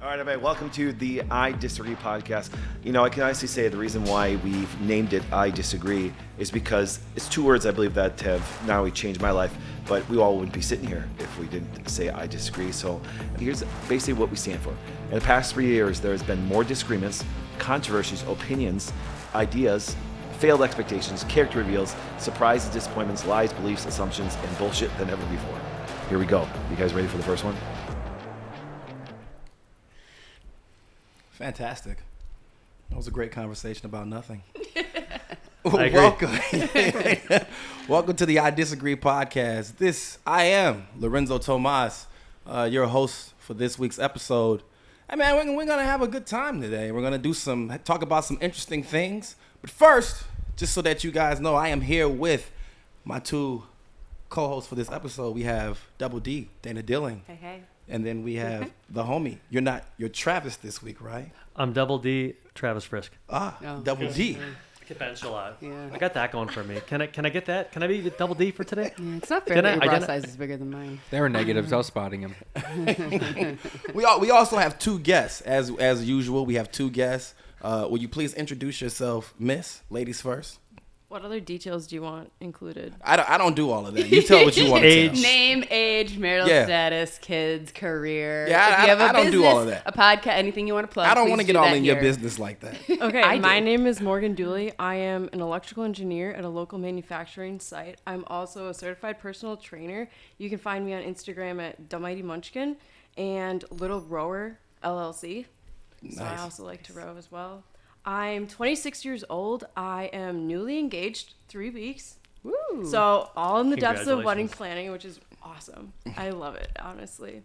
All right, everybody, welcome to the I Disagree podcast. You know, I can honestly say the reason why we've named it I Disagree is because it's two words I believe that have not only changed my life, but we all wouldn't be sitting here if we didn't say I disagree. So here's basically what we stand for. In the past 3 years, there has been more disagreements, controversies, opinions, ideas, failed expectations, character reveals, surprises, disappointments, lies, beliefs, assumptions, and bullshit than ever before. Here we go. You guys ready for the first one? Fantastic. That was a great conversation about nothing. I agree. Welcome. Welcome to the I Disagree podcast. I am Lorenzo Tomas, your host for this week's episode. Hey man, we're gonna have a good time today. We're gonna talk about some interesting things. But first, just so that you guys know, I am here with my two co-hosts for this episode. We have Double D, Dana Dilling. Hey. And then we have the homie. You're Travis this week, right? I'm Double D, Travis Frisk. Double D. Bench a lot. Yeah. I got that going for me. Can I get that? Can I be Double D for today? Yeah, it's not fair that your bra size is bigger than mine. There were negatives. I was spotting him. We also have two guests. As usual, we have two guests. Will you please introduce yourself, Miss? Ladies first. What other details do you want included? I don't do all of that. You tell what you want to tell. Name, age, marital status, kids, career. Yeah, if you have I a don't business, do all of that. A podcast, anything you want to plug. I don't want to get all in your here. business like that. Okay, I my do. name is Morgan Dooley. I am an electrical engineer at a local manufacturing site. I'm also a certified personal trainer. You can find me on Instagram at Dumighty Munchkin and Little Rower LLC. So I also like to row as well. I'm 26 years old. I am newly engaged, 3 weeks. Woo. So all in the depths of wedding Congratulations. planning, which is awesome. I love it, honestly.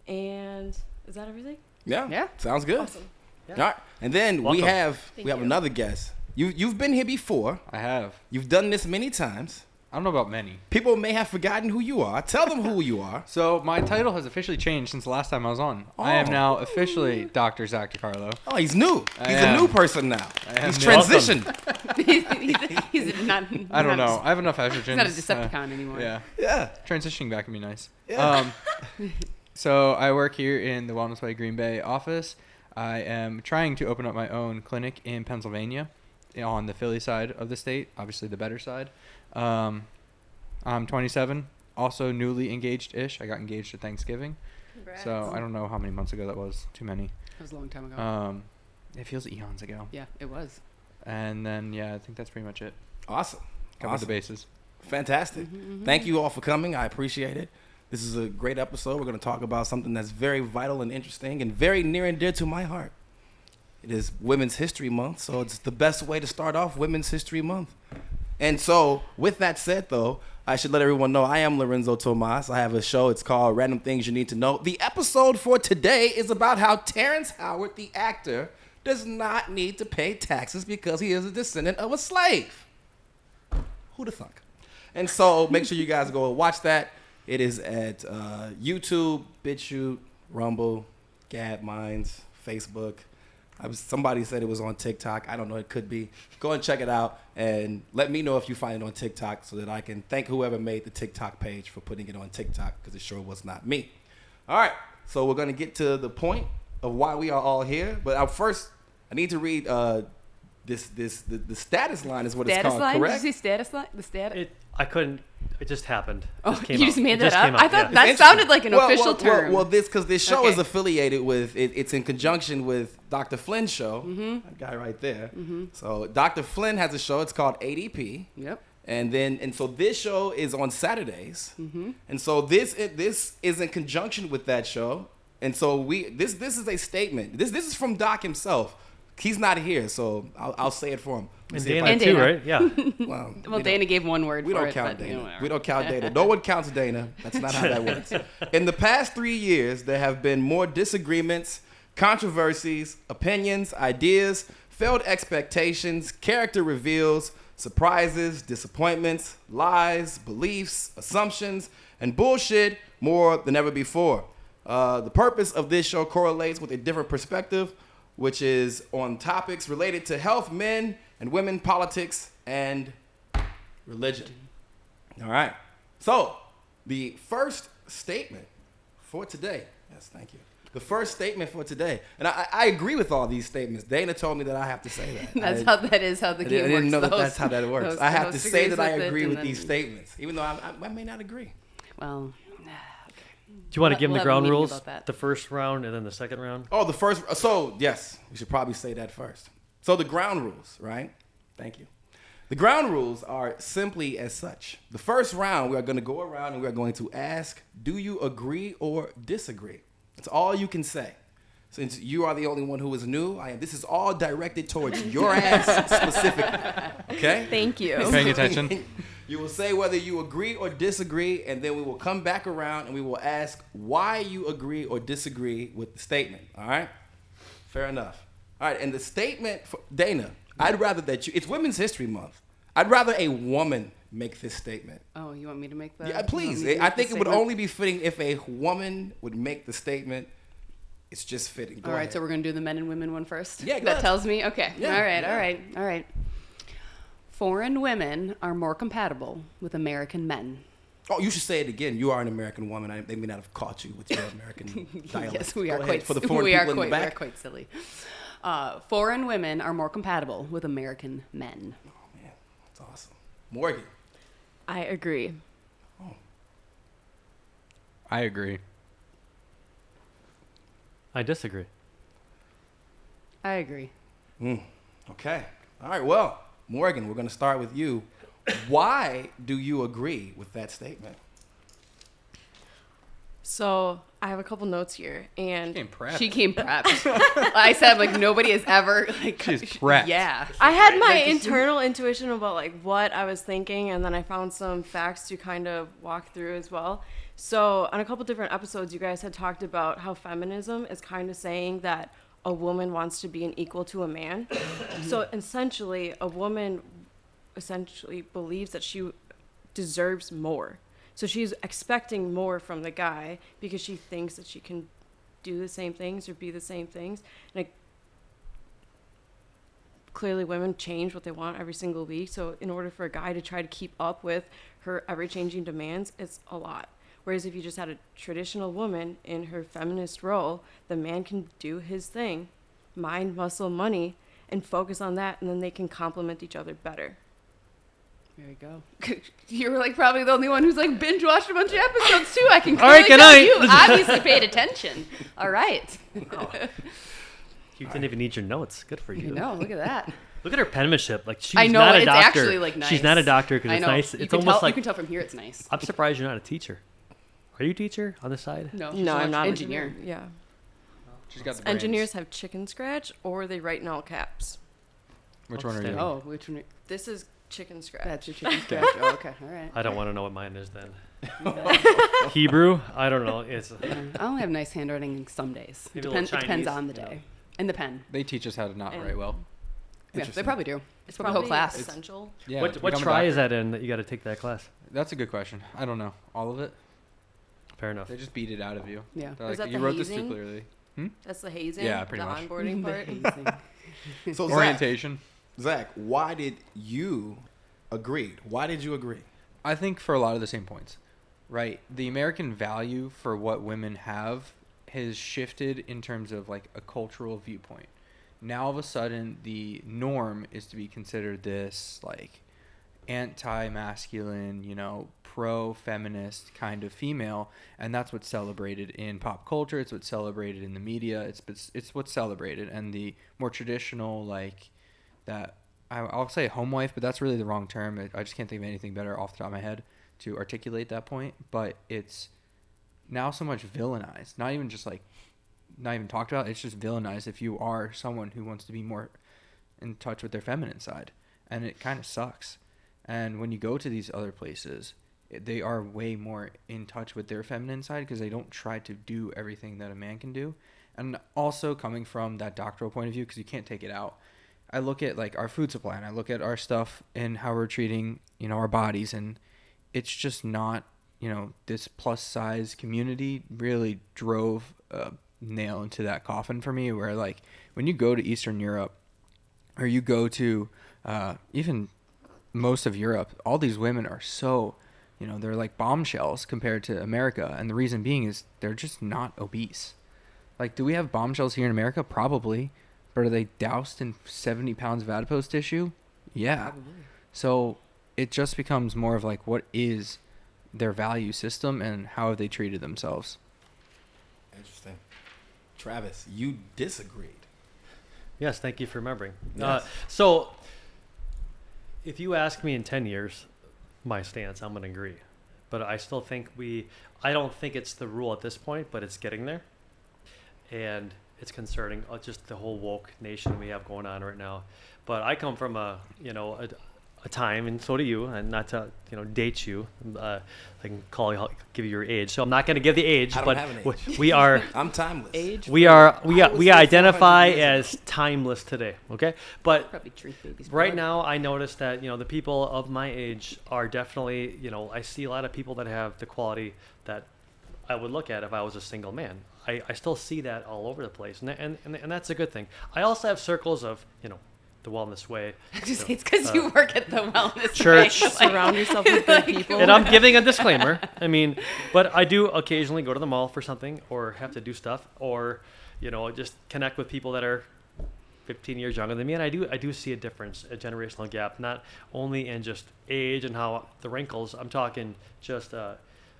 And is that everything? Yeah. Sounds good. Awesome. All right. And then Welcome. we have Thank you. another guest. You've been here before. I have. You've done this many times. I don't know about many. People may have forgotten who you are. Tell them who you are. So my title has officially changed since the last time I was on. I am now officially Dr. Zach DiCarlo. Oh, he's new. I He's am. a new person now. I am He's new. transitioned. he's not. I don't know. I have enough estrogen. He's not a Decepticon anymore. Yeah. Yeah. Transitioning back can be nice. Yeah. So I work here in the Wellness Way Green Bay office. I am trying to open up my own clinic in Pennsylvania on the Philly side of the state, obviously the better side. I'm 27, also newly engaged-ish. I got engaged at Thanksgiving. Congrats. So I don't know how many months ago that was. Too many. That was a long time ago. It feels eons ago. Yeah, it was. And then, I think that's pretty much it. Awesome. Covered the bases. Fantastic. Thank you all for coming. I appreciate it. This is a great episode. We're going to talk about something that's very vital and interesting and very near and dear to my heart. It is Women's History Month, so it's the best way to start off Women's History Month. And so, with that said, though, I should let everyone know I am Lorenzo Tomas. I have a show. It's called Random Things You Need to Know. The episode for today is about how Terrence Howard, the actor, does not need to pay taxes because he is a descendant of a slave. Who'd have thunk? And so, make sure you guys go and watch that. It is at YouTube, BitChute, Rumble, Gab Minds, Facebook. Somebody said it was on TikTok. I don't know. It could be. Go and check it out and let me know if you find it on TikTok so that I can thank whoever made the TikTok page for putting it on TikTok because it sure was not me. All right. So we're going to get to the point of why we are all here. But first, I need to read the status line is what it's called, line? correct? Did you say status line? The status? I couldn't. It just happened. Oh, Just came you out. just made It that just up? came out, I thought yeah. that sounded like an official term. Well, because this show Okay. is affiliated with, it's in conjunction with Dr. Flynn's show, that guy right there. So Dr. Flynn has a show. It's called ADP. Yep. And so this show is on Saturdays. And so this is in conjunction with that show. And so this is a statement. This is from Doc himself. He's not here, so I'll say it for him. And See if Dana I- And too, Dana. right? Yeah. Well, Well, Dana gave one word we for don't it. count but, you know, Dana. whatever. We don't count Dana. No one counts Dana. That's not how that works. In the past 3 years, there have been more disagreements, controversies, opinions, ideas, failed expectations, character reveals, surprises, disappointments, lies, beliefs, assumptions, and bullshit more than ever before. The purpose of this show correlates with a different perspective, which is on topics related to health, men and women, politics, and religion. All right. So, the first statement for today. Yes, thank you. The first statement for today, and I agree with all these statements. Dana told me that I have to say that. That is how the game works. I didn't know that's how that works. I have to host say agrees that I with it, agree and with then- these statements, even though I may not agree. Well, Do you want to give them We'll the have a ground meeting rules? about that. The first round and then the second round? Oh, the first. So, yes, we should probably say that first. So, the ground rules, right? Thank you. The ground rules are simply as such. The first round, we are going to go around and we are going to ask, do you agree or disagree? That's all you can say. Since you are the only one who is new, this is all directed towards your ass specifically. Okay? Thank you. Paying attention. You will say whether you agree or disagree, and then we will come back around and we will ask why you agree or disagree with the statement. All right? Fair enough. All right, and the statement for Dana, I'd rather that it's Women's History Month. I'd rather a woman make this statement. oh, you want me to make that? Yeah, please. You want me to I make think the it would statement? only be fitting if a woman would make the statement. It's just fitting. Go All right, ahead. so we're going to do the men and women one first? Yeah, go That ahead. tells me? Okay. Yeah, All right, yeah. all right, all right. Foreign women are more compatible with American men. Oh, you should say it again. You are an American woman. They may not have caught you with your American dialect. Yes, we Go are ahead, quite for the foreign we are people in quite, the we are back. quite silly. Foreign women are more compatible with American men. Oh man, that's awesome. Morgan. I agree. I agree. I disagree. I agree. Okay. All right. Well, Morgan, we're going to start with you. Why do you agree with that statement? So I have a couple notes here, and Came prepped. She came prepped. I said like nobody has ever like. She's prepped. Yeah. I had my internal intuition about like what I was thinking, and then I found some facts to kind of walk through as well. So on a couple different episodes, you guys had talked about how feminism is kind of saying that a woman wants to be an equal to a man. So essentially, a woman essentially believes that she deserves more. So she's expecting more from the guy because she thinks that she can do the same things or be the same things. And clearly women change what they want every single week. So in order for a guy to try to keep up with her ever-changing demands, it's a lot. Whereas if you just had a traditional woman in her feminist role, the man can do his thing, mind, muscle, money, and focus on that, and then they can complement each other better. There you go. You were like probably the only one who's like binge watched a bunch of episodes too. I can All right, clearly good tell night. you obviously paid attention. All right. You didn't even need your notes. Good for you. You know, look at that. Look at her penmanship. Like she's I know not a it's doctor. actually like nice. She's not a doctor because I it's know. nice. You It's can almost tell, like you can tell from here it's nice. I'm surprised you're not a teacher. Are you a teacher on the side? No, No, I'm not engineer. Yeah. She's got the brains. Engineers have chicken scratch or they write in all caps. Which one are you? Oh, which one? This is chicken scratch. That's your chicken scratch. Oh, okay, all right. I don't want to know what mine is then. Hebrew? I don't know. It's I only have nice handwriting some days. It Maybe a little depends. It depends Chinese, on the you know. day and the pen. They teach us how to not And- write well. Yeah, they Interesting. probably do. It's probably the whole probably class. essential. Yeah. what to what become a try doctor. is that in that you got to take that class? That's a good question. I don't know. All of it? Fair enough. They just beat it out of you. Yeah. They're Is like, that you the wrote this hazing? too clearly. That's the hazing. Yeah, pretty the much. onboarding part. Hazing. So Orientation. Zach, why did you agree? Why did you agree? I think for a lot of the same points, right? The American value for what women have has shifted in terms of like a cultural viewpoint. Now all of a sudden the norm is to be considered this like anti-masculine, pro-feminist kind of female, and that's what's celebrated in pop culture. It's what's celebrated in the media. It's what's celebrated, and the more traditional like that. I'll say home wife, but that's really the wrong term. I just can't think of anything better off the top of my head to articulate that point. But it's now so much villainized. Not even talked about. It's just villainized if you are someone who wants to be more in touch with their feminine side. And it kind of sucks. And when you go to these other places, they are way more in touch with their feminine side because they don't try to do everything that a man can do. And also coming from that doctoral point of view, because you can't take it out. I look at like our food supply and I look at our stuff and how we're treating, our bodies, and it's just not, this plus size community really drove a nail into that coffin for me, where like when you go to Eastern Europe or you go to even most of Europe, all these women are so, they're like bombshells compared to America. And the reason being is they're just not obese. Like, do we have bombshells here in America? Probably. But are they doused in 70 pounds of adipose tissue? Yeah. Probably. So it just becomes more of like, what is their value system and how have they treated themselves? Interesting. Travis, you disagreed. Yes, thank you for remembering. Yes. So, if you ask me in 10 years, my stance, I'm going to agree. But I still think I don't think it's the rule at this point, but it's getting there. And it's concerning, just the whole woke nation we have going on right now. But I come from a time, and so do you, and not to date you. I can give you your age, so I'm not going to give the age. I don't but have an age. we are. I'm timeless. Age. We say identify 400 years as timeless today. Okay, but Probably treat babies. right now I notice that the people of my age are definitely I see a lot of people that have the quality that I would look at if I was a single man. I still see that all over the place, and that's a good thing. I also have circles of the wellness way. It's because you work at the wellness church. way. Surround yourself with good people. And I'm giving a disclaimer. I mean, but I do occasionally go to the mall for something, or have to do stuff, or just connect with people that are 15 years younger than me, and I do see a difference, a generational gap, not only in just age and how the wrinkles. I'm talking just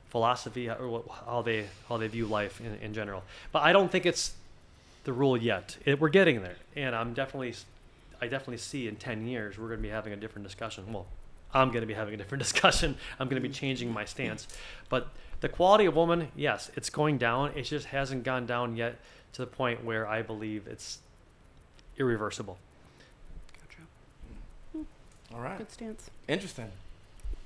philosophy or how they view life in general. But I don't think it's the rule yet. We're getting there, and I definitely see in 10 years we're going to be having a different discussion. Well, I'm going to be having a different discussion. I'm going to be changing my stance. But the quality of woman, yes, it's going down. It just hasn't gone down yet to the point where I believe it's irreversible. Gotcha. All right. Good stance. Interesting.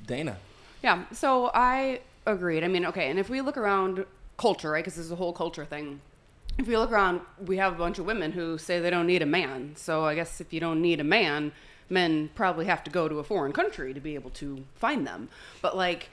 Dana. Yeah, so I agreed. I mean, okay, and if we look around culture, right, because this is a whole culture thing. If we look around, we have a bunch of women who say they don't need a man. So I guess if you don't need a man, men probably have to go to a foreign country to be able to find them. But like,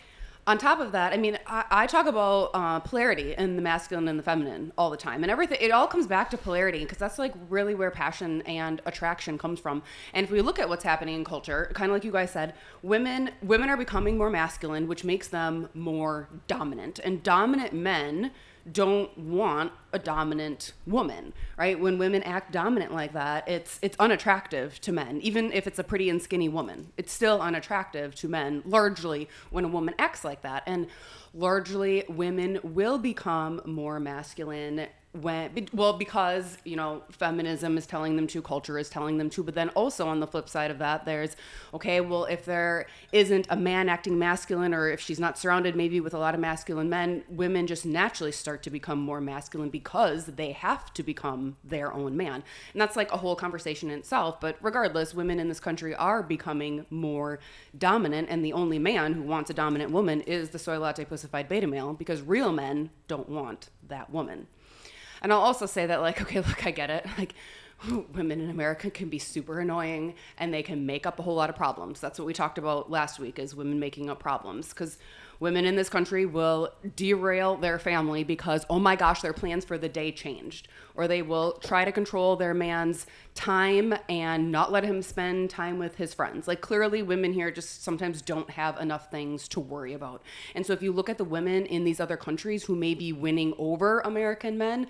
on top of that, I mean, I talk about polarity in the masculine and the feminine all the time, and everything. It all comes back to polarity because that's like really where passion and attraction comes from. And if we look at what's happening in culture, kind of like you guys said, women are becoming more masculine, which makes them more dominant, and dominant men don't want a dominant woman, right? When women act dominant like that, it's unattractive to men. Even if it's a pretty and skinny woman, it's still unattractive to men, largely when a woman acts like that. And largely women will become more masculine because feminism is telling them to, culture is telling them to, but then also on the flip side of that, there's if there isn't a man acting masculine, or if she's not surrounded maybe with a lot of masculine men, women just naturally start to become more masculine because they have to become their own man. And that's like a whole conversation in itself, but regardless, women in this country are becoming more dominant, and the only man who wants a dominant woman is the soy latte pussified beta male, because real men don't want that woman. And I'll also say that, I get it. Women in America can be super annoying, and they can make up a whole lot of problems. That's what we talked about last week, is women making up problems. Because women in this country will derail their family because, oh my gosh, their plans for the day changed. Or they will try to control their man's time and not let him spend time with his friends. Clearly, women here just sometimes don't have enough things to worry about. And so if you look at the women in these other countries who may be winning over American men,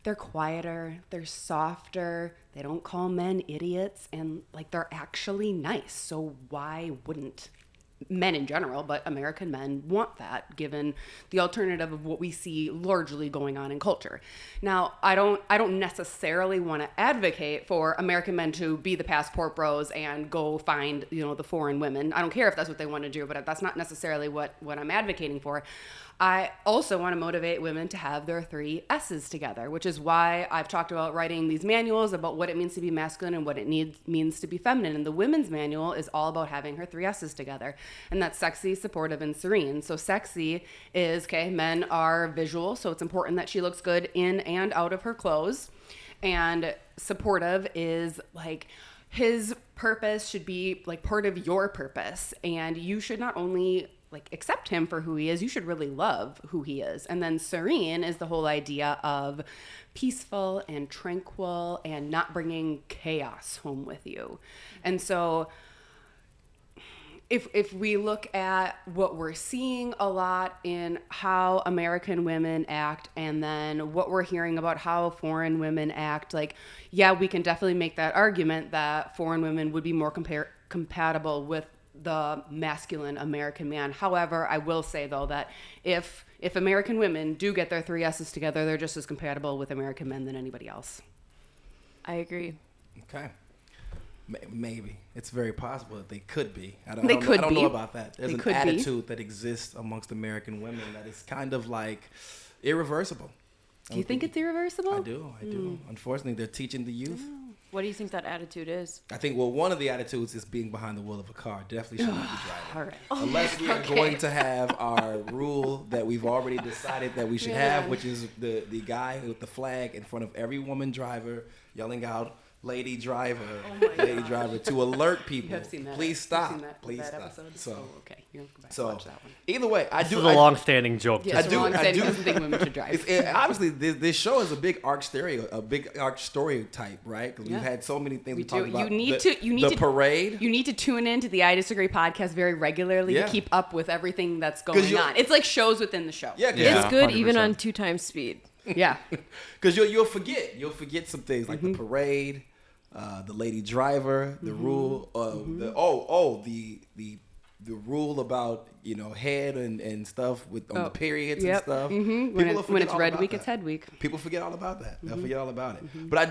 they're quieter, they're softer, they don't call men idiots, and they're actually nice. So why wouldn't men in general, but American men, want that, given the alternative of what we see largely going on in culture? Now, I don't necessarily want to advocate for American men to be the passport bros and go find, the foreign women. I don't care if that's what they want to do, but that's not necessarily what I'm advocating for. I also want to motivate women to have their 3 S's together, which is why I've talked about writing these manuals about what it means to be masculine and what it means to be feminine. And the women's manual is all about having her 3 S's together. And that's sexy, supportive, and serene. So sexy is, men are visual, so it's important that she looks good in and out of her clothes. And supportive is his purpose should be part of your purpose. And you should not only accept him for who he is, you should really love who he is. And then serene is the whole idea of peaceful and tranquil and not bringing chaos home with you. And so if we look at what we're seeing a lot in how American women act, and then what we're hearing about how foreign women act, like, yeah, we can definitely make that argument that foreign women would be more compatible with the masculine American man. However, I will say though that if American women do get their 3 S's together, they're just as compatible with American men than anybody else. I agree. Okay. Maybe. It's very possible that they could be. I don't know about that. There's an attitude that exists amongst American women that is kind of like irreversible. Do you think it's irreversible? I do. Unfortunately, they're teaching the youth. What do you think that attitude is? I think, well, one of the attitudes is being behind the wheel of a car. Definitely should not be driving. All right. Unless we are going to have our rule that we've already decided that we should have, which is the guy with the flag in front of every woman driver yelling out, "Lady driver, lady driver," to alert people. You have seen that. Please stop. You've seen that, Please that stop. episode? So, okay, you're gonna go back so and watch that one. either way, This is a long-standing joke. Yes, I do doesn't think women should drive. Obviously, this show is a big arc stereotype, right? Because we've had so many things we talk about. You need to parade. You need to tune into the I Disagree podcast very regularly to keep up with everything that's going on. It's like shows within the show. Yeah, It's good 100%. even on 2 times speed. Yeah. Because you'll forget some things like the parade, the lady driver, the rule, the rule about head and stuff on the periods and stuff. Mm-hmm. When it's Red Week, it's Head Week. People forget all about that. They'll forget all about it. But I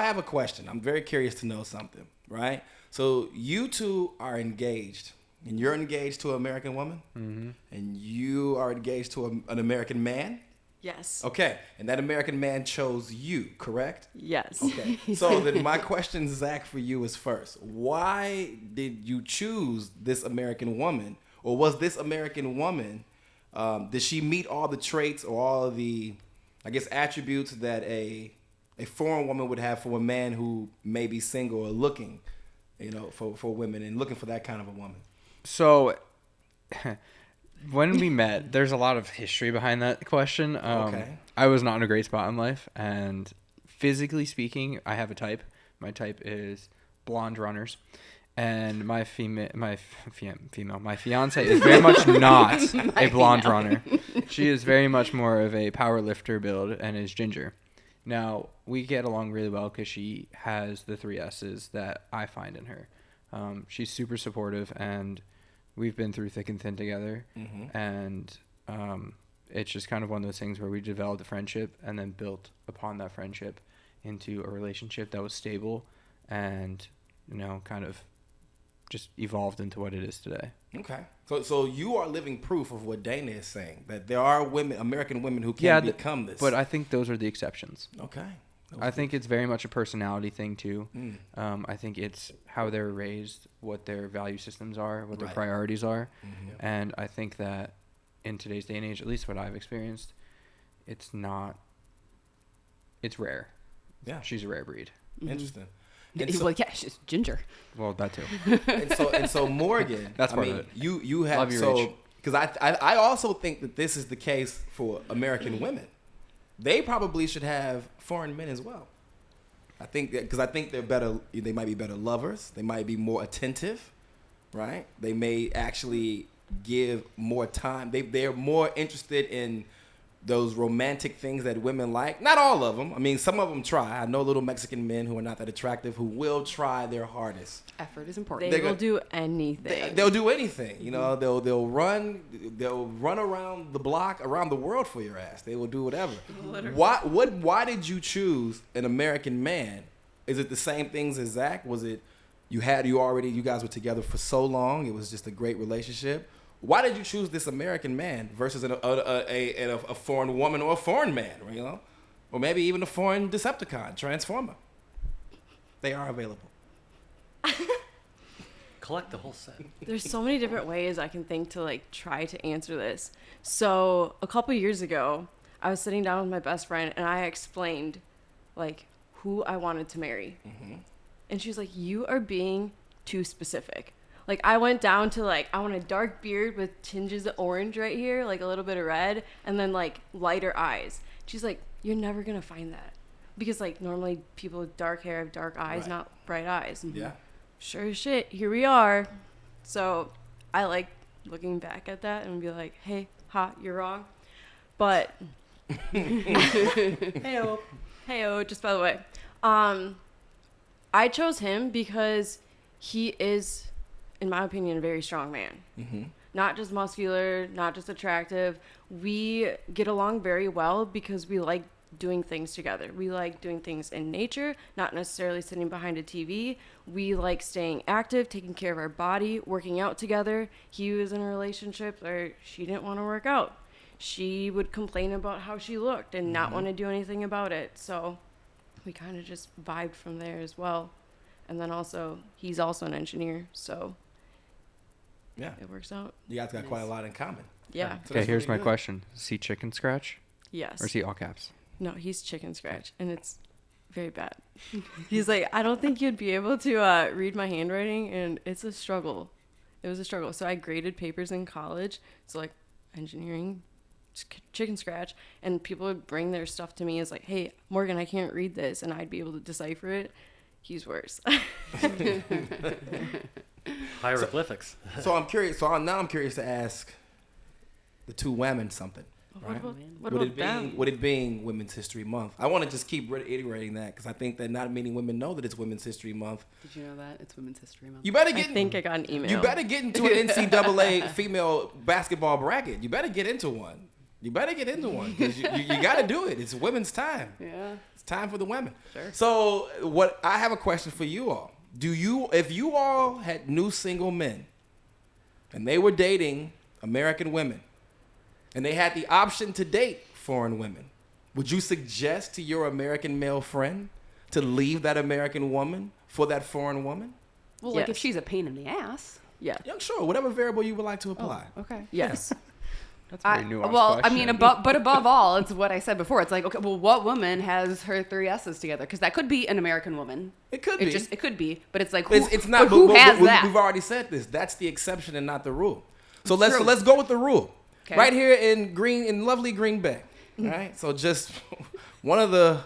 have a question. I'm very curious to know something, right? So you two are engaged, and you're engaged to an American woman, and you are engaged to an American man. Yes. Okay, and that American man chose you, correct? Yes. Okay, so then my question, Zach, for you is first, why did you choose this American woman? Or was this American woman, did she meet all the traits or all of the, I guess, attributes that a foreign woman would have for a man who may be single or looking, for women and looking for that kind of a woman? So, when we met, there's a lot of history behind that question. Okay. I was not in a great spot in life, and physically speaking, I have a type. My type is blonde runners, and my fiance is very much not a blonde runner. She is very much more of a power lifter build and is ginger. Now, we get along really well because she has the 3 S's that I find in her. She's super supportive, and we've been through thick and thin together, and it's just kind of one of those things where we developed a friendship and then built upon that friendship into a relationship that was stable and, kind of just evolved into what it is today. Okay. So you are living proof of what Dana is saying, that there are American women who can become this. But I think those are the exceptions. Okay. I think it's very much a personality thing too. I think it's how they're raised, what their value systems are, what their priorities are. And I think that in today's day and age, at least what I've experienced, it's rare. Yeah. She's a rare breed. Interesting. Well, yeah, she's ginger. Well, that too. and so Morgan, that's part of it. You have Love your age. Because I also think that this is the case for American women. They probably should have foreign men as well. I think they're better. They might be better lovers. They might be more attentive, right? They may actually give more time. They're more interested in those romantic things that women like. Not all of them. I mean, some of them try. I know little Mexican men who are not that attractive who will try their hardest. Effort is important. They will do anything. They'll do anything. They'll run around the block, around the world for your ass. They will do whatever. Literally. Why did you choose an American man? Is it the same things as Zach? Was it you guys were together for so long, it was just a great relationship? Why did you choose this American man versus a foreign woman or a foreign man, or maybe even a foreign Decepticon, Transformer? They are available. Collect the whole set. There's so many different ways I can think to try to answer this. So a couple years ago, I was sitting down with my best friend and I explained who I wanted to marry. And she was like, "You are being too specific." I went down to I want a dark beard with tinges of orange right here, a little bit of red, and then lighter eyes. She's like, "You're never gonna find that." Because normally people with dark hair have dark eyes, not bright eyes. Yeah. Sure as shit, here we are. So I like looking back at that and be like, hey, ha, you're wrong. But hey-o, just by the way. I chose him because he is, in my opinion, a very strong man. Mm-hmm. Not just muscular, not just attractive. We get along very well because we like doing things together. We like doing things in nature, not necessarily sitting behind a TV. We like staying active, taking care of our body, working out together. He was in a relationship where she didn't want to work out. She would complain about how she looked and not want to do anything about it. So we kind of just vibed from there as well. And then also, he's also an engineer, so Yeah. it works out. You guys got quite a lot in common. Yeah. So Okay, that's here's really my good. question. Is he chicken scratch Yes. or is he all caps? No, he's chicken scratch, and it's very bad. He's like, I don't think you'd be able to read my handwriting, and it's a struggle. It was a struggle. So I graded papers in college. So like engineering, chicken scratch, and people would bring their stuff to me as like, hey, Morgan, I can't read this, and I'd be able to decipher it. He's worse. Hieroglyphics. So I'm curious. So now I'm curious to ask the two women something. What about With them? it being Women's History Month, I want to just keep reiterating that because I think that not many women know that it's Women's History Month. Did you know that it's Women's History Month? You better I get. think I got an email. You better get into an NCAA female basketball bracket. You better get into one. You better get into one because you got to do it. It's women's time. Yeah. It's time for the women. Sure. So what I have a question for you all. If you all had new single men and they were dating American women and they had the option to date foreign women, would you suggest to your American male friend to leave that American woman for that foreign woman? Well, like Yes. if she's a pain in the ass. Yeah. Yeah, sure. Whatever variable you would like to apply. Okay. Yes. That's a very nuanced well, question. I mean, above all, it's what I said before. It's like, okay, well, what woman has her three S's together? Because that could be an American woman. It could be. It could be, but it's like, who, It's not. but who but has we- that? We've already said this. That's the exception and not the rule. So True. let's go with the rule. Okay. Right here in lovely Green Bay. All right. So just one of the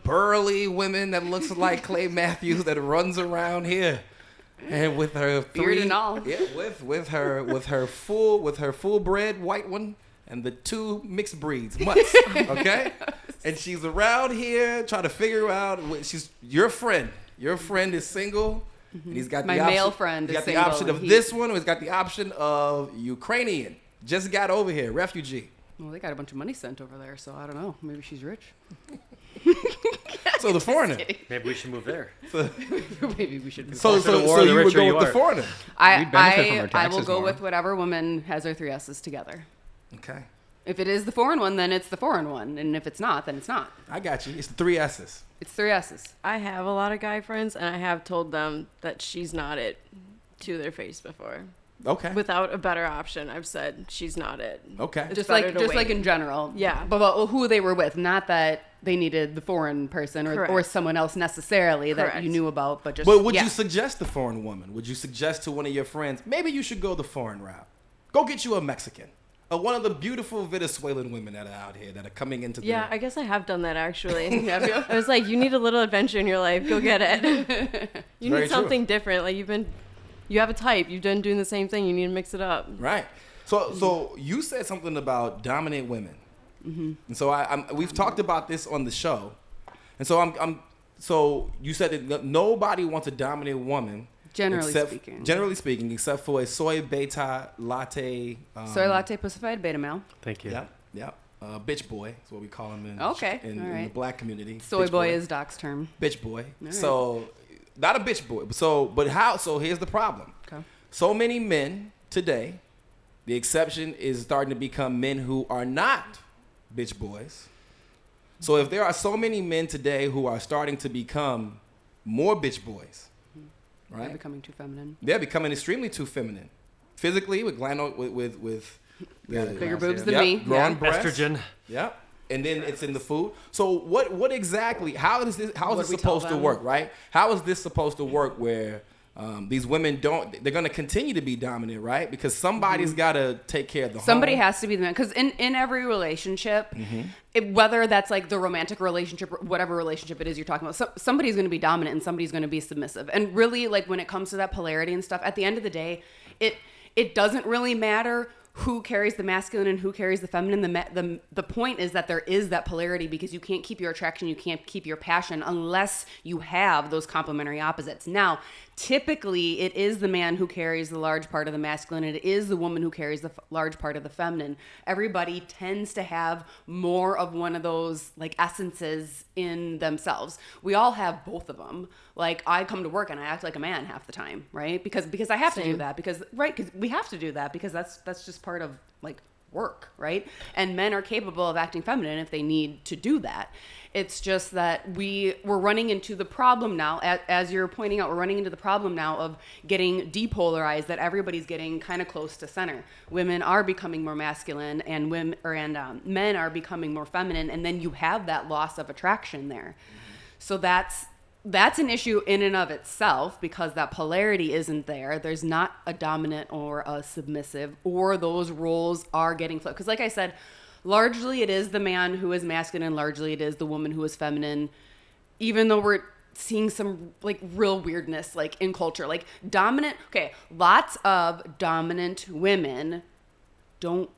burly women that looks like Clay Matthews that runs around here, and with her Beard and all. Yeah, with her full bred white one. And the two mixed breeds, mutts, okay? And she's around here trying to figure out. She's your friend. Your friend is single, and he's got My the option, male friend he's is got the single, option and of he- this one, or he's got the option of Ukrainian. Just got over here, refugee. Well, they got a bunch of money sent over there, so I don't know. Maybe she's rich. So the foreigner. Maybe we should move there. Maybe we should. So Closer to war, the you would richer go you with the are. foreigner. We'd benefit from our I will taxes go more. with whatever woman has her three S's together. Okay, If it is the foreign one, then it's the foreign one, and if it's not, then it's not. I got you. It's the three S's. It's three S's. I have a lot of guy friends, and I have told them that she's not it to their face before. Okay. Without a better option, I've said she's not it. Okay. It's Just better like to just like wait. in general. Yeah. But who they were with, not that they needed the foreign person or Correct. someone else necessarily that Correct. you knew about, but just. But would yeah. you suggest the foreign woman? Would you suggest to one of your friends, maybe you should go the foreign route? Go get you a Mexican. Or one of the beautiful Venezuelan women that are out here that are coming into the... Yeah, I guess I have done that actually. I was like, you need a little adventure in your life. Go get it. You Very need something different. Like you have a type. You've been doing the same thing. You need to mix it up. Right. So you said something about dominant women. Mm-hmm. And so we've talked about this on the show. And so so you said that nobody wants a dominant woman. Generally speaking, except for a soy beta latte. Soy latte pussified beta male. Thank you. Yep. Bitch boy is what we call him in, Okay, in all the right. black community. Soy Bitch boy is Doc's term. bitch boy. right. So not a bitch boy. So here's the problem. Okay. So many men today, the exception is starting to become men who are not bitch boys. So if there are so many men today who are starting to become more bitch boys, They're right? becoming too feminine. They're becoming extremely too feminine, physically with with the Bigger boobs than Yep, me. growing Yeah. breasts. Estrogen. Yep. And then it's in the food. So what exactly? How is this What supposed we tell to them? work? Right? How is this supposed to work? Where these women they're going to continue to be dominant, right? Because somebody's got to take care of the Somebody home. has to be the man. Because in every relationship, whether that's like the romantic relationship, or whatever relationship it is you're talking about, somebody's going to be dominant and somebody's going to be submissive. And really, like when it comes to that polarity and stuff, at the end of the day, it doesn't really matter who carries the masculine and who carries the feminine. The point is that there is that polarity, because you can't keep your attraction, you can't keep your passion unless you have those complementary opposites. Now, typically it is the man who carries the large part of the masculine, and it is the woman who carries the large part of the feminine. Everybody tends to have more of one of those like essences in themselves. We all have both of them. Like, I come to work and I act like a man half the time, right? Because I have to do that, because we have to do that, because that's just part of like work, right? And men are capable of acting feminine if they need to do that. It's just that we're running into the problem now, as you're pointing out, we're running into the problem now of getting depolarized, that everybody's getting kind of close to center. Women are becoming more masculine, and men are becoming more feminine, and then you have that loss of attraction there. So that's an issue in and of itself, because that polarity isn't there. There's not a dominant or a submissive, or those roles are getting flipped. Because like I said, largely it is the man who is masculine, largely it is the woman who is feminine, even though we're seeing some like real weirdness like in culture. Like lots of dominant women don't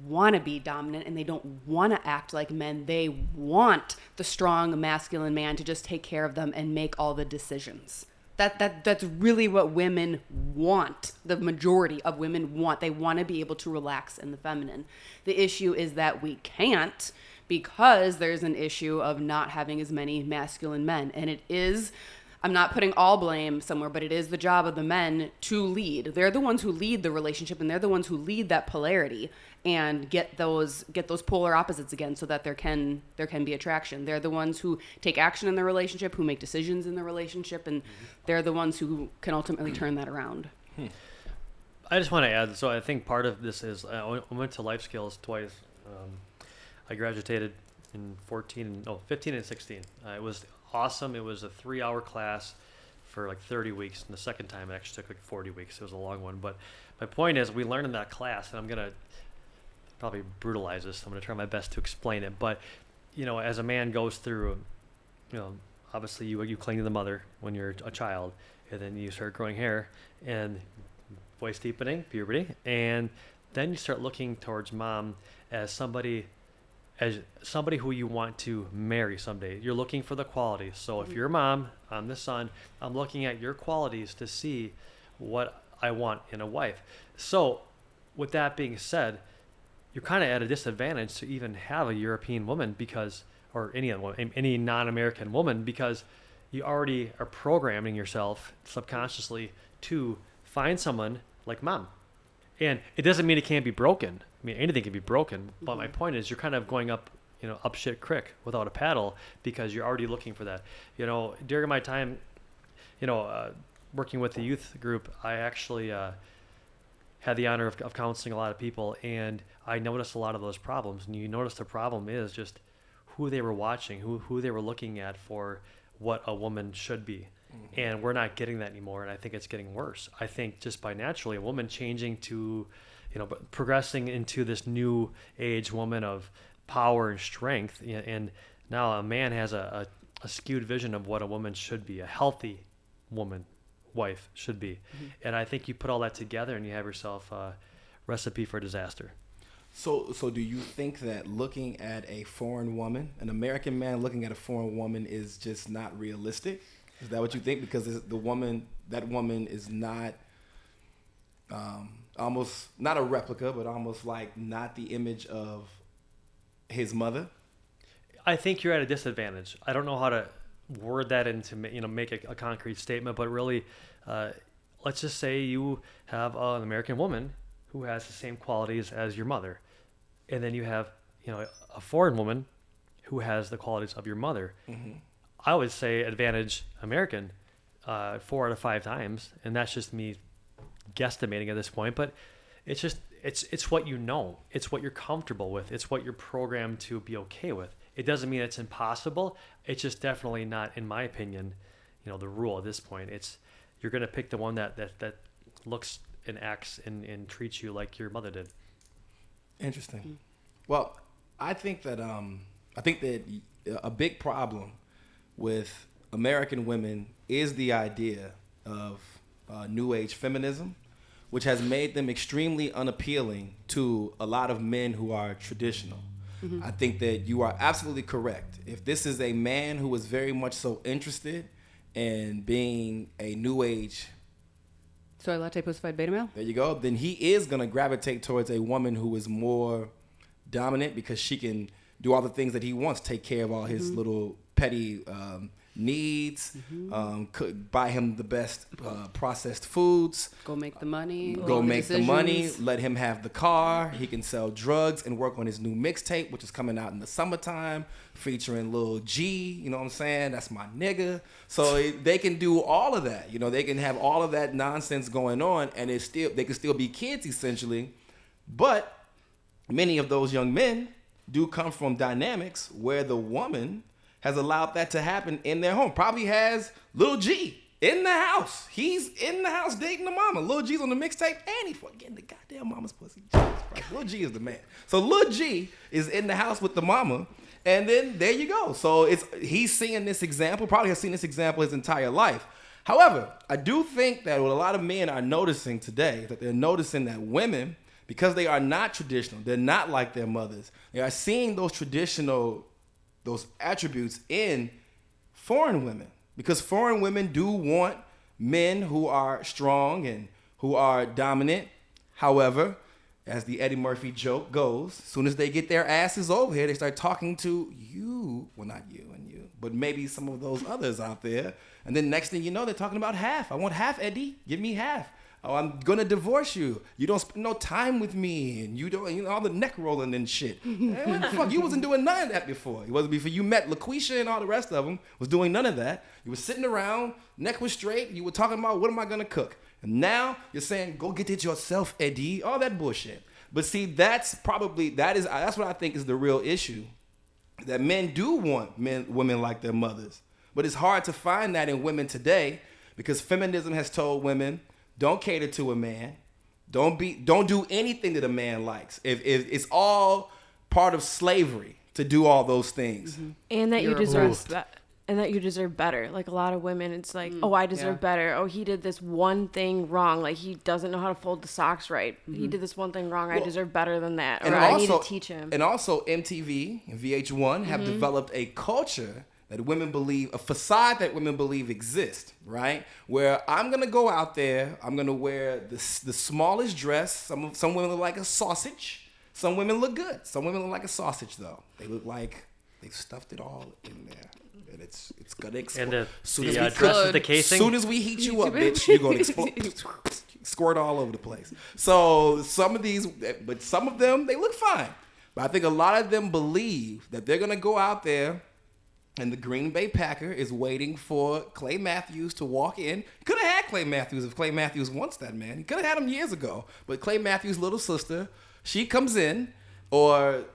want to be dominant, and they don't want to act like men. They want the strong masculine man to just take care of them and make all the decisions. That's really what women want. The majority of women want. They want to be able to relax in the feminine. The issue is that we can't, because there's an issue of not having as many masculine men. And it is, I'm not putting all blame somewhere, but it is the job of the men to lead. They're the ones who lead the relationship, and they're the ones who lead that polarity and get those polar opposites again, so that there can be attraction. They're the ones who take action in the relationship, who make decisions in the relationship, and they're the ones who can ultimately turn that around. I just want to add, so I think part of this is I went to life skills twice. I graduated in 15 and 16. It was awesome. It was a 3-hour class for like 30 weeks, and the second time it actually took like 40 weeks. It was a long one, but my point is, we learned in that class, and I'm gonna probably brutalize this. I'm gonna try my best to explain it, but as a man goes through, obviously you cling to the mother when you're a child, and then you start growing hair and voice deepening, puberty, and then you start looking towards mom as somebody who you want to marry someday. You're looking for the qualities. So if you're a mom, I'm the son, I'm looking at your qualities to see what I want in a wife. So with that being said, you're kind of at a disadvantage to even have a European woman, or any non-American woman, because you already are programming yourself subconsciously to find someone like mom. And it doesn't mean it can't be broken. I mean, anything can be broken, but my point is, you're kind of going up shit creek without a paddle, because you're already looking for that. During my time, working with the youth group, I actually had the honor of counseling a lot of people, and I noticed a lot of those problems. And you notice the problem is just who they were watching, who they were looking at for what a woman should be. And we're not getting that anymore, and I think it's getting worse. I think just by naturally a woman changing to, progressing into this new age woman of power and strength, and now a man has a skewed vision of what a woman should be, a healthy woman, wife should be. And I think you put all that together and you have yourself a recipe for disaster. So do you think that looking at a foreign woman, an American man looking at a foreign woman, is just not realistic? Is that what you think? Because that woman is not almost not a replica, but almost like not the image of his mother? I think you're at a disadvantage. I don't know how to word that into make a concrete statement, but really, let's just say you have an American woman who has the same qualities as your mother, and then you have a foreign woman who has the qualities of your mother. I would say advantage American 4 out of 5 times, and that's just me guesstimating at this point. But it's just it's what you know, it's what you're comfortable with, it's what you're programmed to be okay with. It doesn't mean it's impossible. It's just definitely not, in my opinion, the rule at this point. It's you're gonna pick the one that looks and acts and treats you like your mother did. Interesting. Well, I think that a big problem with American women is the idea of new age feminism, which has made them extremely unappealing to a lot of men who are traditional. I think that you are absolutely correct. If this is a man who is very much so interested in being a new age, Soy latte pussified beta male? there you go, then he is going to gravitate towards a woman who is more dominant because she can do all the things that he wants, take care of all his little petty needs, buy him the best processed foods, Go make the money. go make the decisions. money, let him have the car. He can sell drugs and work on his new mixtape, which is coming out in the summertime, featuring Lil G. You know what I'm saying? That's my nigga. So they can do all of that. You know, they can have all of that nonsense going on, and they can still be kids essentially. But many of those young men do come from dynamics where the woman has allowed that to happen in their home. Probably has Lil G in the house. He's in the house dating the mama. Lil G's on the mixtape and he's getting the goddamn mama's pussy. Jesus Christ. Lil G is the man. So Lil G is in the house with the mama, and then there you go. So he's seeing this example, probably has seen this example his entire life. However, I do think that what a lot of men are noticing today, that they're noticing that women, because they are not traditional, they're not like their mothers, they are seeing those attributes in foreign women, because foreign women do want men who are strong and who are dominant. However, as the Eddie Murphy joke goes, as soon as they get their asses over here, they start talking to you, well, not you and you, but maybe some of those others out there. And then next thing you know, they're talking about half. I want half, Eddie. Give me half. Oh, I'm gonna divorce you. You don't spend no time with me, and you don't, all the neck rolling and shit. Man, what the fuck? You wasn't doing none of that before. It wasn't before you met LaQuisha and all the rest of them. Was doing none of that. You were sitting around, neck was straight. You were talking about what am I gonna cook, and now you're saying go get it yourself, Eddie. All that bullshit. But see, that's what I think is the real issue. That men do want women like their mothers, but it's hard to find that in women today because feminism has told women, don't cater to a man. Don't do anything that a man likes. If it's all part of slavery to do all those things. And that you deserve better. Like a lot of women, it's like, oh, I deserve better. Oh, he did this one thing wrong. Like he doesn't know how to fold the socks right. He did this one thing wrong. I deserve better than that. Or I need to teach him. And also MTV and VH1 have developed a culture that women believe, a facade that women believe exists, right? Where I'm gonna go out there, I'm gonna wear the smallest dress. Some women look like a sausage. Some women look good. Some women look like a sausage though. They look like they've stuffed it all in there. And it's gonna explode. And Soon as we heat you up, bitch, you're gonna explode. Squirt all over the place. So some of them, they look fine. But I think a lot of them believe that they're gonna go out there and the Green Bay Packer is waiting for Clay Matthews to walk in. Could have had Clay Matthews if Clay Matthews wants that, man. He could have had him years ago. But Clay Matthews' little sister, she comes in, or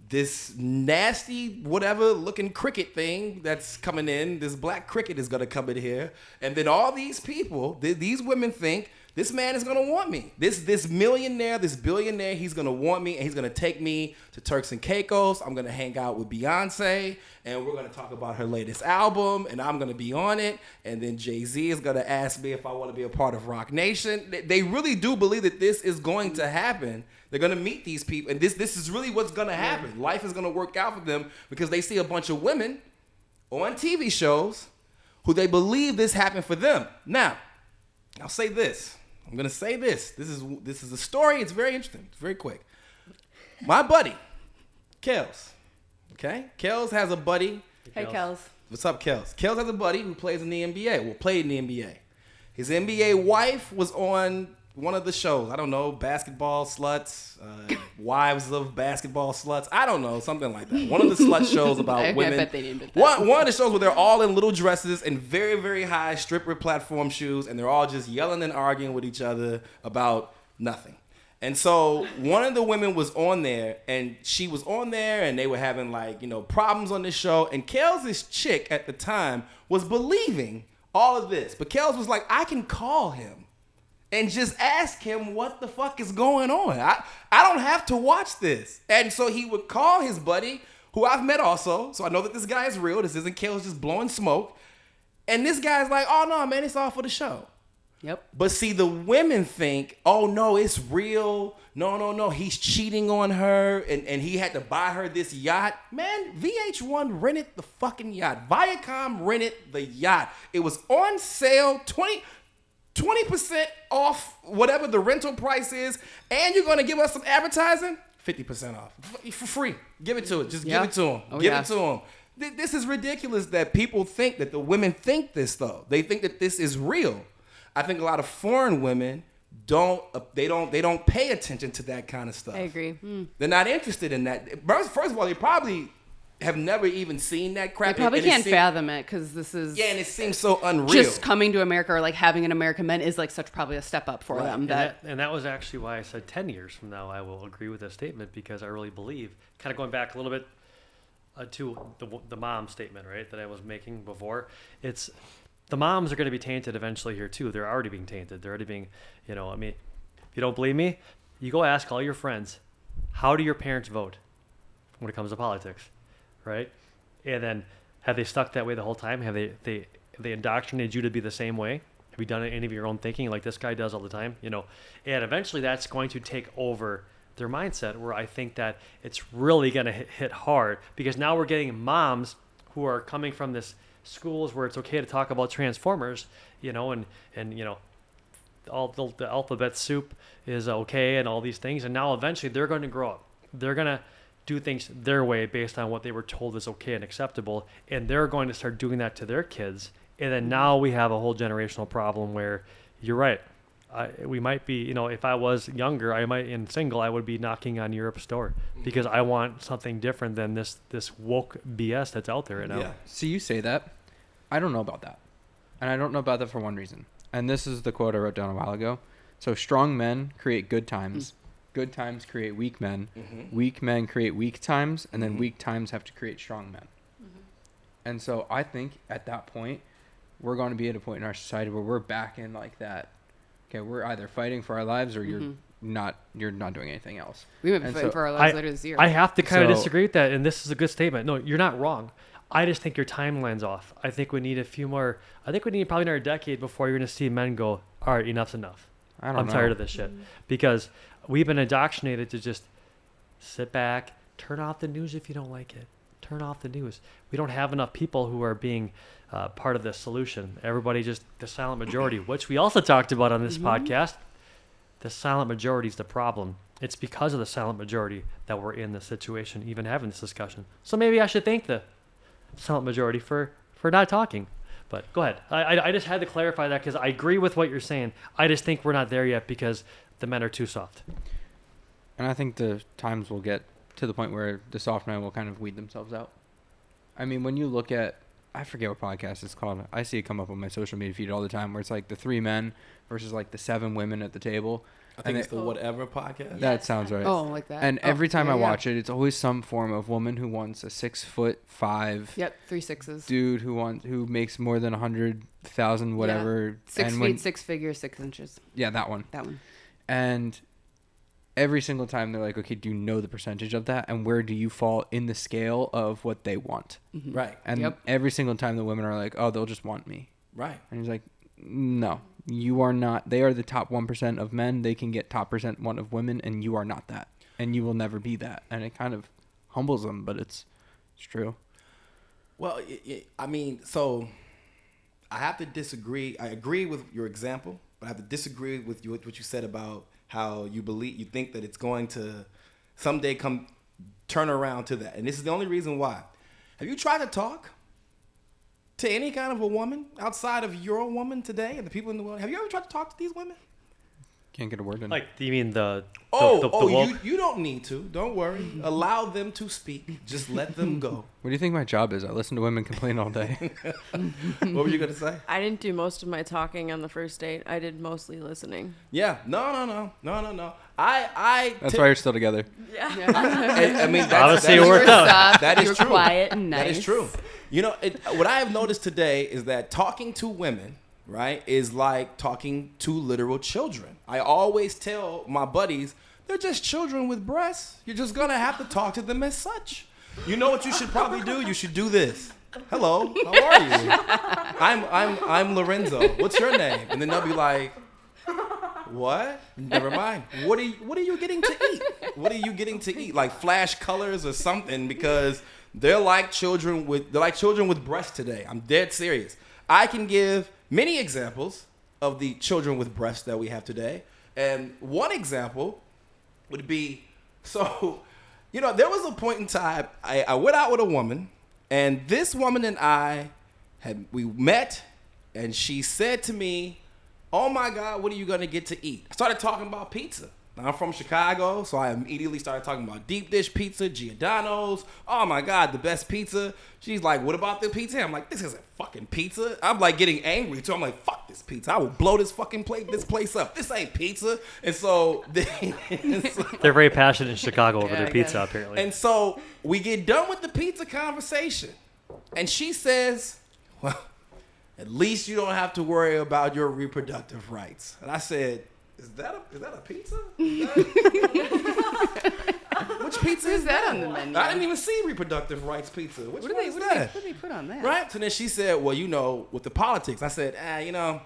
this nasty whatever looking cricket thing that's coming in, this black cricket is going to come in here. And then all these people, these women think, this man is gonna want me. This millionaire, this billionaire, he's gonna want me, and he's gonna take me to Turks and Caicos. I'm gonna hang out with Beyonce, and we're gonna talk about her latest album, and I'm gonna be on it. And then Jay-Z is gonna ask me if I want to be a part of Rock Nation. They really do believe that this is going to happen. They're gonna meet these people, and this is really what's gonna happen. Life is gonna work out for them because they see a bunch of women on TV shows who they believe this happened for them. Now, I'll say this. I'm gonna say this. This is a story. It's very interesting. It's very quick. My buddy, Kels. Okay, Kels has a buddy. Hey, Kels. What's up, Kels? Kels has a buddy who plays in the NBA. Well, played in the NBA. His NBA wife was on one of the shows. I don't know, Basketball Sluts, Wives of Basketball Sluts. I don't know, something like that. One of the slut shows about women. I bet they named it that. One of the shows where they're all in little dresses and very, very high stripper platform shoes, and they're all just yelling and arguing with each other about nothing. And so one of the women was on there, and she was on there, and they were having problems on this show. And Kels' chick at the time was believing all of this, but Kels was like, I can call him and just ask him what the fuck is going on. I don't have to watch this. And so he would call his buddy, who I've met also, so I know that this guy is real. This isn't Kels just blowing smoke. And this guy's like, oh no, man, it's all for the show. Yep. But see, the women think, oh no, it's real. No, he's cheating on her, and he had to buy her this yacht. Man, VH1 rented the fucking yacht. Viacom rented the yacht. It was on sale, 20% off whatever the rental price is, and you're gonna give us some advertising? 50% off. For free. Give it to it. Just give it to him. Give it to him. This is ridiculous that people think that the women think this, though. They think that this is real. I think a lot of foreign women don't pay attention to that kind of stuff. I agree. They're not interested in that. First of all, they probably have never even seen that crap. They probably can't fathom it because this is and it seems so unreal. Just coming to America or like having an American man is like such probably a step up for them. And that was actually why I said 10 years from now I will agree with this statement, because I really believe, kind of going back a little bit to the mom statement, right, that I was making before. It's the moms are going to be tainted eventually here too. They're already being tainted. They're already being, I mean, if you don't believe me, you go ask all your friends, how do your parents vote when it comes to politics? Right? And then have they stuck that way the whole time? Have they indoctrinated you to be the same way? Have you done any of your own thinking like this guy does all the time? And eventually that's going to take over their mindset, where I think that it's really going to hit hard, because now we're getting moms who are coming from this schools where it's okay to talk about Transformers, and all the alphabet soup is okay and all these things. And now eventually they're going to grow up. They're going to do things their way based on what they were told is okay and acceptable, and they're going to start doing that to their kids. And then now we have a whole generational problem where you're right. We might be, if I was younger, and single, I would be knocking on Europe's door because I want something different than this woke BS that's out there right now. Yeah. So you say that. I don't know about that. And I don't know about that for one reason. And this is the quote I wrote down a while ago. So strong men create good times. Good times create weak men. Weak men create weak times. And then weak times have to create strong men. And so I think at that point, we're going to be at a point in our society where we're back in like that. Okay, we're either fighting for our lives or you're not doing anything else. We might be fighting for our lives later this year. I have to kind of disagree with that, and this is a good statement. No, you're not wrong. I just think your timeline's off. I think we need probably another decade before you're going to see men go, all right, enough's enough. I'm tired of this shit. Because we've been indoctrinated to just sit back, turn off the news if you don't like it. Turn off the news. We don't have enough people who are being part of the solution. Everybody just the silent majority, which we also talked about on this podcast. The silent majority is the problem. It's because of the silent majority that we're in this situation, even having this discussion. So maybe I should thank the silent majority for not talking. But go ahead. I just had to clarify that because I agree with what you're saying. I just think we're not there yet because the men are too soft. And I think the times will get to the point where the soft men will kind of weed themselves out. I mean, when you look at, I forget what podcast it's called. I see it come up on my social media feed all the time where it's like the 3 men versus like the 7 women at the table. I think it's the Whatever podcast. That sounds right. Oh, like that. And every time I watch it, it's always some form of woman who wants a 6'5". Yep, 3 6s. Dude who makes more than 100,000 whatever. 6 feet, 6 figures, 6 inches. Yeah, that one. And every single time they're like, okay, do you know the percentage of that? And where do you fall in the scale of what they want? Right. And every single time the women are like, oh, they'll just want me. Right. And he's like, no, you are not. They are the top 1% of men. They can get top % of women, and you are not that. And you will never be that. And it kind of humbles them, but it's true. Well, I mean, so I have to disagree. I agree with your example, but I have to disagree with what you said about how you think that it's going to someday turn around to that. And this is the only reason why. Have you tried to talk to any kind of a woman outside of your woman today and the people in the world? Have you ever tried to talk to these women? Can't get a word in. Like, do you mean the you don't need to. Don't worry. Allow them to speak. Just let them go. What do you think my job is? I listen to women complain all day. What were you going to say? I didn't do most of my talking on the first date. I did mostly listening. Yeah. No. That's why you're still together. Yeah. I mean, obviously it worked out. That is true. Quiet and nice. That is true. What I have noticed today is that talking to women, right, is like talking to literal children. I always tell my buddies, they're just children with breasts. You're just going to have to talk to them as such. You know what you should probably do? You should do this. hello, how are you? I'm Lorenzo. What's your name? And then they'll be like, what? Never mind. What are you getting to eat? What are you getting to eat? Like flash colors or something, because they're like children with breasts today. I'm dead serious. I can give many examples of the children with breasts that we have today. And one example would be, so, you know, there was a point in time I went out with a woman, and this woman and we met, and she said to me, oh my God, what are you gonna get to eat? I started talking about pizza. Now, I'm from Chicago, so I immediately started talking about deep dish pizza, Giordano's. Oh my God, the best pizza. She's like, what about the pizza? I'm like, this isn't fucking pizza. I'm like getting angry too. I'm like, fuck this pizza. I will blow this place up. This ain't pizza. And so they're very passionate in Chicago over their pizza, apparently. And so we get done with the pizza conversation, and she says, well, at least you don't have to worry about your reproductive rights. And I said, is that a pizza? Which pizza is that on the menu? I didn't even see reproductive rights pizza. Which one is that? What do they put on that? Right? So then she said, well, you know, with the politics. I said, you know,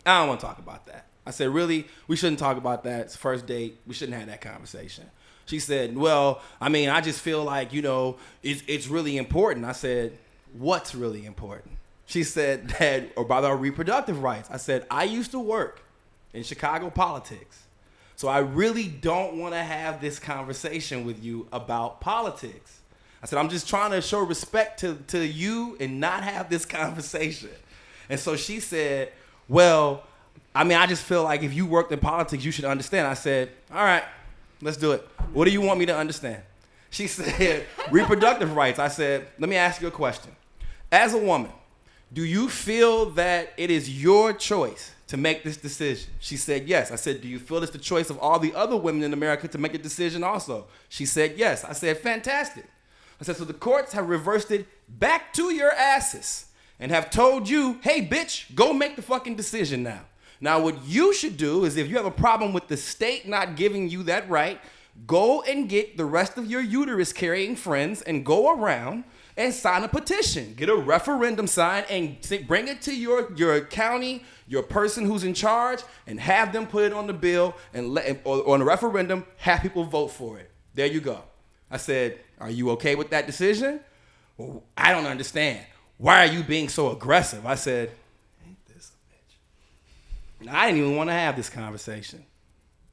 I don't want to talk about that. I said, really? We shouldn't talk about that. It's first date. We shouldn't have that conversation. She said, well, I mean, I just feel like, you know, it's really important. I said, what's really important? She said that about our reproductive rights. I said, I used to work in Chicago politics, so I really don't want to have this conversation with you about politics. I said, I'm just trying to show respect to you and not have this conversation. And so she said, well, I mean, I just feel like if you worked in politics, you should understand. I said, all right, let's do it. What do you want me to understand? She said, reproductive rights. I said, let me ask you a question. As a woman, do you feel that it is your choice to make this decision? She said, yes. I said, do you feel it's the choice of all the other women in America to make a decision also? She said, yes. I said, fantastic. I said, so the courts have reversed it back to your asses and have told you, hey, bitch, go make the fucking decision now. Now, what you should do is if you have a problem with the state not giving you that right, go and get the rest of your uterus-carrying friends and go around and sign a petition. Get a referendum signed and bring it to your county, your person who's in charge, and have them put it on the bill or on a referendum, have people vote for it. There you go. I said, are you okay with that decision? Well, I don't understand. Why are you being so aggressive? I said, ain't this a bitch? And I didn't even want to have this conversation.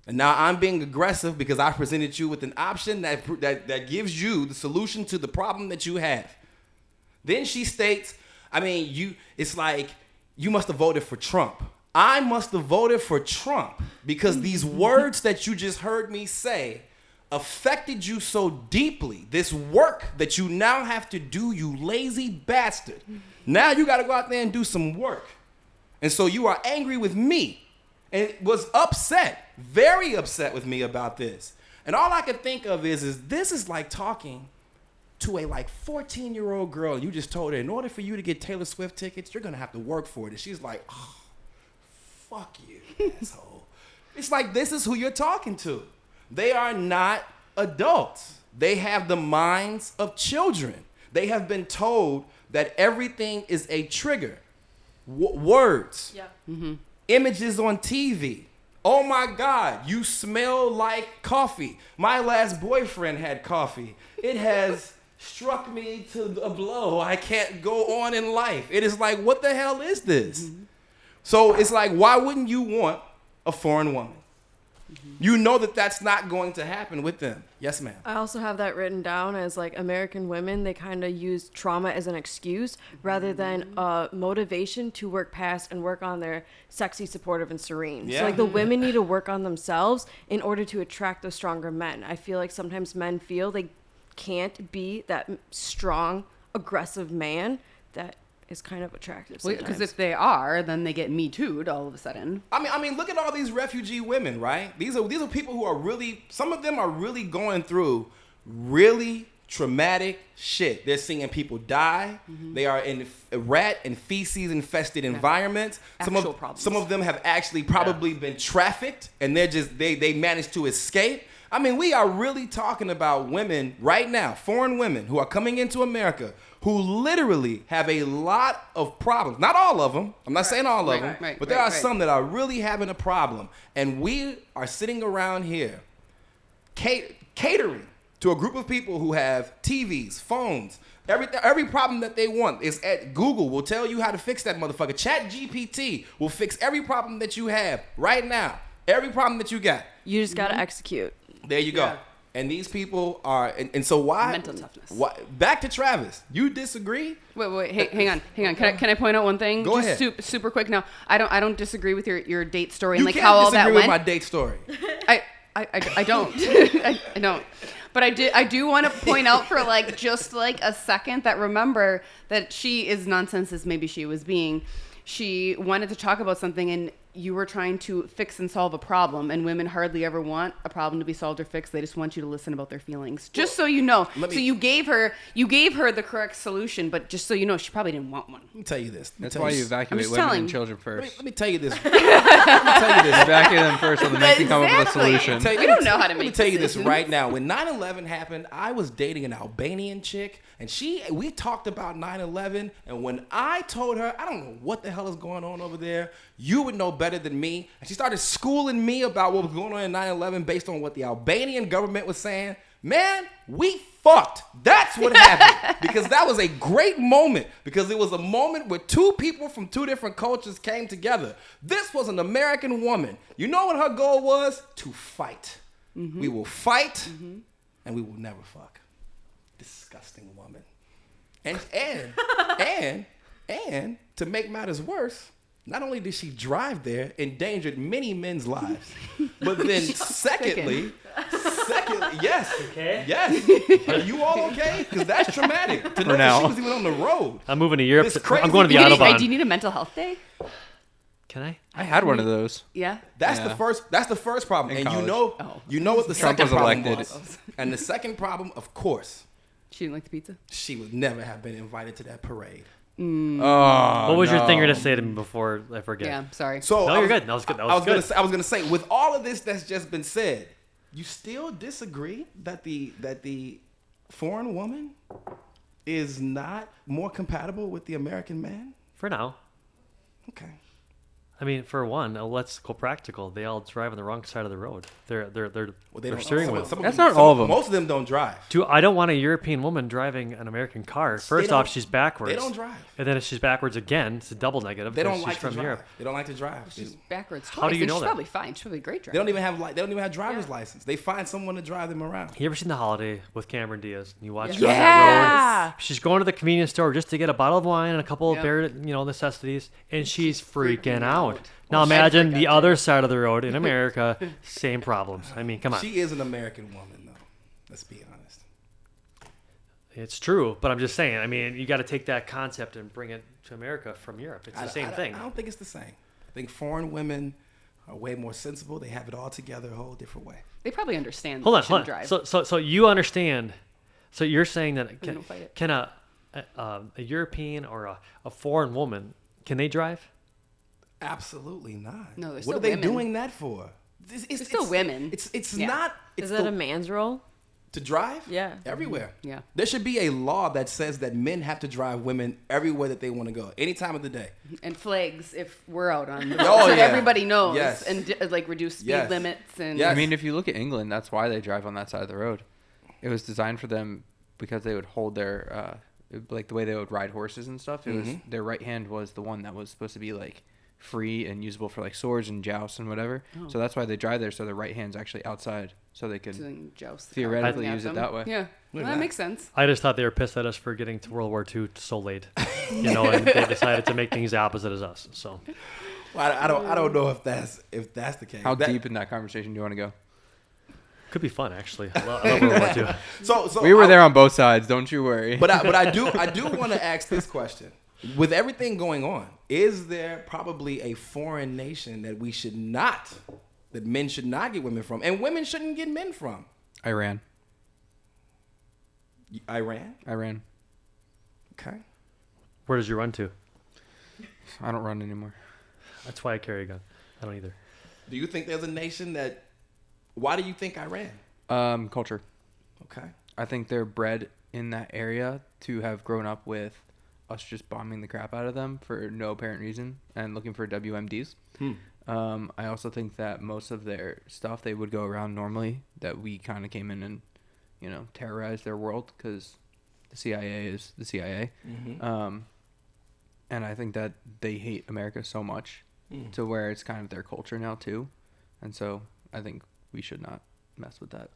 And now I'm being aggressive because I presented you with an option that gives you the solution to the problem that you have. Then she states, I mean, it's like you must have voted for Trump. I must have voted for Trump because these words that you just heard me say affected you so deeply. This work that you now have to do, you lazy bastard. Now you got to go out there and do some work. And so you are angry with me and was upset, very upset with me about this. And all I could think of is this is like talking to a like 14-year-old girl, and you just told her, in order for you to get Taylor Swift tickets, you're gonna have to work for it. And she's like, oh, fuck you, asshole. It's like, this is who you're talking to. They are not adults. They have the minds of children. They have been told that everything is a trigger. Words. Yeah. Mm-hmm. Images on TV. Oh my God, you smell like coffee. My last boyfriend had coffee. It has struck me to a blow. I can't go on in life. It is like, what the hell is this? Mm-hmm. So it's like, why wouldn't you want a foreign woman? Mm-hmm. You know that that's not going to happen with them. Yes, ma'am. I also have that written down as like American women, they kind of use trauma as an excuse rather than motivation to work past and work on their sexy, supportive, and serene. Yeah. So like the women need to work on themselves in order to attract those stronger men. I feel like sometimes men feel they can't be that strong, aggressive man that is kind of attractive sometimes. Because if they are, then they get Me Too'd all of a sudden. I mean, look at all these refugee women, right? These are people who are really, some of them are really going through really traumatic shit. They're seeing people die. Mm-hmm. They are in rat and feces infested environments. Some of them have actually probably been trafficked, and they managed to escape. I mean, we are really talking about women right now, foreign women who are coming into America, who literally have a lot of problems. Not all of them. I'm not saying all of them. But there are some that are really having a problem. And we are sitting around here catering to a group of people who have TVs, phones, every problem that they want is at Google will tell you how to fix that motherfucker. ChatGPT will fix every problem that you have right now. Every problem that you got. You just got to execute. There you go. Yeah. And these people are, and so why? Mental toughness. Why, back to Travis. You disagree? Wait. Hang on. Can I point out one thing? Go just ahead. Super quick. Now, I don't disagree with your date story and You like can't how all that disagree went. with my date story. I don't. I don't. But I do want to point out for like just like a second that remember that she is nonsense as maybe she was being. She wanted to talk about something and you were trying to fix and solve a problem, and women hardly ever want a problem to be solved or fixed. They just want you to listen about their feelings. Just so you know. So you gave her the correct solution, but just so you know, she probably didn't want one. Let me tell you this. That's why you evacuate women and children first. Let me tell you this. Evacuate them first so they can come up with a solution. We don't know how to make Let me tell you this decisions. right now. When 9/11 happened, I was dating an Albanian chick, and we talked about 9/11, and when I told her, I don't know what the hell is going on over there, you would know better than me. And she started schooling me about what was going on in 9/11 based on what the Albanian government was saying. Man, we fucked. That's what happened. Because that was a great moment. Because it was a moment where two people from two different cultures came together. This was an American woman. You know what her goal was? To fight. Mm-hmm. We will fight, and we will never fuck. Disgusting woman. And to make matters worse, not only did she drive there, endangered many men's lives, but then secondly, yes, okay? Yes, are you all okay? Because that's traumatic to know that she was even on the road. I'm moving to Europe. This crazy- I'm going to the Autobahn. Do you need a mental health day? Can I? I had one of those. Yeah. That's the first problem. In and college. you know what the Trump second was problem elected. was. And the second problem, of course, She didn't like the pizza? she would never have been invited to that parade. Oh, What was your thing no. to say to me before I forget? Yeah, sorry. So No, I you're was- good. That was good. That I was good. I was gonna say, with all of this that's just been said, you still disagree that the foreign woman is not more compatible with the American man? For now. Okay. I mean, for one, let's go practical. They all drive on the wrong side of the road. They're They don't. steering wheel. That's not all of them. Most of them don't drive. I don't want a European woman driving an American car. First off, she's backwards. They don't drive. And then if she's backwards again, it's a double negative. They because don't like she's to from drive. Europe. They don't like to drive. She's backwards. How do you twice, and know she's that? probably fine. She's probably a great driver. They don't even have driver's license. They find someone to drive them around. You ever seen The Holiday with Cameron Diaz? You watch her on that Yeah. road. She's going to the convenience store just to get a bottle of wine and a couple of Yep. bare, necessities, and she's freaking out. Now Well, I'd imagine freak the out, other side of the road in America, same problems. I mean, come on. She is an American woman, though. Let's be honest. It's true, but I'm just saying. I mean, you got to take that concept and bring it to America from Europe. It's the same thing. I don't think it's the same. I think foreign women are way more sensible. They have it all together a whole different way. They probably understand. Hold that on, they hold shouldn't on. drive. So you understand? So you're saying that don't fight it. can a European or a foreign woman, can they drive? Absolutely not. No, they're What still are they women. doing that for? It's still women. It's Yeah. not. It's Is it a man's role? to drive? Yeah. Everywhere. Yeah. There should be a law that says that men have to drive women everywhere that they want to go, any time of the day. And flags if we're out on the Oh, so yeah. everybody knows. Yes. And like reduce speed Yes. limits and Yes. I mean, if you look at England, that's why they drive on that side of the road. It was designed for them because they would hold their, like the way they would ride horses and stuff. It was their right hand was the one that was supposed to be like free and usable for like swords and jousts and whatever. Oh. So that's why they drive there. So their right hand's actually outside, so they to can joust the theoretically car use it at that way. Yeah. Look Well, at that that. makes sense. I just thought they were pissed at us for getting to World War II so late, and they decided to make things the opposite as us. So Well, I don't know if that's the case. How That- deep in that conversation do you want to go? could be fun actually. I love World War II. So We were there on both sides. Don't you worry. But I do want to ask this question. With everything going on, is there probably a foreign nation that men should not get women from, and women shouldn't get men from? Iran. Iran? Okay. Where does you run to? I don't run anymore. That's why I carry a gun. I don't either. Do you think there's a nation that... Why do you think Iran? Culture. Okay. I think they're bred in that area to have grown up with us just bombing the crap out of them for no apparent reason and looking for WMDs. I also think that most of their stuff they would go around normally, that we kind of came in and, you know, terrorized their world because the CIA is the CIA. And I think that they hate America so much to where it's kind of their culture now too. And so I think we should not mess with that.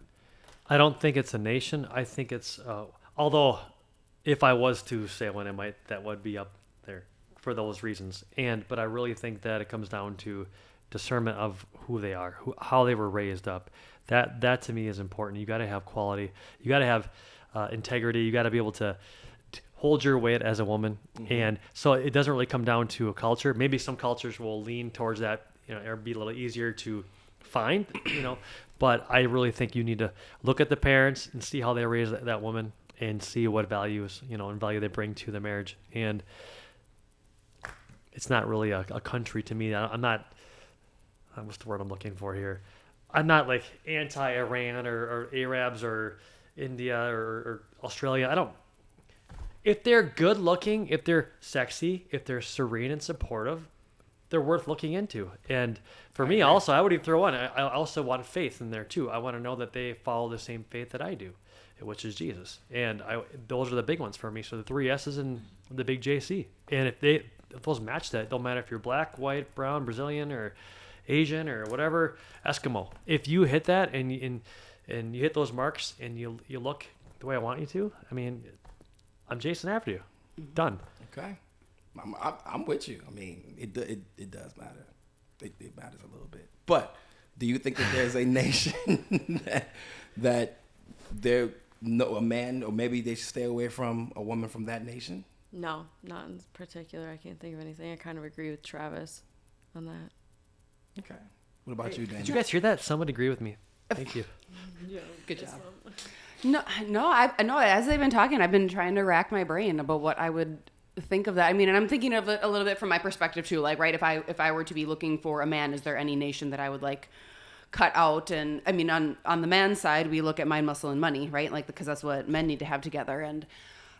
I don't think it's a nation. I think it's, although if I was to say one, that would be up there for those reasons. But I really think that it comes down to discernment of who they are, how they were raised up. That to me is important. You got to have quality. You got to have integrity. You got to be able to hold your weight as a woman. And so it doesn't really come down to a culture. Maybe some cultures will lean towards that, you know, or be a little easier to find, you know, but I really think you need to look at the parents and see how they raise that woman and see what values, you know, and value they bring to the marriage. And it's not really a country to me. I'm not, what's the word I'm looking for here? I'm not like anti-Iran or Arabs or India or Australia. If they're good looking, if they're sexy, if they're serene and supportive, they're worth looking into. And for me also, I would even throw in, I also want faith in there too. I want to know that they follow the same faith that I do, which is Jesus. And those are the big ones for me. So the 3 S's and the big JC. And if those match that, don't matter if you're black, white, brown, Brazilian, or Asian, or whatever, Eskimo. If you hit that and you hit those marks and you look the way I want you to, I mean, I'm Jason after you. Done. Okay. I'm with you. I mean, it does matter. It matters a little bit. But do you think that there's a nation that a man, or maybe they should stay away from a woman from that nation? No, not in particular. I can't think of anything. I kind of agree with Travis on that. Okay. What about you, Dan? Did you guys hear that? Someone agree with me. Thank you. Yeah, good job. No, as they've been talking, I've been trying to rack my brain about what I would think of that. I mean, and I'm thinking of it a little bit from my perspective too. Like, right, if I were to be looking for a man, is there any nation that I would like cut out? And I mean, on the man's side, we look at mind, muscle, and money, right? Like, because that's what men need to have together. And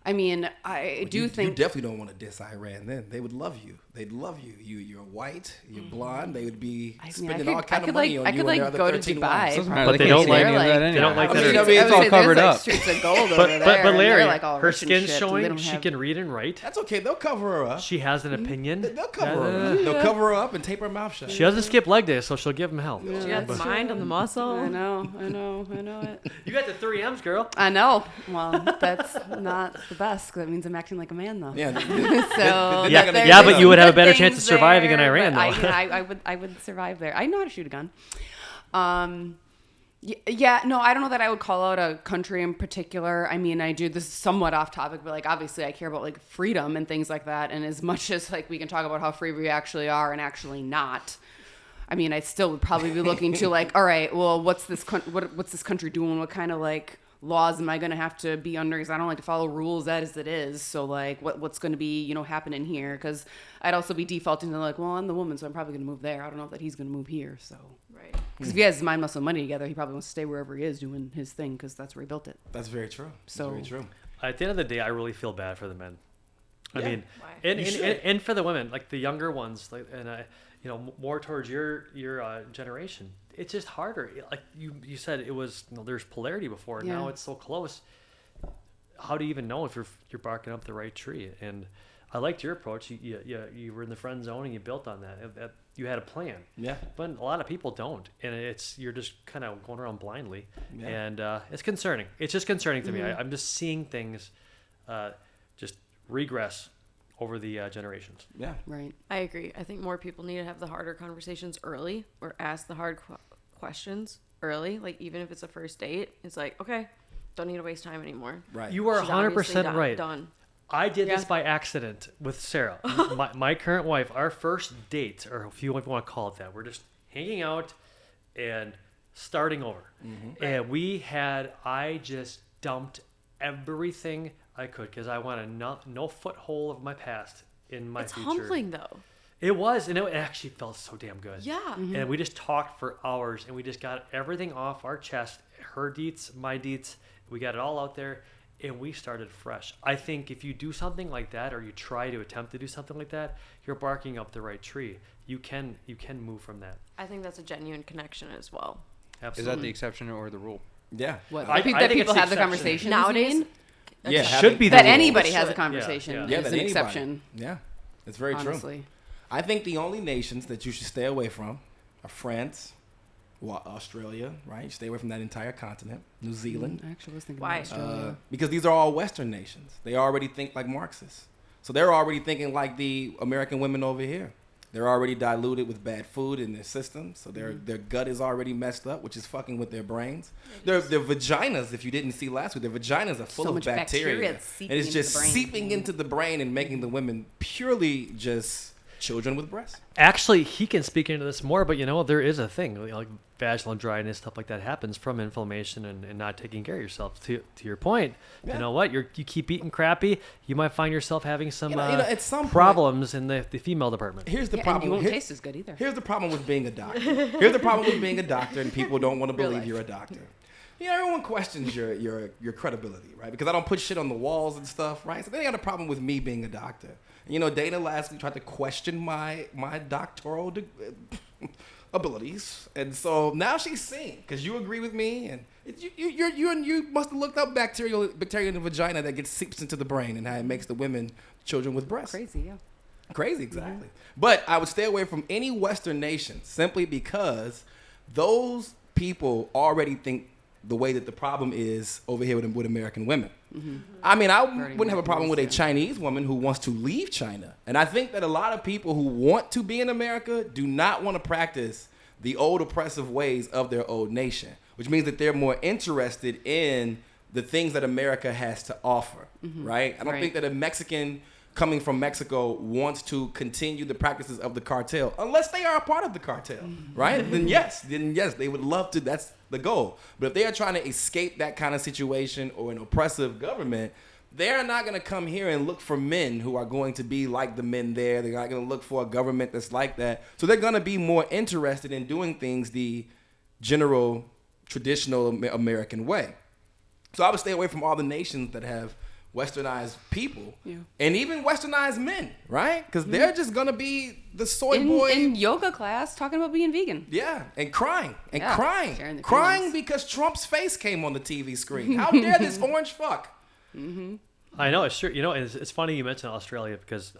I mean, I do think you definitely don't want to diss Iran. Then they would love you. They'd love you. You're white. You're blonde. They would be spending all kind of money on you. I could go to 13 Dubai, wives. But they don't like they don't like that. I mean, it's all covered up. Streets of gold over But there, and Larry, they're like all her rich and skin's shit, and they showing. don't She have- can read and write. That's okay. They'll cover her up. She has an opinion. They'll cover her up. They'll cover her up and tape her mouth shut. She doesn't skip leg day, so she'll give him help. She got the mind on the muscle. I know it. You got the 3 M's, girl. I know. Well, that's not the best. 'Cause that means I'm acting like a man, though. Yeah. So Yeah, but you would have a better chance of things surviving in there, Iran, but though. I would survive there. I know how to shoot a gun. Yeah, no, I don't know that I would call out a country in particular. I mean, I do. This is somewhat off topic, but like obviously I care about like freedom and things like that. And as much as like we can talk about how free we actually are and actually not, I mean, I still would probably be looking to like, all right, well, what's this country doing? What kind of like laws am I going to have to be under? Because I don't like to follow rules as it is. So like what's going to be, you know, happening here? Because I'd also be defaulting to like, well, I'm the woman, so I'm probably going to move there. I don't know that he's going to move here. So Right. because if he has his mind, muscle, money together, he probably wants to stay wherever he is doing his thing because that's where he built it. That's very true. So- That's very true. At the end of the day, I really feel bad for the men. I Yeah. mean, Why? and for the women, like the younger ones, like you know, more towards your generation. It's just harder. Like you said, it was there's polarity before. Yeah. Now it's so close. How do you even know if you're barking up the right tree? And I liked your approach. You were in the friend zone and you built on that. You had a plan. Yeah. But a lot of people don't, and you're just kind of going around blindly, Yeah. and it's concerning. It's just concerning to me. I'm just seeing things just regress over the generations. Yeah. Right. I agree. I think more people need to have the harder conversations early or ask the hard questions early. Like, even if it's a first date, it's like, okay, don't need to waste time anymore. Right. You are She's 100% obviously right. Done. I did this Yeah. by accident with Sarah, my current wife. Our first date, or if you want to call it that, we're just hanging out and starting over. And I just dumped everything I could because I wanted no foothold of my past in my It's future. humbling, though. It was, and it actually felt so damn good. Yeah. And we just talked for hours, and we just got everything off our chest. Her deets, my deets. We got it all out there, and we started fresh. I think if you do something like that, or you try to attempt to do something like that, you're barking up the right tree. You can move from that. I think that's a genuine connection as well. Absolutely. Is that the exception or the rule? Yeah. What? I that think people it's the have the exception. conversation Nowadays, Yeah. should be the that rule. anybody has a Should. conversation Yeah, is Yeah, an that anybody. exception. Yeah. It's very true. Honestly. I think the only nations that you should stay away from are France, Australia, right? Stay away from that entire continent. New Zealand. I actually was thinking Why? about Australia. Because these are all Western nations. They already think like Marxists. So they're already thinking like the American women over here. They're already diluted with bad food in their system. So their gut is already messed up, which is fucking with their brains. Their vaginas, if you didn't see last week, their vaginas are full So of much bacteria. bacteria that's And it's seeping just into the brain. seeping into the brain and making the women purely just children with breasts. Actually, he can speak into this more, but there is a thing like vaginal dryness, stuff like that happens from inflammation and not taking care of yourself. To your point, Yeah. you know what? You keep eating crappy, you might find yourself having some at some point- problems in the female department. Here's the Yeah, and problem. you won't Here- taste as good either. Here's the problem with being a doctor. Here's the problem with being a doctor, and people don't want to Real believe life. you're a doctor. Everyone questions your credibility, right? Because I don't put shit on the walls and stuff, right? So they got a problem with me being a doctor. Dana last week tried to question my doctoral abilities, and so now she's seen because you agree with me, and you must have looked up bacteria in the vagina that gets seeps into the brain and how it makes the women children with breasts. Crazy, yeah. Crazy, exactly. But I would stay away from any Western nation simply because those people already think the way that the problem is over here with American women. I mean, I wouldn't have a problem with a Chinese woman who wants to leave China. And I think that a lot of people who want to be in America do not want to practice the old oppressive ways of their old nation, which means that they're more interested in the things that America has to offer, right? I don't think that a Mexican coming from Mexico wants to continue the practices of the cartel unless they are a part of the cartel, right? Then yes, they would love to. That's the goal. But if they are trying to escape that kind of situation or an oppressive government, they're not going to come here and look for men who are going to be like the men there. They're not going to look for a government that's like that. So they're going to be more interested in doing things the general, traditional American way. So I would stay away from all the nations that have westernized people and even westernized men, right? Because they're just going to be the soy boy. In yoga class, talking about being vegan. Yeah, and crying, Yeah, sharing the crying feelings. because Trump's face came on the TV screen. How dare this orange fuck? I know, it's true. It's funny you mentioned Australia because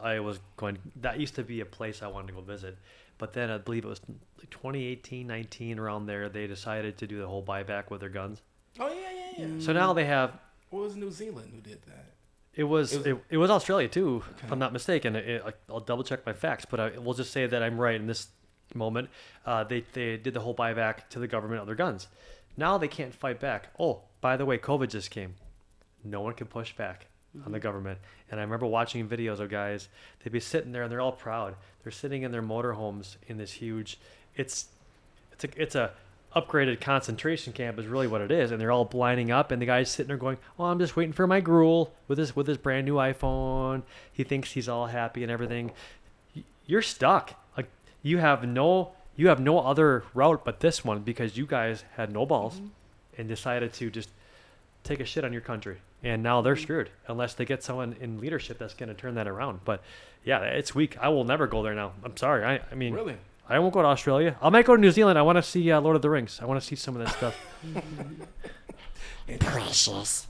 that used to be a place I wanted to go visit. But then I believe it was like 2018, 19, around there, they decided to do the whole buyback with their guns. Oh, yeah. So now they have, What was New Zealand who did that? it was Australia too, if I'm not mistaken. I'll double check my facts, but we'll just say that I'm right in this moment. They did the whole buyback to the government of their guns. Now they can't fight back. Oh, by the way, COVID just came. No one can push back on the government. And I remember watching videos of guys, they'd be sitting there and they're all proud. They're sitting in their motorhomes in this huge, it's a upgraded concentration camp is really what it is, and they're all lining up, and the guy's sitting there going, "Oh, I'm just waiting for my gruel with his brand new iPhone." He thinks he's all happy and everything. You're stuck. Like you have no other route but this one because you guys had no balls and decided to just take a shit on your country, and now they're screwed unless they get someone in leadership that's going to turn that around. But yeah, it's weak. I will never go there now. I'm sorry. I mean, Really? I won't go to Australia. I might go to New Zealand. I want to see Lord of the Rings. I want to see some of that stuff. Precious.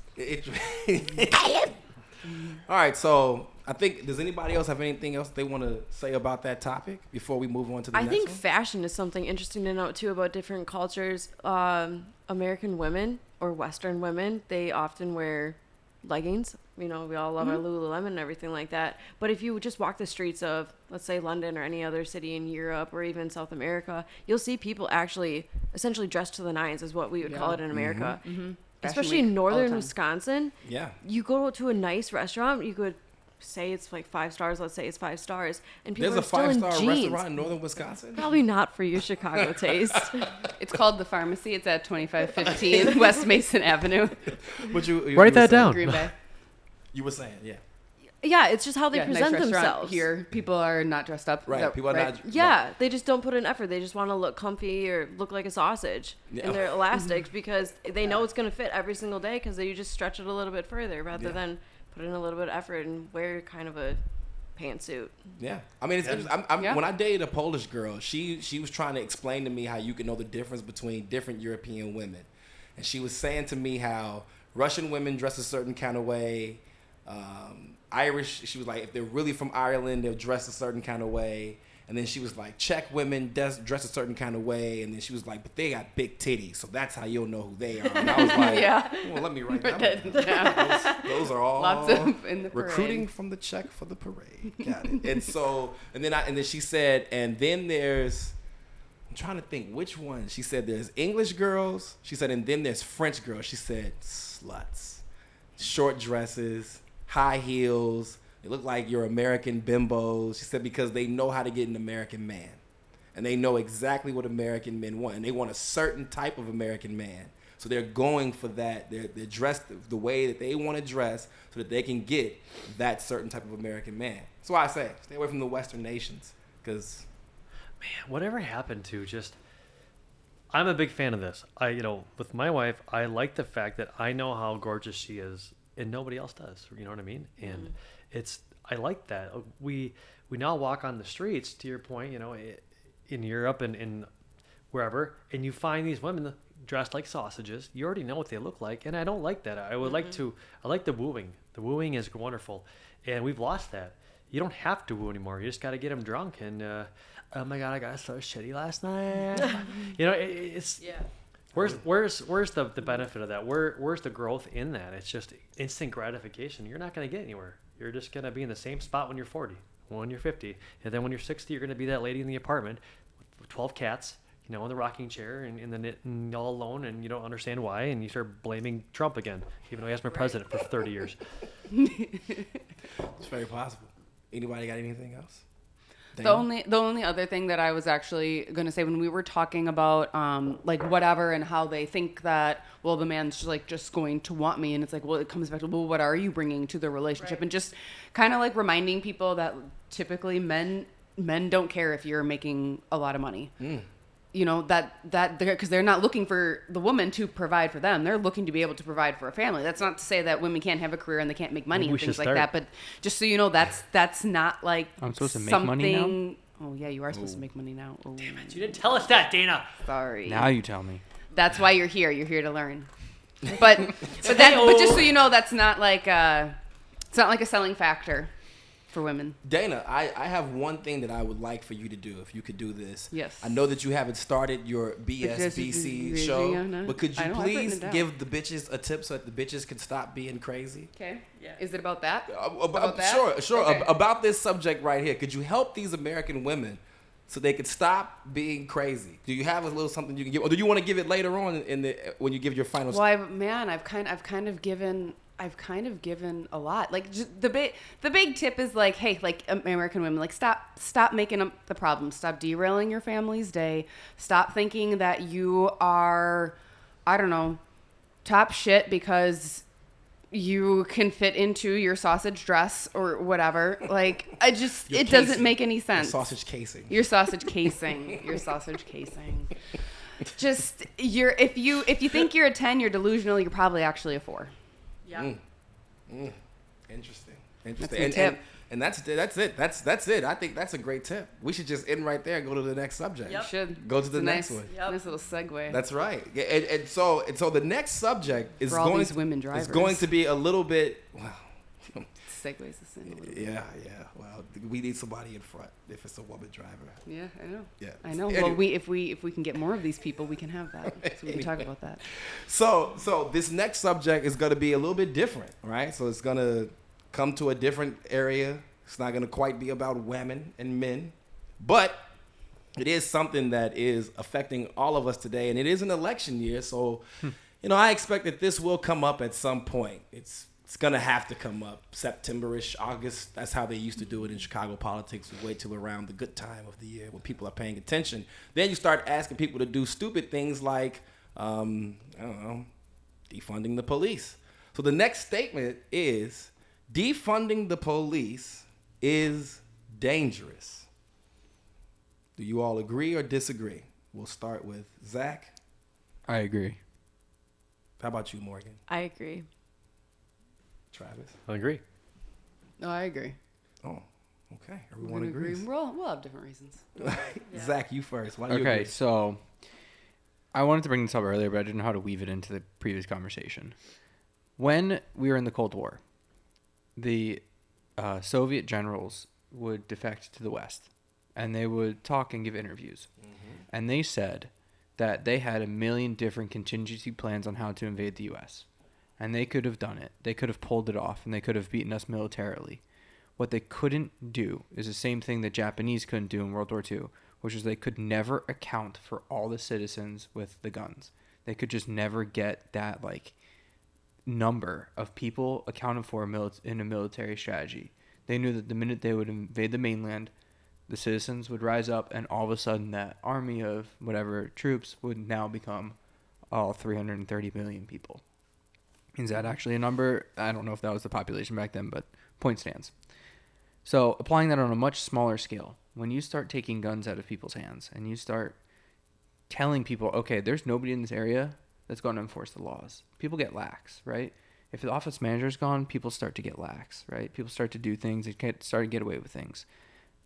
All right, so I think, does anybody else have anything else they want to say about that topic before we move on to the I next think one? fashion is something interesting to note too about different cultures. American women or Western women, they often wear leggings. We all love our Lululemon and everything like that. But if you just walk the streets of, let's say, London or any other city in Europe or even South America, you'll see people actually essentially dressed to the nines is what we would call it in America. Especially week, in all the northern time. Wisconsin. Yeah. You go to a nice restaurant, you could say it's like 5 stars, let's say it's 5 stars, and people There's a are still in 5-star jeans. restaurant in northern Wisconsin? Probably not for your Chicago taste. It's called The Pharmacy. It's at 2515 West Mason Avenue, But you Write were that saying- down. Green Bay. You were saying, yeah. Yeah, it's just how they Yeah, nice present restaurant themselves. Here, people are not dressed up. Right, That- people are not. Yeah, they just don't put in effort. They just want to look comfy or look like a sausage Yeah. in their elastics because they know it's going to fit every single day because you just stretch it a little bit further rather than put in a little bit of effort and wear kind of a pantsuit. Yeah, I mean, it's interesting. Yeah. When I dated a Polish girl, she was trying to explain to me how you can know the difference between different European women, and she was saying to me how Russian women dress a certain kind of way. Irish, she was like, if they're really from Ireland, they'll dress a certain kind of way. And then she was like, Czech women dress a certain kind of way. And then she was like, but they got big titties, so that's how you'll know who they are. And I was like, Yeah. well, let me write that. Yeah. Those are all Lots of in the parade. recruiting from the Czech for the parade. Got it. And then she said, and then there's, I'm trying to think which one. She said there's English girls. She said, and then there's French girls. She said sluts, short dresses, high heels. They look like your American bimbos. She said because they know how to get an American man. And they know exactly what American men want. And they want a certain type of American man. So they're going for that. They're dressed the way that they want to dress so that they can get that certain type of American man. That's why I say stay away from the Western nations. Because, Man, whatever happened to just... I'm a big fan of this. With my wife, I like the fact that I know how gorgeous she is and nobody else does. You know what I mean? And I like that. We now walk on the streets, to your point, in Europe and in wherever, and you find these women dressed like sausages. You already know what they look like, and I don't like that. I like the wooing. The wooing is wonderful, and we've lost that. You don't have to woo anymore. You just got to get them drunk and, oh my God, I got so shitty last night. It's... Yeah. Where's the benefit of that? Where's the growth in that? It's just instant gratification. You're not going to get anywhere. You're just going to be in the same spot when you're 40, when you're 50, and then when you're 60, you're going to be that lady in the apartment with 12 cats, in the rocking chair and in the knit and all alone, and you don't understand why, and you start blaming Trump again, even though he has been president for 30 years. it's very possible. Anybody got anything else? The only other thing that I was actually going to say when we were talking about like whatever and how they think that, well, the man's just going to want me, and it's like, well, it comes back to, well, what are you bringing to the relationship? Right. And just kind of like reminding people that typically men don't care if you're making a lot of money. That because they're not looking for the woman to provide for them. They're looking to be able to provide for a family. That's not to say that women can't have a career and they can't make money Maybe and we things should like start. that. But just so you know, that's not like I'm supposed to make something. money now? Oh yeah, you are supposed to make money now. Oh, You didn't tell us that, Dana. sorry. Now you tell me. That's why you're here. You're here to learn. But just so you know, that's not like it's not like a selling factor for women. Dana, I have one thing that I would like for you to do, if you could do this. Yes. I know that you haven't started your BSBC show, Yeah, no. but could I you know, I've written please it down. give the bitches a tip so that the bitches can stop being crazy? Okay. Yeah. Is it about that? About that? Sure. Okay. About this subject right here. Could you help these American women so they could stop being crazy? Do you have a little something you can give, or do you want to give it later on when you give your final? Well, I've kind of given a lot. Like just the big tip is like, hey, like American women, like stop making up the problem. Stop derailing your family's day. Stop thinking that you are, I don't know, top shit because you can fit into your sausage dress or whatever. Like it Your doesn't casing. make any sense. Sausage casing. Your sausage casing. Your sausage casing. Just if you think you're a 10, you're delusional. You're probably actually a 4. Yeah. Interesting. That's your tip. And that's it. That's it. I think that's a great tip. We should just end right there and go to the next subject. Yep. Should Go to the It's a next nice, one. Yep. Nice little segue. That's right. Yeah, and so the next subject is For all going these to, women is drivers. going to be a little bit. Well, segues us in a little bit. yeah. Well, we need somebody in front if it's a woman driver. Yeah, I know. Yeah. I know. Anyway. Well, if we can get more of these people, we can have that. So we can talk about that. So this next subject is going to be a little bit different, right? So it's going to come to a different area. It's not going to quite be about women and men, but it is something that is affecting all of us today, and it is an election year. So, I expect that this will come up at some point. It's going to have to come up September-ish, August. That's how they used to do it in Chicago politics. We wait till around the good time of the year when people are paying attention. Then you start asking people to do stupid things like, I don't know, defunding the police. So the next statement is, Defunding the police is dangerous. Do you all agree or disagree? We'll start with Zach. I agree. How about you, Morgan? I agree. Travis? I agree. No, I agree. Oh, okay. We're Everyone gonna agrees. agree. We'll have different reasons. Zach, you first. Why do you Okay, agree? so I wanted to bring this up earlier, but I didn't know how to weave it into the previous conversation. When we were in the Cold War, the Soviet generals would defect to the West, and they would talk and give interviews. And they said that they had a million different contingency plans on how to invade the U.S. And they could have done it. They could have pulled it off, and they could have beaten us militarily. What they couldn't do is the same thing the Japanese couldn't do in World War II, which is they could never account for all the citizens with the guns. They could just never get that, like, number of people accounted for in a military strategy. They knew that the minute they would invade the mainland, the citizens would rise up, and all of a sudden that army of whatever troops would now become all 330 million people. Is that actually a number? I don't know if that was the population back then, but point stands. So applying that on a much smaller scale, when you start taking guns out of people's hands and you start telling people, okay, there's nobody in this area that's going to enforce the laws, people get lax, right? If the office manager's gone, people start to get lax, right? People start to do things, they start to get away with things.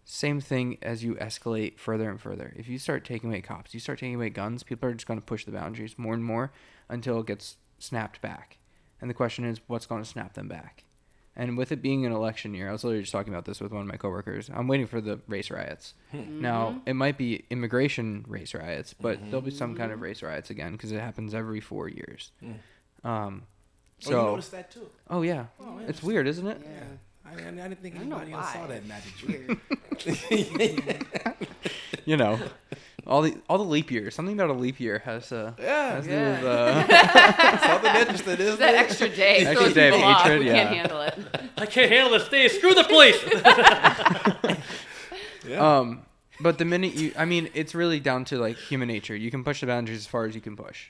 Same thing as you escalate further and further. If you start taking away cops, you start taking away guns, people are just going to push the boundaries more and more until it gets snapped back. And the question is, what's going to snap them back? And with it being an election year, I was literally just talking about this with one of my coworkers. I'm waiting for the race riots. Now, it might be immigration race riots, but there'll be some kind of race riots again because it happens every 4 years. So, you So, noticed that too? oh yeah, it's weird, isn't it? Yeah. I didn't think I don't know anybody else saw why. that magic trick. Weird. You know, all the leap years. Something about a leap year has to Yeah, do with, something interesting, isn't That it? extra day Extra throws day of people off. hatred, We yeah. can't handle it. I can't handle this day. Screw the police. But the minute it's really down to like human nature. You can push the boundaries as far as you can push,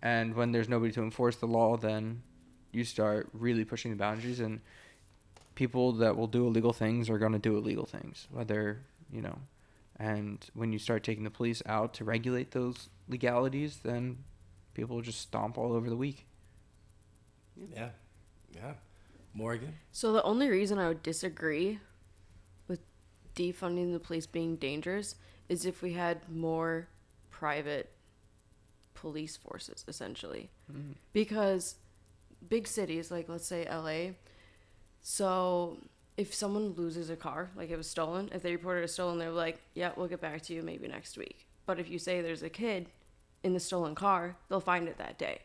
and when there's nobody to enforce the law, then you start really pushing the boundaries, and people that will do illegal things are going to do illegal things, whether, and when you start taking the police out to regulate those legalities, then people will just stomp all over the weak. Yeah. Morgan? So the only reason I would disagree with defunding the police being dangerous is if we had more private police forces, essentially. Because big cities, like let's say LA, so if someone loses a car, like it was stolen, if they reported it stolen, they're like, yeah, we'll get back to you maybe next week. But if you say there's a kid in the stolen car, they'll find it that day.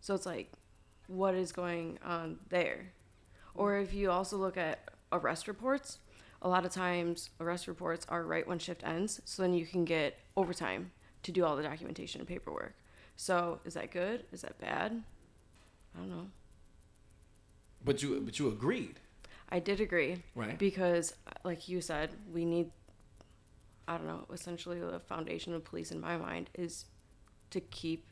So it's like, what is going on there? Or if you also look at arrest reports, a lot of times arrest reports are right when shift ends, so then you can get overtime to do all the documentation and paperwork. So is that good? Is that bad? I don't know. But you agreed. I did agree. Right. Because, like you said, we need, I don't know, essentially the foundation of police in my mind is to keep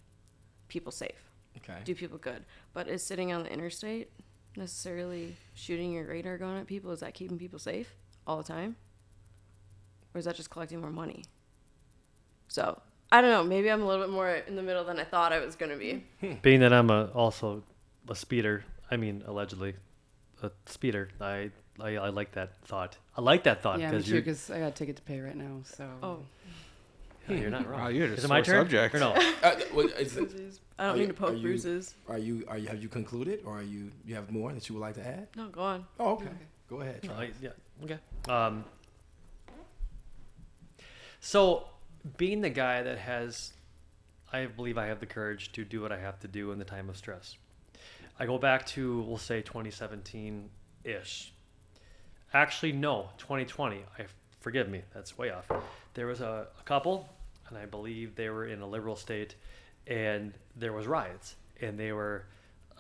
people safe, Okay. do people good. But is sitting on the interstate necessarily shooting your radar gun at people, is that keeping people safe all the time? Or is that just collecting more money? So, I don't know. Maybe I'm a little bit more in the middle than I thought I was going to be. Being that I'm also a speeder, I mean, allegedly a speeder, I like that thought. I like that thought Yeah, me because too, because I got a ticket to pay right now. So. Oh, you're not wrong. Wow, you're Is just it my sore turn? subject. Or no? I don't mean to poke you- bruises. Have you concluded, or you have more that you would like to add? No, go on. Oh, okay. Go ahead. No, Travis. yeah. Okay. So, being the guy that I believe I have the courage to do what I have to do in the time of stress. I go back to, we'll say 2017-ish. Actually, no, 2020. Forgive me, that's way off. There was a couple, and I believe they were in a liberal state, and there was riots, and they were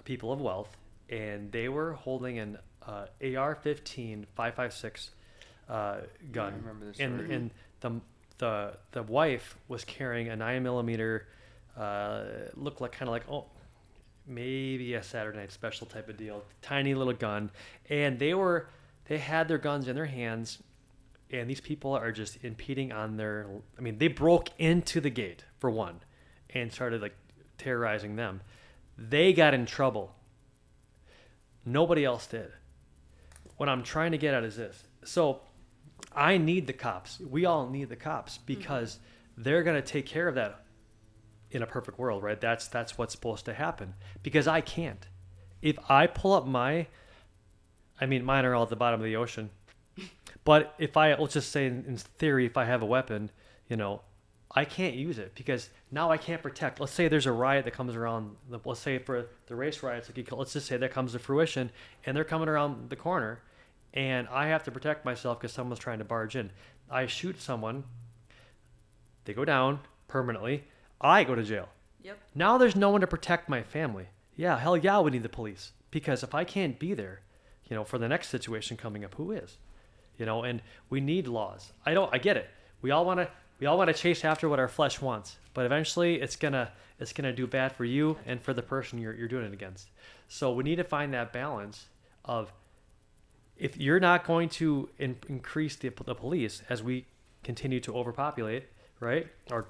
people of wealth, and they were holding an AR-15 5.56 gun. I remember this story. And the wife was carrying a 9mm, looked like maybe a Saturday Night Special type of deal, tiny little gun, and they had their guns in their hands, and these people are just impeding on their. I mean, they broke into the gate for one, and started like terrorizing them. They got in trouble. Nobody else did. What I'm trying to get at is this. So I need the cops. We all need the cops because they're going to take care of that in a perfect world, right? That's what's supposed to happen because I can't. If I pull up mine are all at the bottom of the ocean. But let's just say in theory, if I have a weapon, I can't use it because now I can't protect. Let's say there's a riot that comes around. Let's say for the race riots, let's just say that comes to fruition, and they're coming around the corner, and I have to protect myself because someone's trying to barge in. I shoot someone. They go down permanently. I go to jail. Yep. Now there's no one to protect my family. Yeah, hell yeah, we need the police because if I can't be there, for the next situation coming up, who is? And we need laws. I get it. We all want to chase after what our flesh wants, but eventually it's gonna do bad for you and for the person you're doing it against. So we need to find that balance of if you're not going to increase the police as we continue to overpopulate, right, or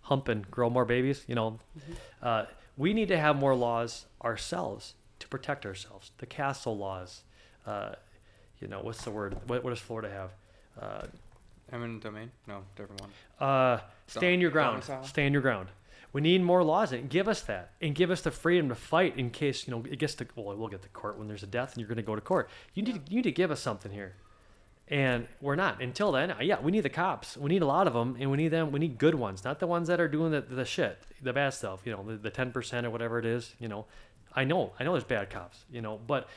hump and grow more babies, we need to have more laws ourselves to protect ourselves. The castle laws, what's the word? What does Florida have? Eminent domain? No, different one. Stand your ground. Domicile? Stand your ground. We need more laws and give us that and give us the freedom to fight in case, it gets to, we'll get to court when there's a death and you're going to go to court. You need to give us something here. And we're not. Until then, we need the cops. We need a lot of them and we need good ones, not the ones that are doing the shit, the bad stuff, the 10% or whatever it is, I know there's bad cops, but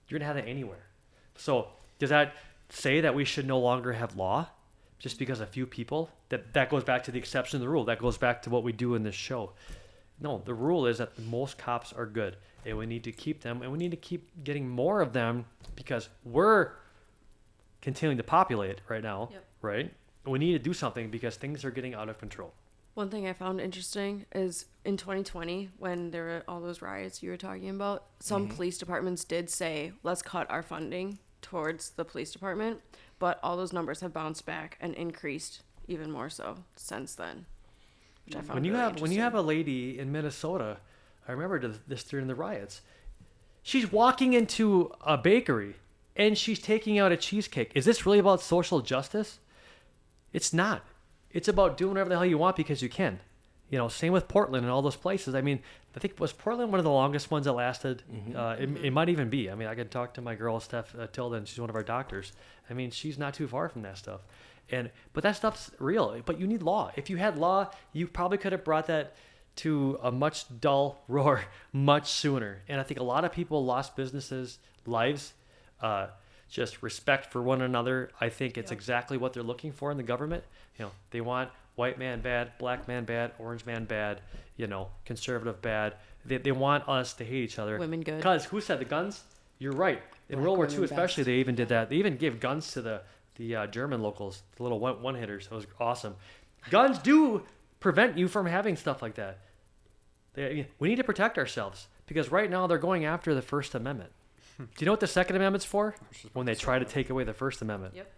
you're going to have that anywhere. So does that say that we should no longer have law? Just because a few people, that goes back to the exception of the rule. That goes back to what we do in this show. No, the rule is that most cops are good, and we need to keep them, and we need to keep getting more of them because we're continuing to populate right now, right? And we need to do something because things are getting out of control. One thing I found interesting is in 2020, when there were all those riots you were talking about, some police departments did say, let's cut our funding towards the police department. But all those numbers have bounced back and increased even more so since then, which I found when you have a lady in Minnesota, I remember this during the riots. She's walking into a bakery and she's taking out a cheesecake. Is this really about social justice? It's not. It's about doing whatever the hell you want because you can. Same with Portland and all those places. I mean, I think was Portland one of the longest ones that lasted. It might even be. I mean, I could talk to my girl Steph Tilden. She's one of our doctors. I mean, she's not too far from that stuff. But that stuff's real. But you need law. If you had law, you probably could have brought that to a much dull roar much sooner. And I think a lot of people lost businesses, lives, just respect for one another. I think it's exactly what they're looking for in the government. They want white man bad, black man bad, orange man bad, conservative bad. They want us to hate each other. Women good. Because who said the guns? You're right. In World War II especially, they even did that. They even gave guns to the German locals, the little one-hitters. It was awesome. Guns do prevent you from having stuff like that. We need to protect ourselves because right now they're going after the First Amendment. Do you know what the Second Amendment's for? When they try to take away the First Amendment. Yep.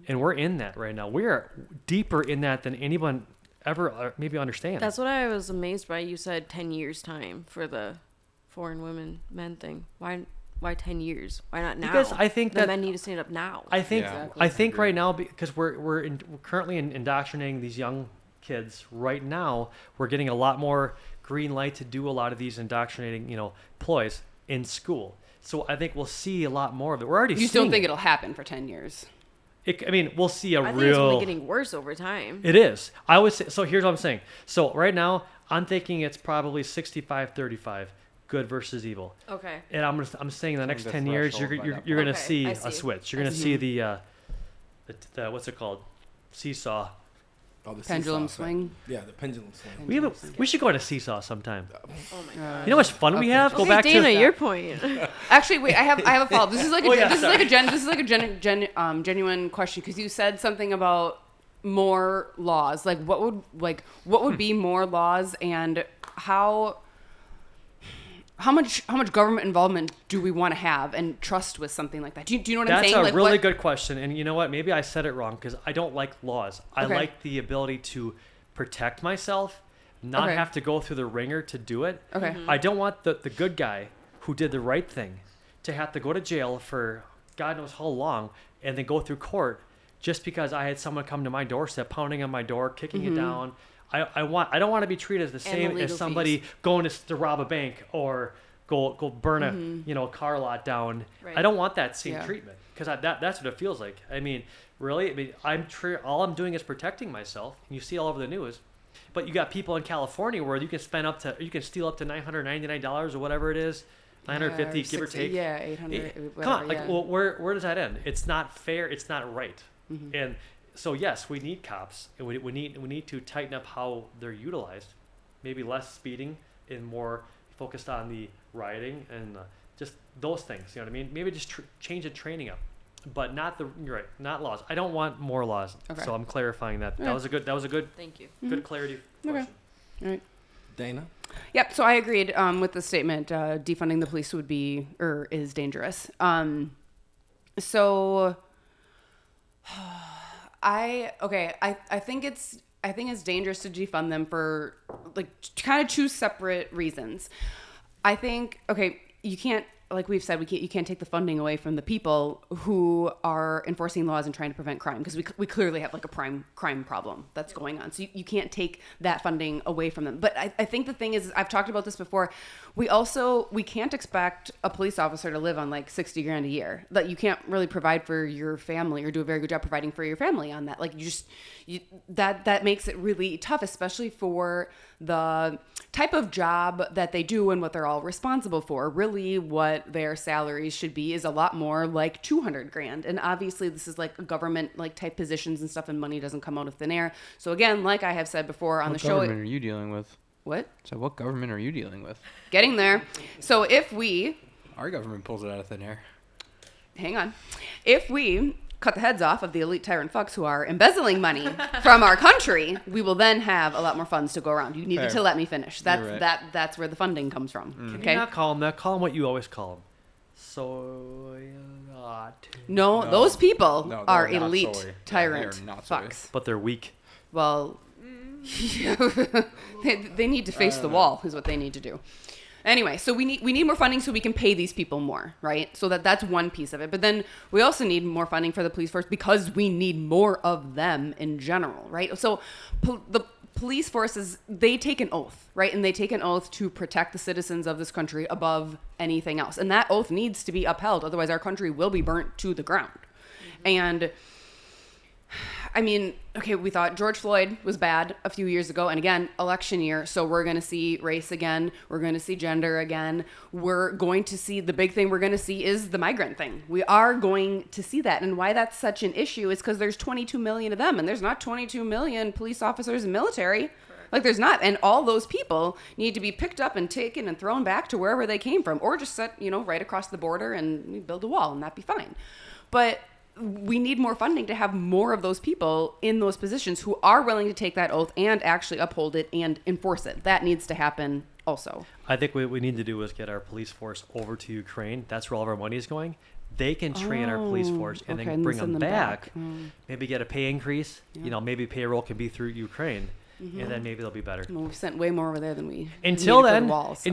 And we're in that right now. We are deeper in that than anyone ever maybe understands. That's what I was amazed by. You said 10 years time for the foreign men thing. Why 10 years? Why not now? Because I think the that men need to stand up now. I think right now because we're currently indoctrinating these young kids right now. We're getting a lot more green light to do a lot of these indoctrinating ploys in school. So I think we'll see a lot more of it. We're already. You still think it'll happen for 10 years? We'll see I think it's only getting worse over time. It is. I would say. So here's what I'm saying. So right now, I'm thinking it's probably 65-35, good versus evil. Okay. And I'm saying in the next 10 years, you're going to see a switch. You're going to see the what's it called, seesaw. Oh, the Pendulum seesaw swing. Yeah, the pendulum swing. We should go to seesaw sometime. Oh my god. You know how much fun we have? Go Okay, back Dana, to your point. Actually, wait. I have a follow-up. This is like Oh, a genuine question because you said something about more laws. Like what would be more laws and how? how much government involvement do we want to have and trust with something like that? Do you know what I'm saying? That's a really good question. And you know what? Maybe I said it wrong because I don't like laws. I Okay. like the ability to protect myself, not Okay. have to go through the ringer to do it. Okay. I don't want the good guy who did the right thing to have to go to jail for God knows how long and then go through court just because I had someone come to my doorstep, pounding on my door, kicking it down. I don't want to be treated the same as legal somebody going to rob a bank or go burn a car lot down. Right. I don't want that same Yeah. treatment because that's what it feels like. I mean, really, all I'm doing is protecting myself. You see all over the news, but you got people in California where you can steal up to $999 or whatever it is, $950 give or take. Yeah, 800. Come on, whatever, yeah. well, where does that end? It's not fair. It's not right. And so yes, we need cops, and we need to tighten up how they're utilized. Maybe less speeding and more focused on the rioting and just those things. You know what I mean? Maybe just change the training up, but you're right, not laws. I don't want more laws. Okay. So I'm clarifying that. Yeah. That was a good Thank you. good clarity Okay. question. All right. Dana? Yep. So I agreed with the statement. Defunding the police is dangerous. So I think it's dangerous to defund them for like kind of two separate reasons. I think you can't, like we've said, you can't take the funding away from the people who are enforcing laws and trying to prevent crime, because we clearly have like a crime problem that's going on. So you can't take that funding away from them. But I think the thing is, I've talked about this before, we can't expect a police officer to live on like $60,000 a year. That you can't really provide for your family or do a very good job providing for your family on that. Like that makes it really tough, especially for the type of job that they do and what they're all responsible for. Really what their salaries should be is a lot more like $200,000. And obviously this is like government like type positions and stuff, and money doesn't come out of thin air. So again, like I have said before on the show. What government are you dealing with? What? So what government are you dealing with? Getting there. So Our government pulls it out of thin air. hang on. If we cut the heads off of the elite tyrant fucks who are embezzling money from our country, we will then have a lot more funds to go around. You needed Fair. to let me finish. That's You're right. that's where the funding comes from. Can Okay. you not call them that? Call them what you always call them. No, No. those people No, are they're not elite soy. Yeah, tyrant they are not soy. fucks. But they're weak. Well, they need to face the wall is what they need to do. Anyway, so we need more funding so we can pay these people more, right? So that's one piece of it. But then we also need more funding for the police force because we need more of them in general, right? So the police forces, they take an oath, right? And they take an oath to protect the citizens of this country above anything else. And that oath needs to be upheld. Otherwise, our country will be burnt to the ground. And I mean, okay, we thought George Floyd was bad a few years ago. And again, election year. So we're going to see race again. We're going to see gender again. We're going to see, the big thing we're going to see is the migrant thing. We are going to see that. And why that's such an issue is because there's 22 million of them. And there's not 22 million police officers and military. Correct. Like there's not. And all those people need to be picked up and taken and thrown back to wherever they came from. Or just set, right across the border and build a wall and that'd be fine. But we need more funding to have more of those people in those positions who are willing to take that oath and actually uphold it and enforce it. That needs to happen also. I think what we need to do is get our police force over to Ukraine. That's where all of our money is going. They can train our police force and then bring them back. Maybe get a pay increase. Yeah. Maybe payroll can be through Ukraine. And then maybe they'll be better. Well, we've sent way more over there than we Until needed for then, the wall, so.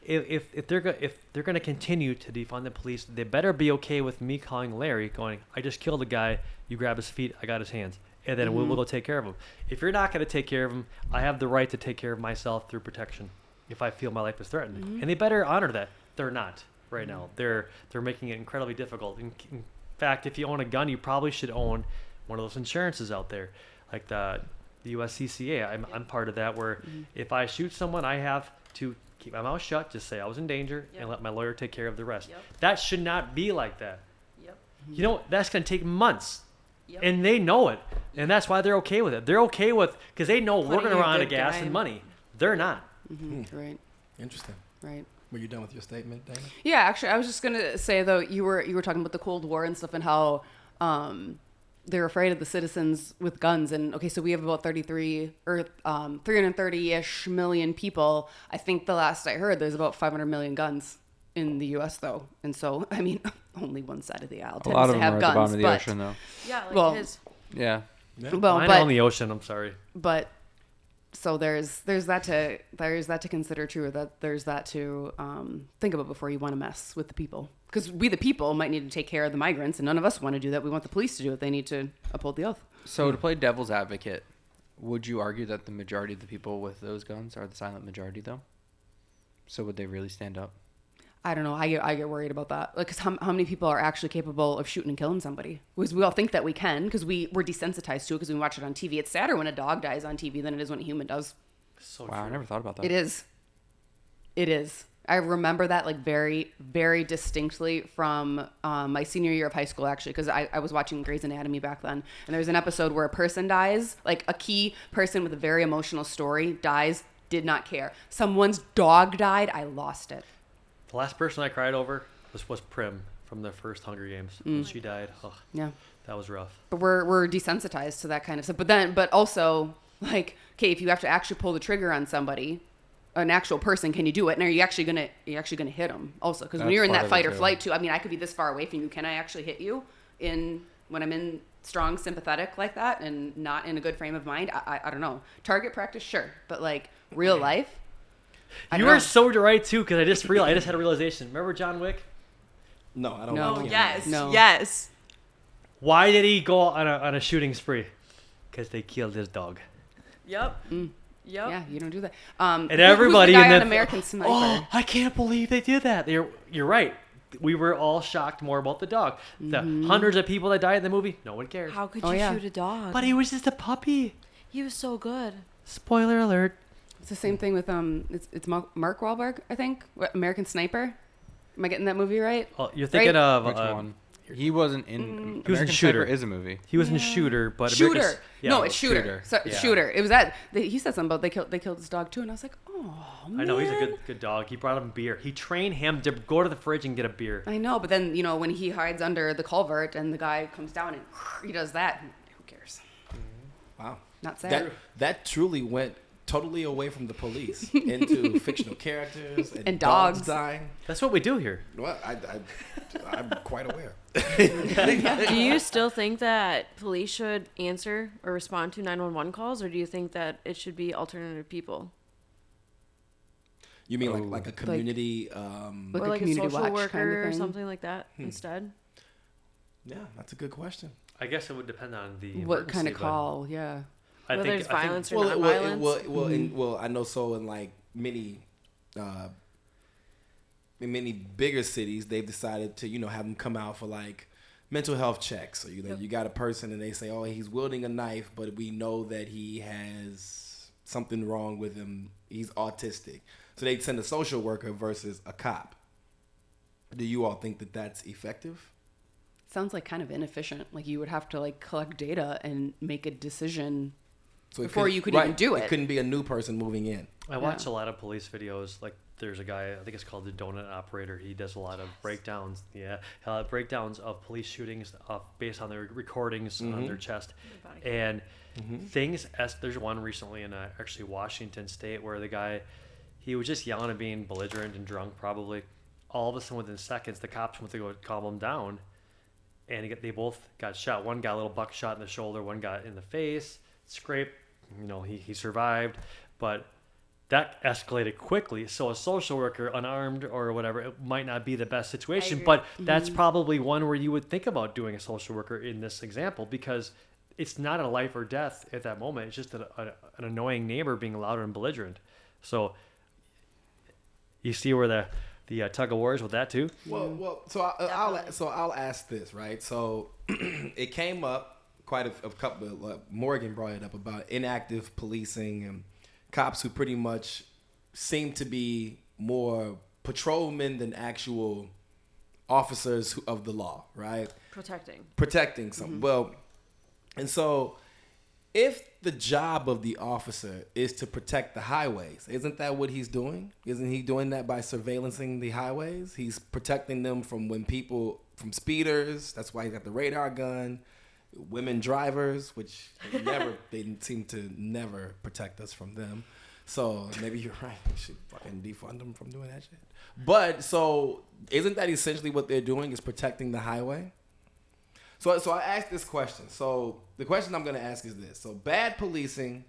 if they're going to continue to defund the police, they better be okay with me calling Larry, going, "I just killed a guy. You grab his feet. I got his hands, and then we'll go take care of him." If you're not going to take care of him, I have the right to take care of myself through protection if I feel my life is threatened, and they better honor that. They're not right now. They're making it incredibly difficult. In fact, if you own a gun, you probably should own one of those insurances out there, like the USCCA. I'm part of that, where if I shoot someone, I have to keep my mouth shut, just say I was in danger, and let my lawyer take care of the rest. That should not be like that. That's going to take months, and they know it, and that's why they're okay with it. They're okay with, because they know we're going to run out of gas and money. They're not. Right. Interesting. Right. Were you done with your statement, Dana? Yeah, actually, I was just gonna say though, you were talking about the Cold War and stuff and how they're afraid of the citizens with guns. And okay, so we have about 330-ish million people. I think the last I heard, there's about 500 million guns in the U.S. though. And so, I mean, only one side of the aisle A lot tends of to them have are at guns. the bottom of the but, ocean, though. Yeah, like Well, his. Yeah. well, Mine but are on the ocean. I'm sorry. but so there's that to consider too, or that there's that to think about before you want to mess with the people, because we the people might need to take care of the migrants, and none of us want to do that. We want the police to do it. They need to uphold the oath. So to play devil's advocate, would you argue that the majority of the people with those guns are the silent majority, though? So would they really stand up? I don't know. I get worried about that. Like, 'cause how many people are actually capable of shooting and killing somebody? Because we all think that we can, because we're desensitized to it because we watch it on TV. It's sadder when a dog dies on TV than it is when a human does. So Wow, I true. never thought about that. It is. It is. I remember that like very, very distinctly from my senior year of high school, actually, because I was watching Grey's Anatomy back then. And there's an episode where a person dies, like a key person with a very emotional story dies, did not care. Someone's dog died, I lost it. The last person I cried over was Prim from the first Hunger Games. When she died. Oh, Yeah. that was rough. But we're desensitized to that kind of stuff. But also, like, okay, if you have to actually pull the trigger on somebody, an actual person, can you do it? And are you actually gonna hit them also? Because when That's you're in part that of fight it, or too. flight too, I mean, I could be this far away from you. Can I actually hit you when I'm in strong sympathetic like that and not in a good frame of mind? I don't know. Target practice, sure, but like real life. I You don't know. are so right too, because I just had a realization. Remember John Wick? No, I don't. No. know. Oh, yes. No. Yes. Why did he go on a shooting spree? Because they killed his dog. Yep. Yep. Yeah, you don't do that. And who's everybody the guy in on that American Sniper. Oh, I can't believe they did that. You're right. We were all shocked more about the dog. The hundreds of people that died in the movie, no one cares. How could Oh, you yeah. shoot a dog? But he was just a puppy. He was so good. Spoiler alert. It's the same thing with it's Mark Wahlberg, I think. American Sniper. Am I getting that movie right? Oh, you're thinking Right? of Which one? He wasn't in. He was in American Shooter. Sniper is a movie. He was in Shooter, but Shooter. No, it's Shooter. Shooter. So, Yeah. Shooter. It was that he said something about they killed his dog too, and I was like, oh man. I know he's a good dog. He brought him beer. He trained him to go to the fridge and get a beer. I know, but then when he hides under the culvert and the guy comes down and he does that, who cares? Wow. Not sad. That truly went totally away from the police into fictional characters And dogs. dying. That's what we do here. Well, I'm quite aware. Do you still think that police should answer or respond to 911 calls, or do you think that it should be alternative people? You mean like a community? Like or a like a community social watch worker kind of or thing? something like that instead? Yeah, that's a good question. I guess it would depend on the What kind emergency, of but call? Yeah. I Whether think, it's I think- violence or Well, not well, violence. well, I know. So in like many, in many bigger cities, they've decided to have them come out for like mental health checks. So you got a person and they say, oh, he's wielding a knife, but we know that he has something wrong with him. He's autistic. So they send a social worker versus a cop. Do you all think that that's effective? Sounds like kind of inefficient. Like you would have to like collect data and make a decision. So it Before you could even do it. It couldn't be a new person moving in. I watch a lot of police videos. Like there's a guy, I think it's called the Donut Operator. He does a lot of breakdowns. Yeah, breakdowns of police shootings based on their recordings on their chest, and things. There's one recently in actually Washington State where the guy, he was just yelling and being belligerent and drunk probably. All of a sudden, within seconds, the cops went to go calm him down, and they both got shot. One got a little buckshot in the shoulder. One got in the face, scrape. He survived, but that escalated quickly. So a social worker, unarmed or whatever, it might not be the best situation, but that's probably one where you would think about doing a social worker in this example, because it's not a life or death at that moment. It's just an annoying neighbor being louder and belligerent. So you see where the tug of war is with that too. Well. So I'll ask this, right? So it came up quite a couple. Morgan brought it up about inactive policing and cops who pretty much seem to be more patrolmen than actual officers of the law, right? Protecting some. Well, and so if the job of the officer is to protect the highways, isn't that what he's doing? Isn't he doing that by surveillancing the highways? He's protecting them from from speeders. That's why he's got the radar gun. women drivers, which they seem to never protect us from them. So maybe you're right. We should fucking defund them from doing that shit. But so isn't that essentially what they're doing is protecting the highway? So I asked this question. So the question I'm going to ask is this. So bad policing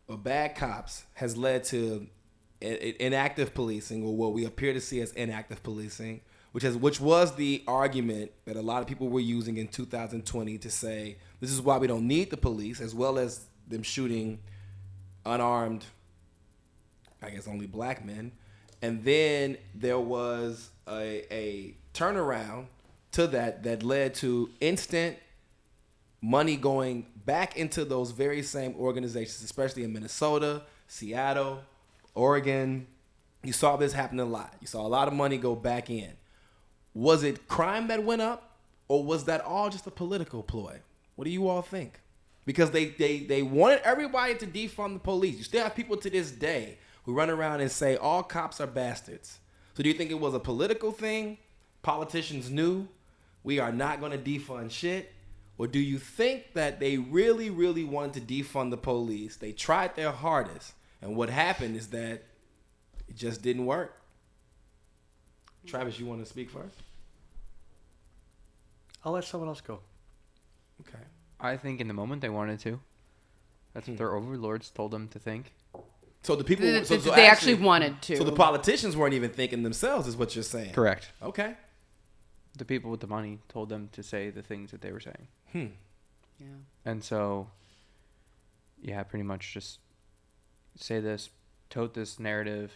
or bad cops has led to inactive policing, or what we appear to see as inactive policing, which was the argument that a lot of people were using in 2020 to say this is why we don't need the police, as well as them shooting unarmed, I guess only black men. And then there was a turnaround to that led to instant money going back into those very same organizations, especially in Minnesota, Seattle, Oregon. You saw this happen a lot. You saw a lot of money go back in. Was it crime that went up, or was that all just a political ploy? What do you all think? Because they wanted everybody to defund the police. You still have people to this day who run around and say all cops are bastards. So do you think it was a political thing? Politicians knew we are not going to defund shit? Or do you think that they really, really wanted to defund the police? They tried their hardest. And what happened is that it just didn't work. Travis, you want to speak first? I'll let someone else go. Okay. I think in the moment they wanted to. That's what their overlords told them to think. So the people... They actually wanted to. So the politicians weren't even thinking themselves, is what you're saying. Correct. Okay. The people with the money told them to say the things that they were saying. Yeah. And so, yeah, pretty much just say this, tote this narrative,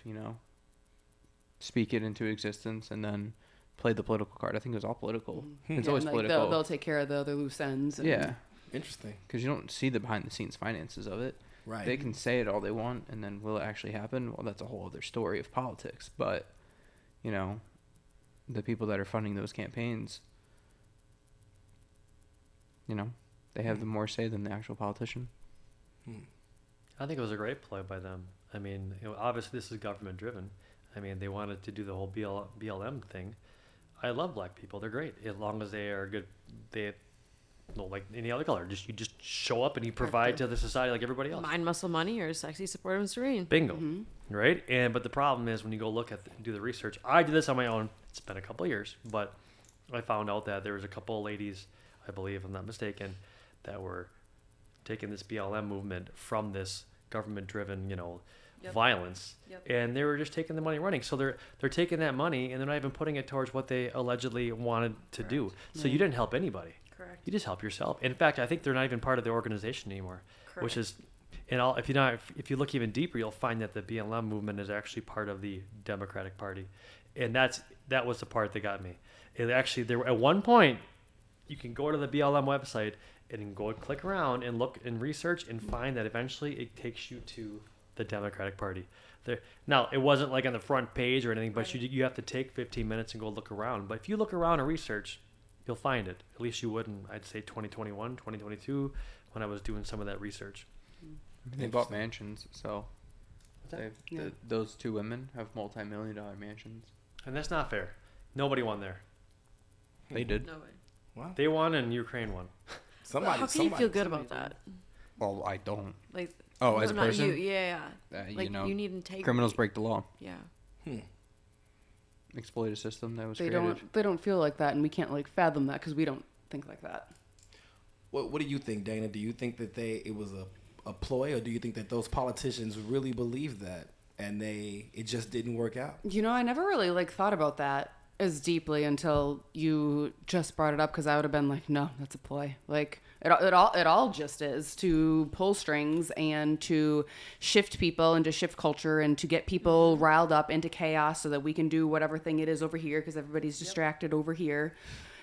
speak it into existence, and then play the political card. I think it was all political. It's always like political. They'll take care of the other loose ends. And Yeah. Interesting. Because you don't see the behind-the-scenes finances of it. Right. They can say it all they want, and then will it actually happen? Well, that's a whole other story of politics. But, the people that are funding those campaigns, they have the more say than the actual politician. I think it was a great play by them. I mean, obviously this is government driven. I mean, they wanted to do the whole BLM thing. I love black people. They're great as long as they are good. They like any other color. You just show up and you provide to the society like everybody else. Mind, muscle, money, or sexy, supportive, and serene. Bingo. Right? But the problem is when you go look at do the research. I did this on my own. It's been a couple of years, but I found out that there was a couple of ladies, I believe, if I'm not mistaken, that were taking this BLM movement from this government-driven, violence, and they were just taking the money and running. So they're taking that money and they're not even putting it towards what they allegedly wanted to do. So you didn't help anybody. Correct. You just help yourself. In fact, I think they're not even part of the organization anymore. Correct. Which is, if you look even deeper, you'll find that the BLM movement is actually part of the Democratic Party, and that was the part that got me. It actually there at one point, you can go to the BLM website and go and click around and look and research and find that eventually it takes you to the Democratic Party. Now, it wasn't like on the front page or anything, but you have to take 15 minutes and go look around. But if you look around and research, you'll find it. At least you would in, I'd say, 2021, 2022, when I was doing some of that research. They bought mansions, so that? those two women have multi-million-dollar mansions. And that's not fair. Nobody won there. They did. No way. Wow. They won and Ukraine won. How can you feel good about that? Well, I don't. Like, Oh, as a not person? you. Yeah. Like, you need integrity. Criminals break the law. Yeah. Exploit a system that was They created. don't feel like that, and we can't fathom that because we don't think like that. What do you think, Dana? Do you think that it was a ploy, or do you think that those politicians really believed that and it just didn't work out? I never really thought about that as deeply until you just brought it up, because I would have been like, no, that's a ploy. It all just is to pull strings and to shift people and to shift culture and to get people riled up into chaos so that we can do whatever thing it is over here because everybody's distracted over here.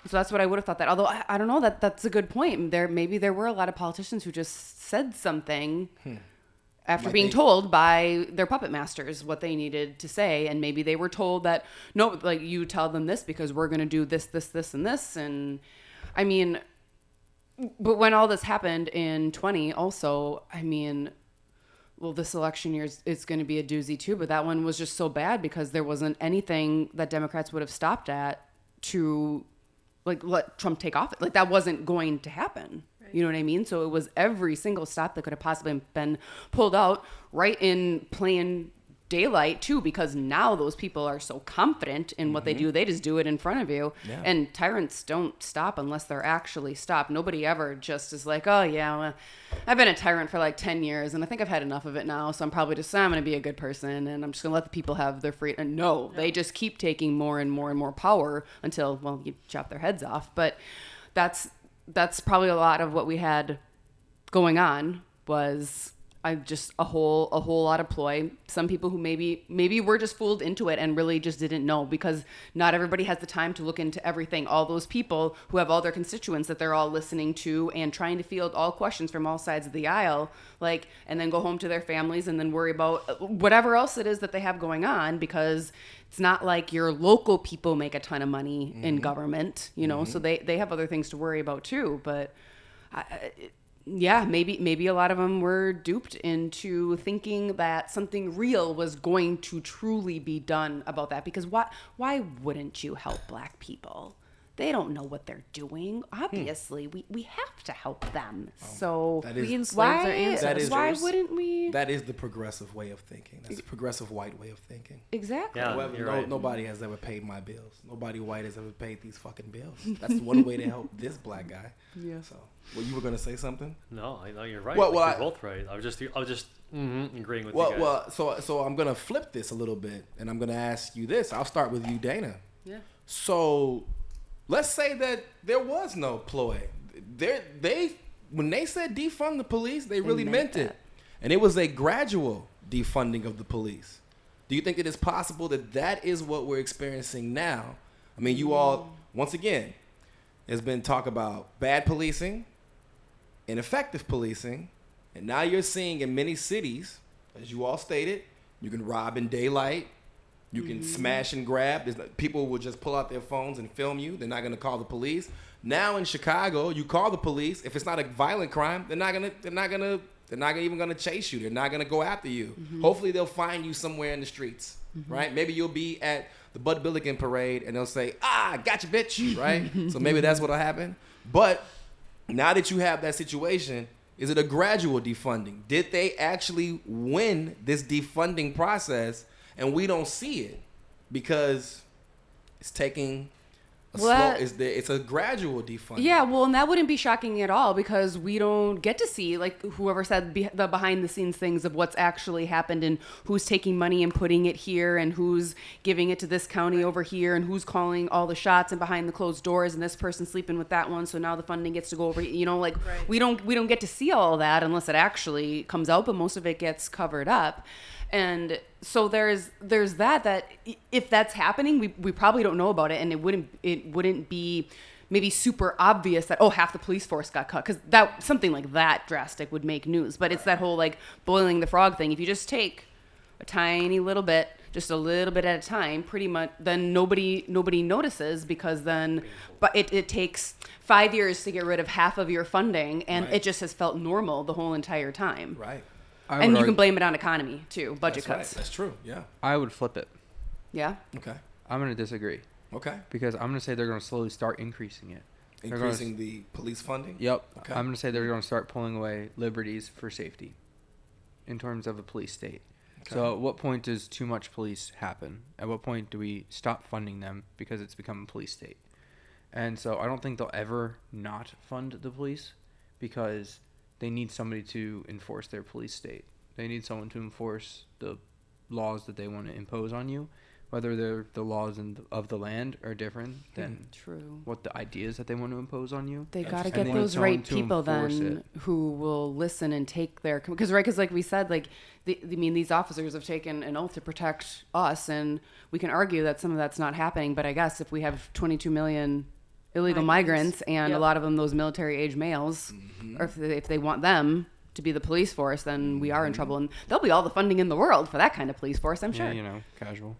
So that's what I would have thought that. Although I don't know, that's a good point. Maybe there were a lot of politicians who just said something after being told by their puppet masters what they needed to say, and maybe they were told that no, you tell them this because we're going to do this, and this, and I mean. But when all this happened in 20 also, I mean, well, this election year it's going to be a doozy too, but that one was just so bad because there wasn't anything that Democrats would have stopped at to let Trump take office. That wasn't going to happen. You know what I mean? So it was every single stop that could have possibly been pulled out right in plain daylight too, because now those people are so confident in what they do, they just do it in front of you. Yeah. And tyrants don't stop unless they're actually stopped. Nobody ever just is like, oh yeah, well, I've been a tyrant for like 10 years and I think I've had enough of it now, so I'm probably just, I'm going to be a good person and I'm just going to let the people have their freedom. No, they just keep taking more and more and more power until, well, you chop their heads off. But that's probably a lot of what we had going on was just a whole lot of ploy. Some people who maybe were just fooled into it and really just didn't know, because not everybody has the time to look into everything. All those people who have all their constituents that they're all listening to and trying to field all questions from all sides of the aisle, like, and then go home to their families and then worry about whatever else it is that they have going on, because it's not like your local people make a ton of money in government, you know, so they have other things to worry about too. But yeah, maybe a lot of them were duped into thinking that something real was going to truly be done about that. Because why wouldn't you help Black people? They don't know what they're doing. Obviously, we have to help them. So that is- we enslaved their ancestors. why wouldn't we? That is the progressive way of thinking. That's the progressive white way of thinking. Exactly. Yeah. However, you're right. Nobody has ever paid my bills. Nobody white has ever paid these fucking bills. That's the one way to help this Black guy. Yeah. So, well, you were gonna say something? No, I know you're right. Well, Like, well, you're both right. I was just agreeing with you Well, guys. so I'm gonna flip this a little bit, and I'm gonna ask you this. I'll start with you, Dana. Yeah. So, let's say that there was no ploy. When they said defund the police, they really meant it, and it was a gradual defunding of the police. Do you think it is possible that that is what we're experiencing now? I mean, you all, once again, there's been talk about bad policing, ineffective policing, and now you're seeing in many cities, as you all stated, you can rob in daylight, you can smash and grab. People will just pull out their phones and film you. They're not going to call the police. Now in Chicago, you call the police. If it's not a violent crime, they're not even gonna chase you. They're not gonna go after you. Hopefully, they'll find you somewhere in the streets, right? Maybe you'll be at the Bud Billiken parade, and they'll say, "Gotcha, bitch," right? So maybe that's what'll happen. But now that you have that situation, is it a gradual defunding? Did they actually win this defunding process, and we don't see it because it's taking it's a gradual defunding. Yeah, well, and that wouldn't be shocking at all, because we don't get to see, like, whoever said the behind the scenes things of what's actually happened and who's taking money and putting it here and who's giving it to this county over here and who's calling all the shots and behind the closed doors and this person sleeping with that one, so now the funding gets to go over, you know, like, we don't get to see all of that unless it actually comes out, but most of it gets covered up. And so there's that if that's happening, we probably don't know about it, and it wouldn't be maybe super obvious that, oh, half the police force got cut, because that something like that drastic would make news. But it's that whole, like, boiling the frog thing. If you just take a tiny little bit, just a little bit at a time, pretty much, then nobody notices, because then, but it takes 5 years to get rid of half of your funding, and it just has felt normal the whole entire time. Right. And you can blame it on economy too, budget That's cuts. Right. That's true. Yeah. I would flip it. Yeah. Okay. I'm going to disagree. Okay. Because I'm going to say they're going to slowly start increasing it. Increasing the police funding? Yep. Okay. I'm going to say they're going to start pulling away liberties for safety in terms of a police state. Okay. So at what point does too much police happen? At what point do we stop funding them because it's become a police state? And so I don't think they'll ever not fund the police, because they need somebody to enforce their police state. They need someone to enforce the laws that they want to impose on you, whether they're the laws of the land are different than True. what the ideas that they want to impose on you. They got to And get they those need right someone to people enforce then it. who will listen and take their, because like we said, like, these officers have taken an oath to protect us, and we can argue that some of that's not happening, but I guess if we have 22 million illegal migrants and a lot of them those military age males, or if they want them to be the police force, then we are in trouble, and there'll be all the funding in the world for that kind of police force, I'm sure. Yeah, casual.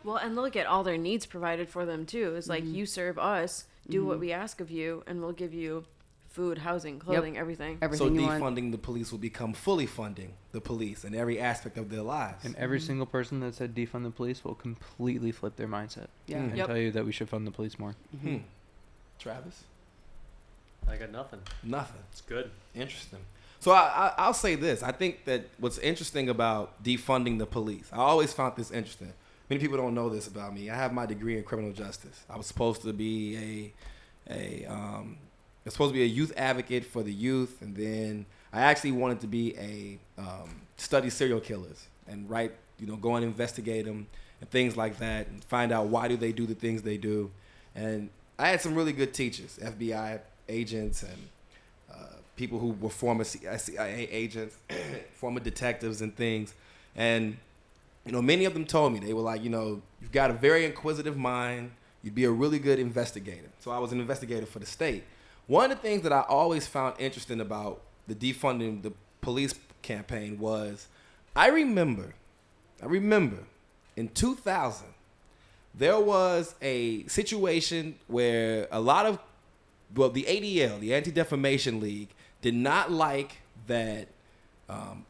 Well, and they'll get all their needs provided for them too. It's like, you serve us, do what we ask of you, and we'll give you food, housing, clothing, everything. So Everything you want. defunding the police will become fully funding the police in every aspect of their lives. And every single person that said defund the police will completely flip their mindset. Yeah. And tell you that we should fund the police more. Travis? I got nothing. Nothing. It's good. Interesting. So I'll say this. I think that what's interesting about defunding the police, I always found this interesting. Many people don't know this about me. I have my degree in criminal justice. I was supposed to be a youth advocate for the youth, and then I actually wanted to be a study serial killers and go and investigate them and things like that, and find out why do they do the things they do. And I had some really good teachers, FBI agents and people who were former CIA agents, former detectives and things. And, many of them told me, they were like, you've got a very inquisitive mind. You'd be a really good investigator. So I was an investigator for the state. One of the things that I always found interesting about the defunding the police campaign was I remember in 2000, there was a situation where the ADL, the Anti-Defamation League, did not like that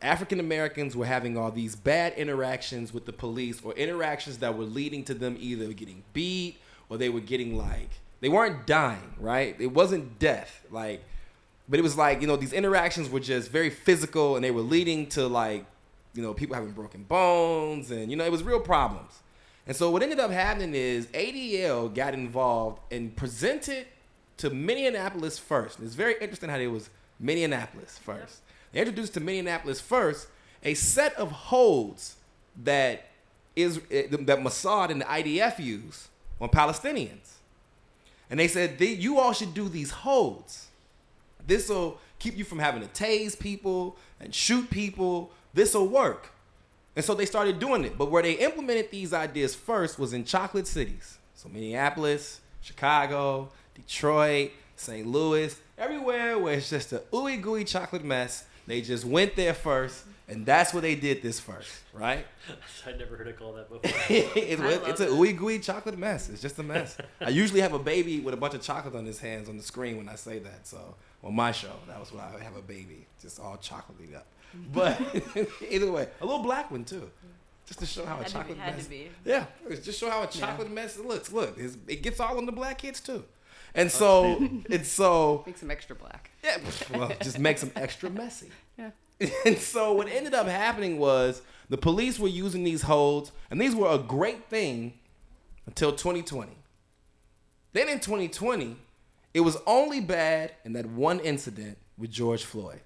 African Americans were having all these bad interactions with the police, or interactions that were leading to them either getting beat or they were getting they weren't dying, right? It wasn't death, but it was these interactions were just very physical, and they were leading to people having broken bones, and it was real problems. And so what ended up happening is ADL got involved and presented to Minneapolis first. And it's very interesting how it was Minneapolis first. They introduced to Minneapolis first a set of holds that Mossad and the IDF use on Palestinians. And they said, you all should do these holds. This will keep you from having to tase people and shoot people. This will work. And so they started doing it. But where they implemented these ideas first was in chocolate cities. So Minneapolis, Chicago, Detroit, St. Louis, everywhere where it's just a ooey gooey chocolate mess. They just went there first, and that's where they did this first, right? I never heard it called that before. It's a ooey gooey chocolate mess. It's just a mess. I usually have a baby with a bunch of chocolate on his hands on the screen when I say that. So on my show, that was when I have a baby, just all chocolatey up. But either way, a little black one too, just to show how a chocolate mess. Yeah, just show how a chocolate mess looks. Look, it gets all on the black kids too, and so makes them extra black. Yeah, well, just makes them extra messy. Yeah. And so what ended up happening was the police were using these holds, and these were a great thing until 2020. Then in 2020, it was only bad in that one incident with George Floyd.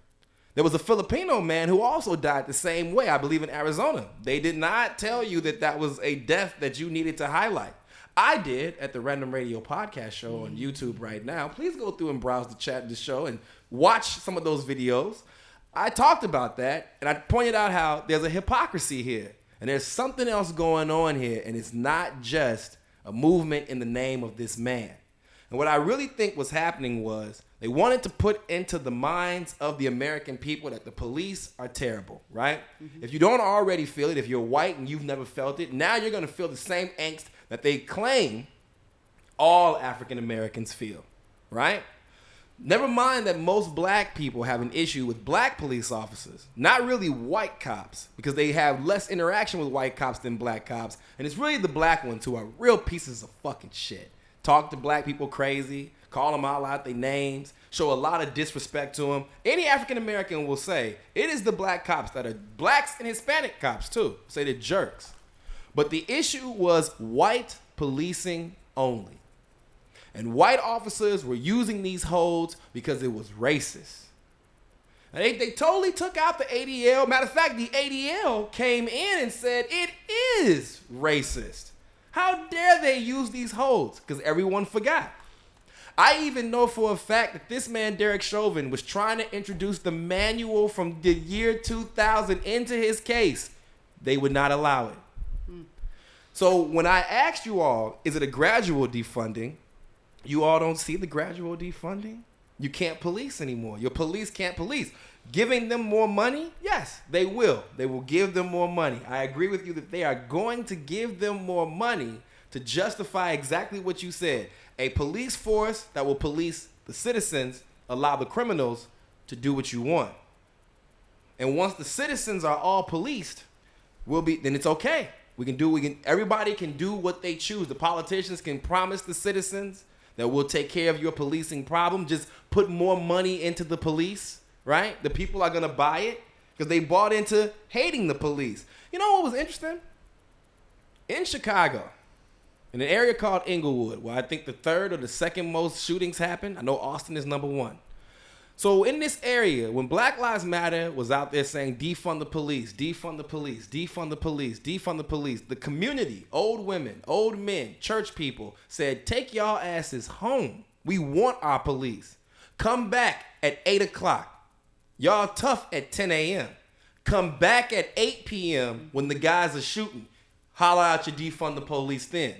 There was a Filipino man who also died the same way, I believe in Arizona. They did not tell you that was a death that you needed to highlight. I did at the Random Radio Podcast Show on YouTube right now. Please go through and browse the chat of the show and watch some of those videos. I talked about that, and I pointed out how there's a hypocrisy here, and there's something else going on here, and it's not just a movement in the name of this man. And what I really think was happening was they wanted to put into the minds of the American people that the police are terrible, right? Mm-hmm. If you don't already feel it, if you're white and you've never felt it, now you're going to feel the same angst that they claim all African Americans feel, right? Never mind that most black people have an issue with black police officers, not really white cops, because they have less interaction with white cops than black cops. And it's really the black ones who are real pieces of fucking shit. Talk to black people crazy, call them all out their names, show a lot of disrespect to them. Any African American will say it is the black cops that are blacks and Hispanic cops too. Say they're jerks. But the issue was white policing only. And white officers were using these holds because it was racist. And they totally took out the ADL. Matter of fact, the ADL came in and said it is racist. How dare they use these holds? Because everyone forgot. I even know for a fact that this man, Derek Chauvin, was trying to introduce the manual from the year 2000 into his case. They would not allow it. So when I asked you all, is it a gradual defunding? You all don't see the gradual defunding? You can't police anymore. Your police can't police. Giving them more money? Yes, they will. They will give them more money. I agree with you that they are going to give them more money to justify exactly what you said. A police force that will police the citizens, allow the criminals to do what you want. And once the citizens are all policed, then it's okay. Everybody can do what they choose. The politicians can promise the citizens that will take care of your policing problem. Just put more money into the police, right? The people are going to buy it because they bought into hating the police. You know what was interesting? In Chicago, in an area called Inglewood, where I think the third or the second most shootings happen, I know Austin is number one. So in this area, when Black Lives Matter was out there saying defund the police, defund the police, defund the police, defund the police, the community, old women, old men, church people said, take y'all asses home. We want our police. Come back at 8 o'clock. Y'all tough at 10 a.m. Come back at 8 p.m. when the guys are shooting. Holler out your defund the police then.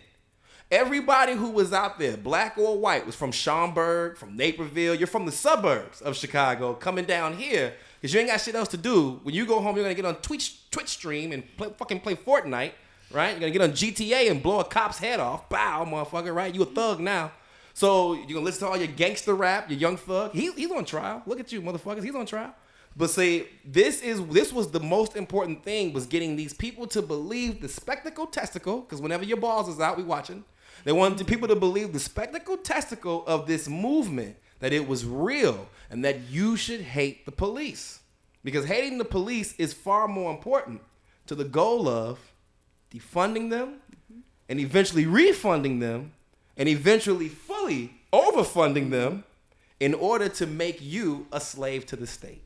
Everybody who was out there, black or white, was from Schaumburg, from Naperville. You're from the suburbs of Chicago, coming down here because you ain't got shit else to do. When you go home, you're gonna get on Twitch stream and play Fortnite, right? You're gonna get on GTA and blow a cop's head off. Bow, motherfucker, right? You a thug now. So you're gonna listen to all your gangster rap, your Young Thug. He's on trial. Look at you, motherfuckers. He's on trial. But see, this was the most important thing, was getting these people to believe the spectacle testicle, because whenever your balls is out, we watching. They wanted people to believe the spectacle testicle of this movement, that it was real and that you should hate the police. Because hating the police is far more important to the goal of defunding them and eventually refunding them and eventually fully overfunding them in order to make you a slave to the state,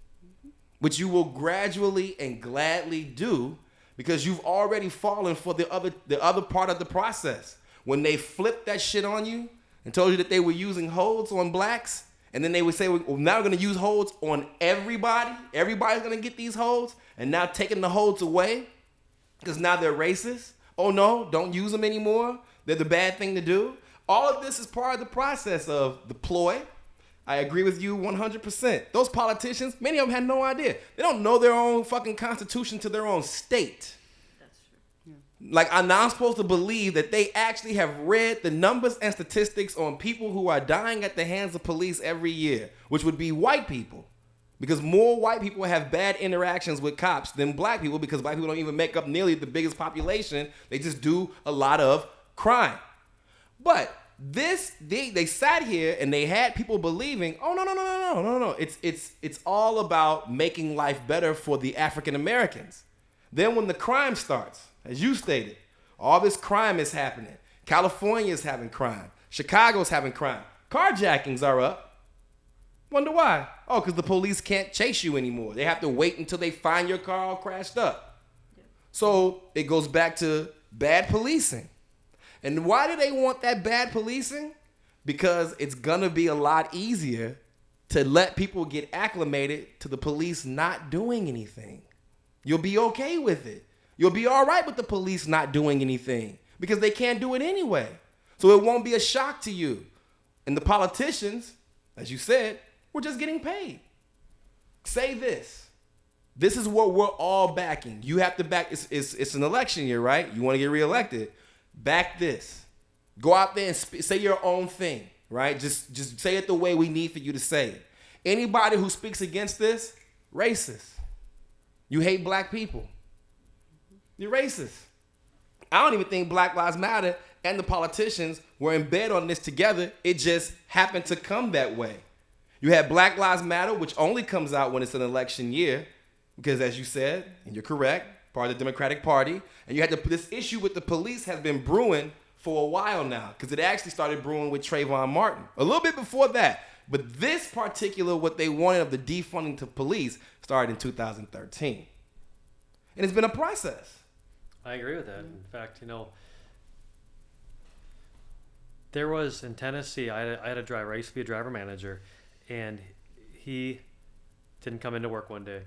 which you will gradually and gladly do because you've already fallen for the other part of the process. When they flipped that shit on you and told you that they were using holds on blacks, and then they would say, well, now we're going to use holds on everybody. Everybody's going to get these holds, and now taking the holds away because now they're racist. Oh, no, don't use them anymore. They're the bad thing to do. All of this is part of the process of the ploy. I agree with you 100%. Those politicians, many of them had no idea. They don't know their own fucking constitution to their own state. Like, I'm now supposed to believe that they actually have read the numbers and statistics on people who are dying at the hands of police every year, which would be white people. Because more white people have bad interactions with cops than black people, because black people don't even make up nearly the biggest population. They just do a lot of crime. But they sat here and they had people believing, oh, no. It's all about making life better for the African Americans. Then when the crime starts, as you stated, all this crime is happening. California is having crime. Chicago's having crime. Carjackings are up. Wonder why? Oh, because the police can't chase you anymore. They have to wait until they find your car all crashed up. So it goes back to bad policing. And why do they want that bad policing? Because it's going to be a lot easier to let people get acclimated to the police not doing anything. You'll be okay with it. You'll be all right with the police not doing anything because they can't do it anyway. So it won't be a shock to you. And the politicians, as you said, we're just getting paid. Say this. This is what we're all backing. You have to back. It's an election year, right? You want to get reelected. Back this. Go out there and say your own thing, right? Just say it the way we need for you to say it. Anybody who speaks against this, racist. You hate black people. You're racist. I don't even think Black Lives Matter and the politicians were in bed on this together. It just happened to come that way. You have Black Lives Matter, which only comes out when it's an election year, because as you said, and you're correct, part of the Democratic Party, and you had this issue with the police has been brewing for a while now, because it actually started brewing with Trayvon Martin. A little bit before that. But this particular, what they wanted of the defunding to police, started in 2013. And it's been a process. I agree with that. In fact, there was in Tennessee, I had a driver. I used to be a driver manager, and he didn't come into work one day.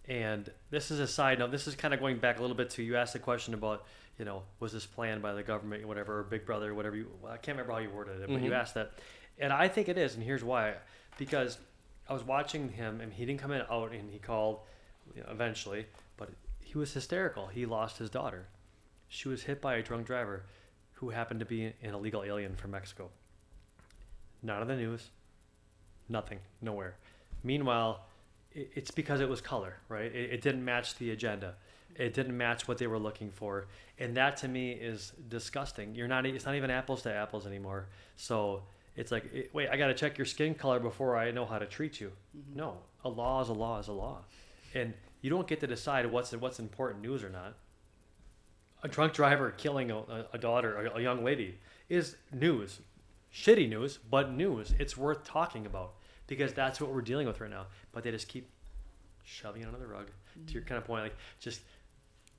And this is a side note. This is kind of going back a little bit to, you asked the question about, was this planned by the government, whatever, or Big Brother, whatever I can't remember how you worded it, but you asked that. And I think it is, and here's why. Because I was watching him, and he didn't come out, and he called eventually, but he was hysterical. He lost his daughter. She was hit by a drunk driver who happened to be an illegal alien from Mexico. Not on the news. Nothing. Nowhere. Meanwhile, it's because it was color, right? It didn't match the agenda. It didn't match what they were looking for. And that to me is disgusting. It's not even apples to apples anymore. So It's like, wait, I got to check your skin color before I know how to treat you. No, a law is a law is a law. And you don't get to decide what's important news or not. A drunk driver killing a daughter, a young lady, is news. Shitty news, but news. It's worth talking about because that's what we're dealing with right now. But they just keep shoving it under the rug. To your kind of point, like just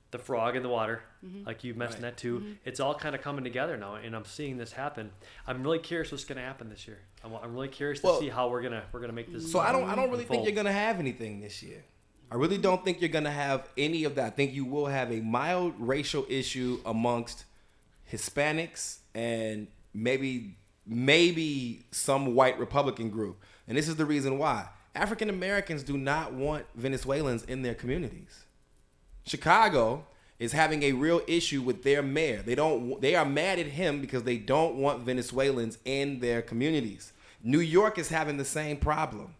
the frog in the water, like you mentioned that too. It's all kind of coming together now, and I'm seeing this happen. I'm really curious what's going to happen this year. I'm really curious to see how we're gonna make this. So I don't really think you're gonna have anything this year. I really don't think you're gonna have any of that. I think you will have a mild racial issue amongst Hispanics and maybe some white Republican group. And this is the reason why. African Americans do not want Venezuelans in their communities. Chicago is having a real issue with their mayor. They are mad at him because they don't want Venezuelans in their communities. New York is having the same problem.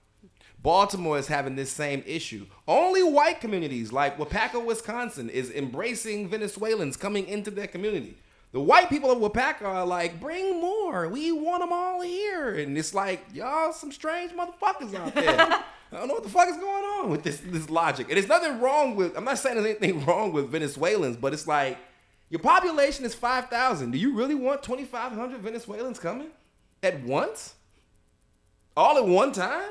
Baltimore is having this same issue. Only white communities like Waupaca, Wisconsin is embracing Venezuelans coming into their community. The white people of Waupaca are like, bring more. We want them all here. And it's like, y'all some strange motherfuckers out there. I don't know what the fuck is going on with this logic. And there's nothing wrong with, I'm not saying there's anything wrong with Venezuelans, but it's like, your population is 5,000. Do you really want 2,500 Venezuelans coming at once? All at one time?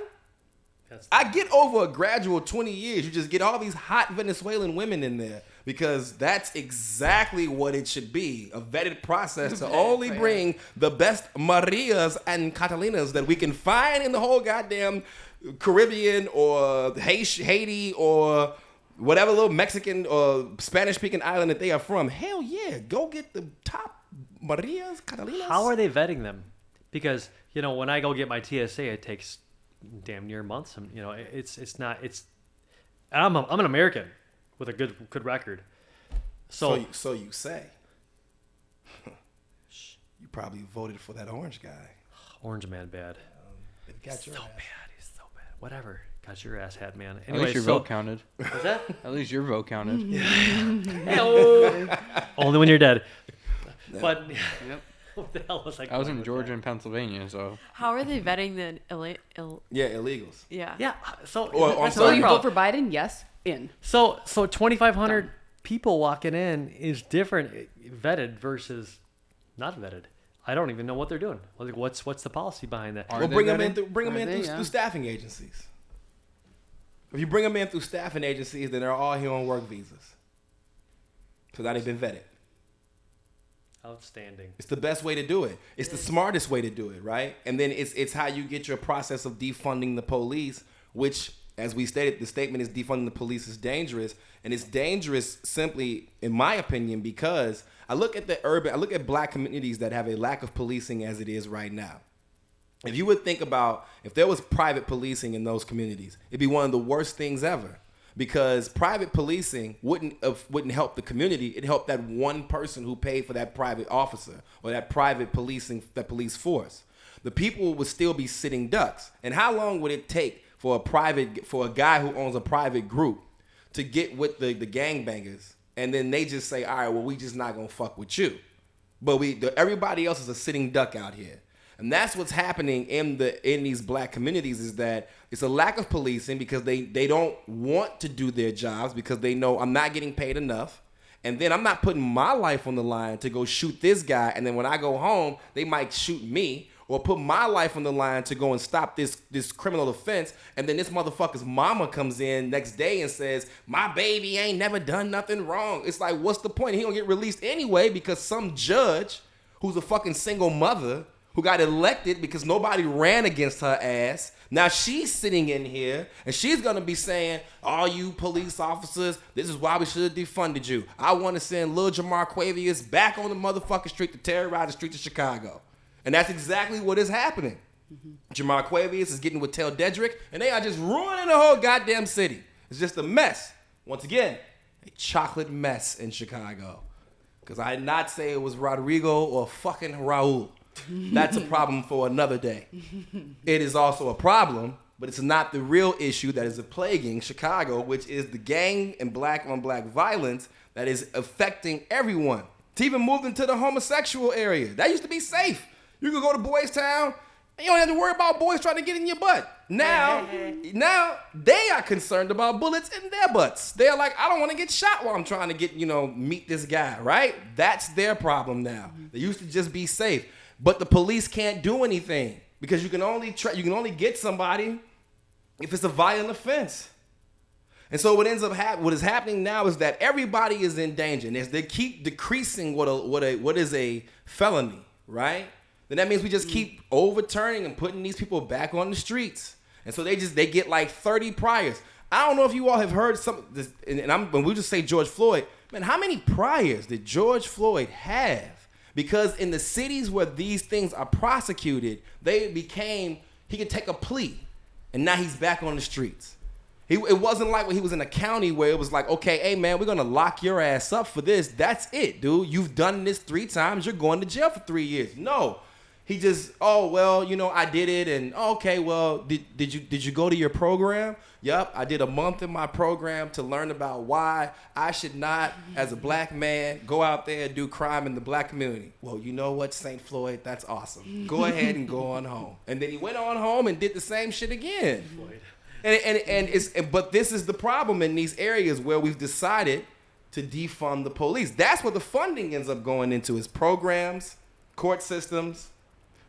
I get over a gradual 20 years. You just get all these hot Venezuelan women in there because that's exactly what it should be. A vetted process to only bring the best Marias and Catalinas that we can find in the whole goddamn Caribbean or Haiti or whatever little Mexican or Spanish-speaking island that they are from. Hell yeah, go get the top Marias, Catalinas. How are they vetting them? Because, when I go get my TSA, it takes damn near months. I'm an American with a good record. So you say. You probably voted for that orange guy. Orange man bad. Got your ass. He's so bad. Whatever. Got your ass hat, man. Anyway, at least your vote counted. What's that? At least your vote counted. Only when you're dead. No. But Yep. what the hell was I was in Georgia and Pennsylvania, so. How are they vetting the illegals. Yeah. Yeah. So I'm So sorry. you vote for Biden? Yes. In. So 2,500 people walking in is different vetted versus not vetted. I don't even know what they're doing. Like, what's the policy behind that? Well, bring them in through Yeah. through staffing agencies. If you bring them in through staffing agencies, then they're all here on work visas. So now they've been vetted. Outstanding. It's the best way to do it. It's the smartest way to do it, right? And then it's how you get your process of defunding the police, which, as we stated, the statement is defunding the police is dangerous. And it's dangerous simply, in my opinion, because I look at black communities that have a lack of policing as it is right now. If you would think about if there was private policing in those communities, it'd be one of the worst things ever. Because private policing wouldn't help the community. It helped that one person who paid for that private officer or that private police force. The people would still be sitting ducks. And how long would it take for a guy who owns a private group to get with the gangbangers, and then they just say, all right, well, we just not gonna fuck with you, but everybody else is a sitting duck out here. And that's what's happening in these black communities, is that it's a lack of policing because they don't want to do their jobs because they know I'm not getting paid enough. And then I'm not putting my life on the line to go shoot this guy. And then when I go home, they might shoot me or put my life on the line to go and stop this criminal offense. And then this motherfucker's mama comes in next day and says, my baby ain't never done nothing wrong. It's like, what's the point? He gonna get released anyway because some judge who's a fucking single mother who got elected because nobody ran against her ass. Now she's sitting in here and she's going to be saying, all you police officers, this is why we should have defunded you. I want to send Lil Jamar Quavius back on the motherfucking street to terrorize the streets of Chicago. And that's exactly what is happening. Jamar Quavius is getting with Tel Dedrick and they are just ruining the whole goddamn city. It's just a mess. Once again, a chocolate mess in Chicago. Because I did not say it was Rodrigo or fucking Raul. That's a problem for another day. It is also a problem, but it's not the real issue that is plaguing Chicago, which is the gang and black on black violence that is affecting everyone. To even move into the homosexual area. That used to be safe. You could go to Boys Town You don't have to worry about boys trying to get in your butt. Now they are concerned about bullets in their butts. They're like, I don't want to get shot while I'm trying to get, meet this guy, right? That's their problem now. They used to just be safe. But the police can't do anything because you can only get somebody if it's a violent offense. And so what is happening now is that everybody is in danger. And as they keep decreasing what is a felony, right? Then that means we just keep overturning and putting these people back on the streets. And so they get like 30 priors. I don't know if you all have heard when we just say George Floyd, man, how many priors did George Floyd have? Because in the cities where these things are prosecuted, he could take a plea, and now he's back on the streets. It wasn't like when he was in a county where it was like, okay, hey, man, we're going to lock your ass up for this. That's it, dude. You've done this 3 times. You're going to jail for 3 years. No. He just, I did it. And, okay, well, did you go to your program? Yup, I did a month in my program to learn about why I should not, as a black man, go out there and do crime in the black community. Well, you know what, St. Floyd? That's awesome. Go ahead and go on home. And then he went on home and did the same shit again. But this is the problem in these areas where we've decided to defund the police. That's what the funding ends up going into, is programs, court systems,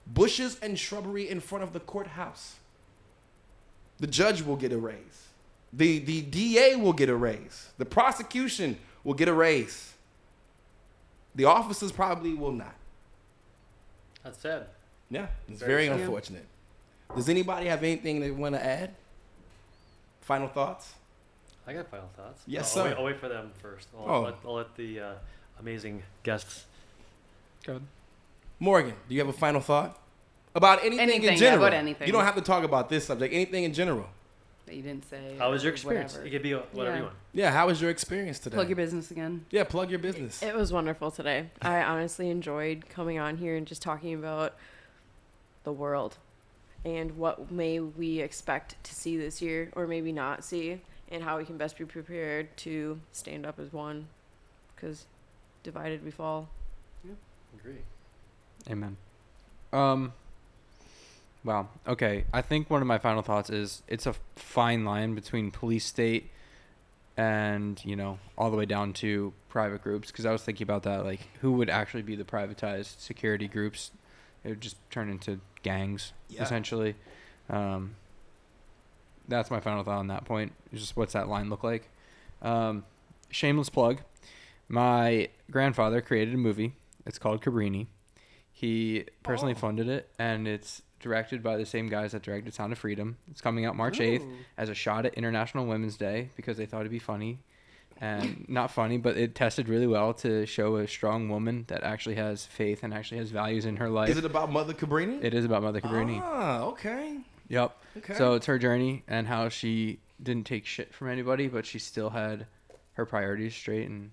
bushes and shrubbery in front of the courthouse. The judge will get a raise. The DA will get a raise. The prosecution will get a raise. The officers probably will not. That's sad. Yeah, it's very unfortunate. Does anybody have anything they want to add? Final thoughts? I got final thoughts. Yes, I'll sir. I'll wait for them first. I'll let the amazing guests. Go ahead. Morgan, do you have a final thought? About anything in Anything, general? about anything. You don't have to talk about this subject. Anything in general. That you didn't say. How was your or experience? whatever. It could be whatever you want. Yeah, how was your experience today? Plug your business again. Yeah, plug your business. It was wonderful today. I honestly enjoyed coming on here and just talking about the world and what may we expect to see this year or maybe not see, and how we can best be prepared to stand up as one, because divided we fall. Agree. Amen. Wow. Okay. I think one of my final thoughts is it's a fine line between police state and, all the way down to private groups. Because I was thinking about that, like, who would actually be the privatized security groups? It would just turn into gangs, essentially. That's my final thought on that point. Just what's that line look like? Shameless plug. My grandfather created a movie. It's called Cabrini. He personally funded it, and it's directed by the same guys that directed Sound of Freedom. It's coming out March 8th as a shot at International Women's Day because they thought it'd be funny. And not funny, but it tested really well to show a strong woman that actually has faith and actually has values in her life. Is it about Mother Cabrini? It is about Mother Cabrini. Ah, okay. Yep. Okay. So it's her journey and how she didn't take shit from anybody, but she still had her priorities straight, and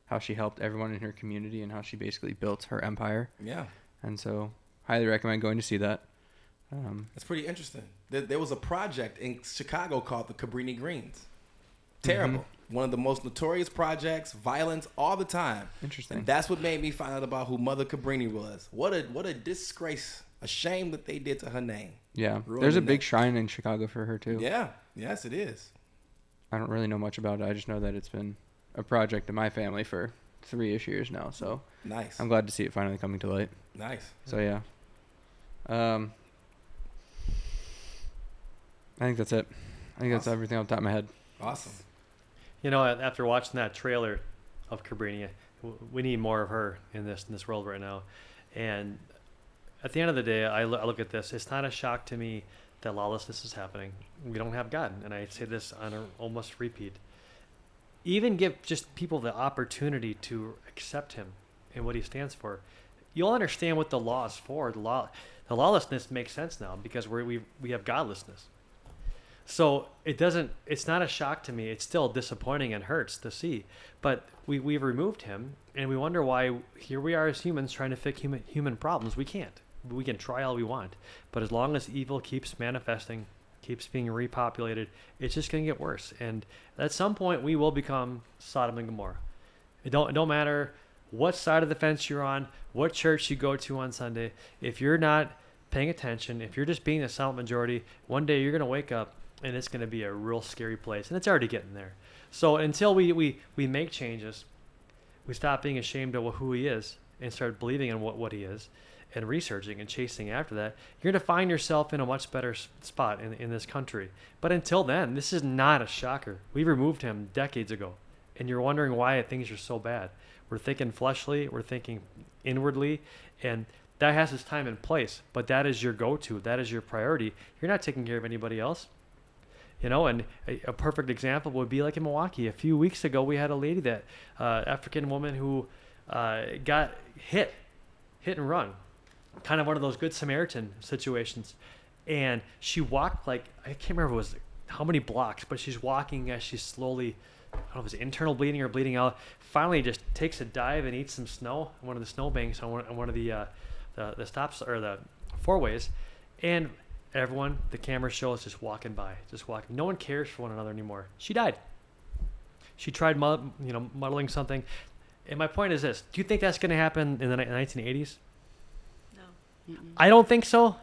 how she helped everyone in her community and how she basically built her empire. Yeah. And so highly recommend going to see that. That's pretty interesting. There was a project in Chicago called the Cabrini Greens. Terrible. Mm-hmm. One of the most notorious projects, violence all the time. Interesting. And that's what made me find out about who Mother Cabrini was. What a disgrace. A shame that they did to her name. Yeah. Ruining There's a that. big shrine in Chicago for her too. Yeah. Yes, it is. I don't really know much about it. I just know that it's been a project in my family for 3-ish years now. So Nice. I'm glad to see it finally coming to light. Nice. So yeah. I think that's it. I think that's Awesome. everything off the top of my head. Awesome. After watching that trailer of Cabrini, we need more of her in this world right now. And at the end of the day, I look at this. It's not a shock to me that lawlessness is happening. We don't have God, and I say this on an almost repeat. Even give just people the opportunity to accept him and what he stands for. You'll understand what the law is for. The lawlessness makes sense now because we have godlessness. So it's not a shock to me. It's still disappointing and hurts to see. But we've removed him, and we wonder why here we are as humans trying to fix human problems. We can't. We can try all we want. But as long as evil keeps manifesting, keeps being repopulated, it's just going to get worse. And at some point, we will become Sodom and Gomorrah. It don't matter what side of the fence you're on, what church you go to on Sunday. If you're not paying attention, if you're just being the silent majority, one day you're going to wake up and it's going to be a real scary place. And it's already getting there. So until we make changes, we stop being ashamed of who he is and start believing in what he is and researching and chasing after that, you're going to find yourself in a much better spot in this country. But until then, this is not a shocker. We removed him decades ago. And you're wondering why things are so bad. We're thinking fleshly, we're thinking inwardly, and that has its time and place. But that is your go-to. That is your priority. You're not taking care of anybody else. You know, and a perfect example would be like in Milwaukee. A few weeks ago, we had a lady that, African woman who got hit and run. Kind of one of those Good Samaritan situations. And she walked like, I can't remember it was how many blocks, but she's walking as she's slowly, I don't know if it's internal bleeding or bleeding out. Finally just takes a dive and eats some snow on one of the snow banks on one of the stops or the four-ways. And everyone, the camera shows just walking by, just walking. No one cares for one another anymore. She died. She tried muddling something. And my point is this. Do you think that's going to happen in the 1980s? No. I don't think so.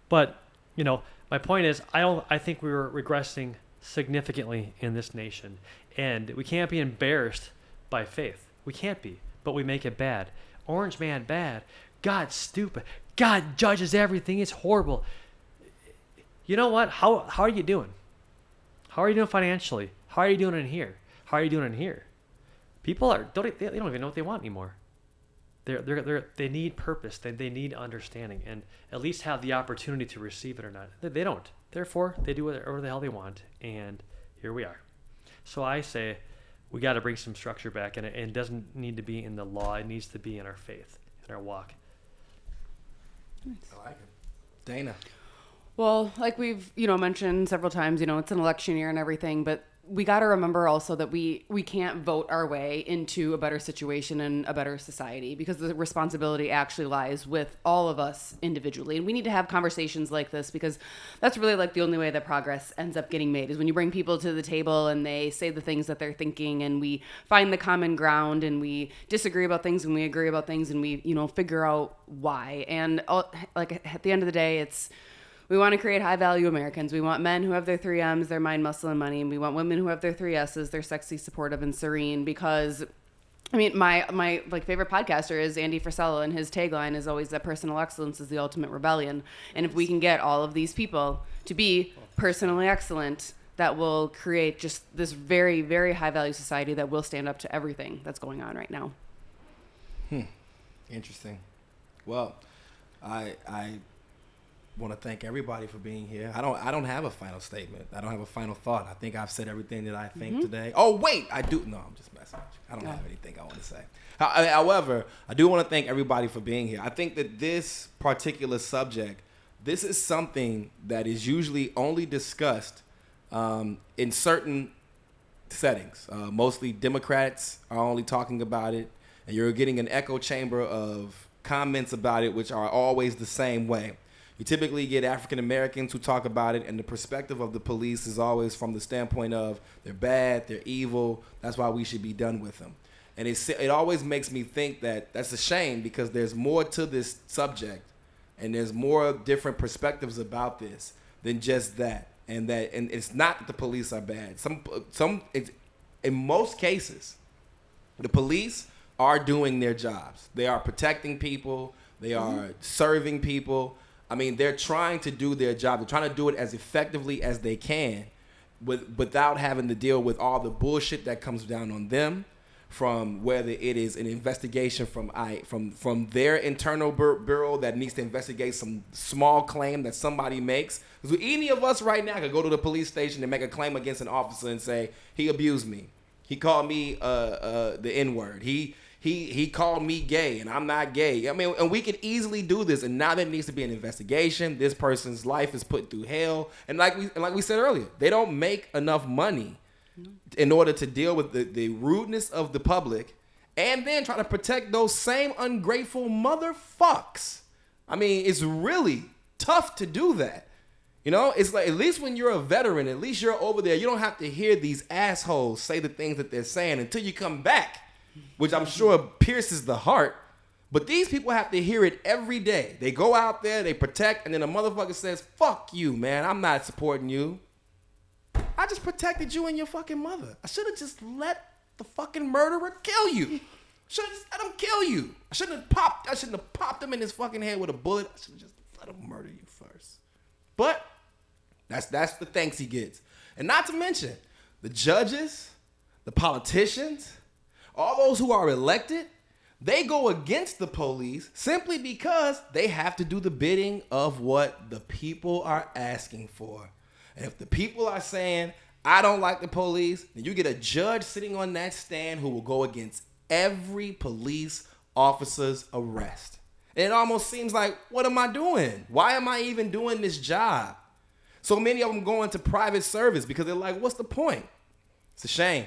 But, my point is I think we were regressing significantly in this nation. And we can't be embarrassed by faith. We can't be. But we make it bad. Orange man bad. God's stupid. God judges everything. It's horrible. You know what? How are you doing? How are you doing financially? How are you doing in here? How are you doing in here? People they don't even know what they want anymore. They need purpose. They need understanding, and at least have the opportunity to receive it or not. They don't. Therefore, they do whatever the hell they want, and here we are. So I say we got to bring some structure back, and it doesn't need to be in the law. It needs to be in our faith, in our walk. Nice. I like it. Dana. Well, like we've, mentioned several times, it's an election year and everything, but we got to remember also that we can't vote our way into a better situation and a better society, because the responsibility actually lies with all of us individually. And we need to have conversations like this, because that's really like the only way that progress ends up getting made, is when you bring people to the table and they say the things that they're thinking, and we find the common ground, and we disagree about things and we agree about things, and we, figure out why. And like at the end of the day, we want to create high-value Americans. We want men who have their 3 M's, their mind, muscle, and money. And we want women who have their 3 S's, they're sexy, supportive, and serene. Because, my favorite podcaster is Andy Frisella, and his tagline is always that personal excellence is the ultimate rebellion. And if we can get all of these people to be personally excellent, that will create just this very, very high-value society that will stand up to everything that's going on right now. Interesting. Well, I want to thank everybody for being here. I don't have a final statement. I don't have a final thought. I think I've said everything that I think today. Oh, wait, I do. No, I'm just messing with you. I don't have anything I want to say. However, I do want to thank everybody for being here. I think that this particular subject, this is something that is usually only discussed in certain settings. Mostly Democrats are only talking about it, and you're getting an echo chamber of comments about it, which are always the same way. You typically get African Americans who talk about it, and the perspective of the police is always from the standpoint of they're bad, they're evil, that's why we should be done with them. And it always makes me think that that's a shame, because there's more to this subject, and there's more different perspectives about this than just that. And it's not that the police are bad. In most cases, the police are doing their jobs. They are protecting people. They are serving people. They're trying to do their job. They're trying to do it as effectively as they can without having to deal with all the bullshit that comes down on them, from whether it is an investigation from their internal bureau that needs to investigate some small claim that somebody makes. Because any of us right now could go to the police station and make a claim against an officer and say, he abused me. He called me the N-word. He called me gay, and I'm not gay. And we could easily do this. And now there needs to be an investigation. This person's life is put through hell. And like we said earlier, they don't make enough money in order to deal with the rudeness of the public, and then try to protect those same ungrateful motherfucks. It's really tough to do that. It's like, at least when you're a veteran, at least you're over there. You don't have to hear these assholes say the things that they're saying until you come back, which I'm sure pierces the heart. But these people have to hear it every day. They go out there, they protect, and then a motherfucker says, fuck you, man. I'm not supporting you. I just protected you and your fucking mother. I should have just let the fucking murderer kill you. Should have just let him kill you. I shouldn't have popped him in his fucking head with a bullet. I should have just let him murder you first. But that's the thanks he gets. And not to mention, the judges, the politicians, all those who are elected, they go against the police simply because they have to do the bidding of what the people are asking for. And if the people are saying, I don't like the police, then you get a judge sitting on that stand who will go against every police officer's arrest. And it almost seems like, what am I doing? Why am I even doing this job? So many of them go into private service because they're like, what's the point? It's a shame.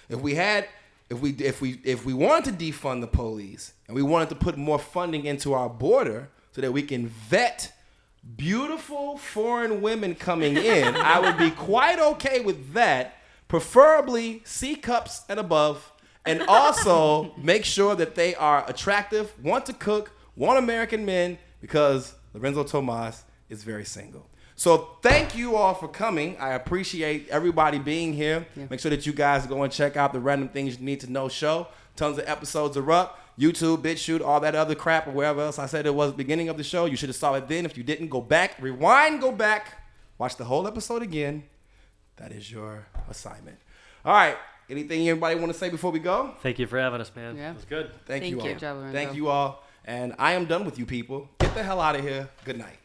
If we wanted to defund the police and we wanted to put more funding into our border so that we can vet beautiful foreign women coming in, I would be quite okay with that. Preferably C cups and above, and also make sure that they are attractive, want to cook, want American men, because Lorenzo Tomas is very single. So thank you all for coming. I appreciate everybody being here. Yeah. Make sure that you guys go and check out the Random Things You Need to Know show. Tons of episodes are up. YouTube, BitChute, all that other crap, or wherever else I said it was at the beginning of the show. You should have saw it then. If you didn't, go back, rewind, go back, watch the whole episode again. That is your assignment. All right. Anything anybody want to say before we go? Thank you for having us, man. Yeah. It was good. Thank you all. Good job, Lorenzo. Thank you all. And I am done with you people. Get the hell out of here. Good night.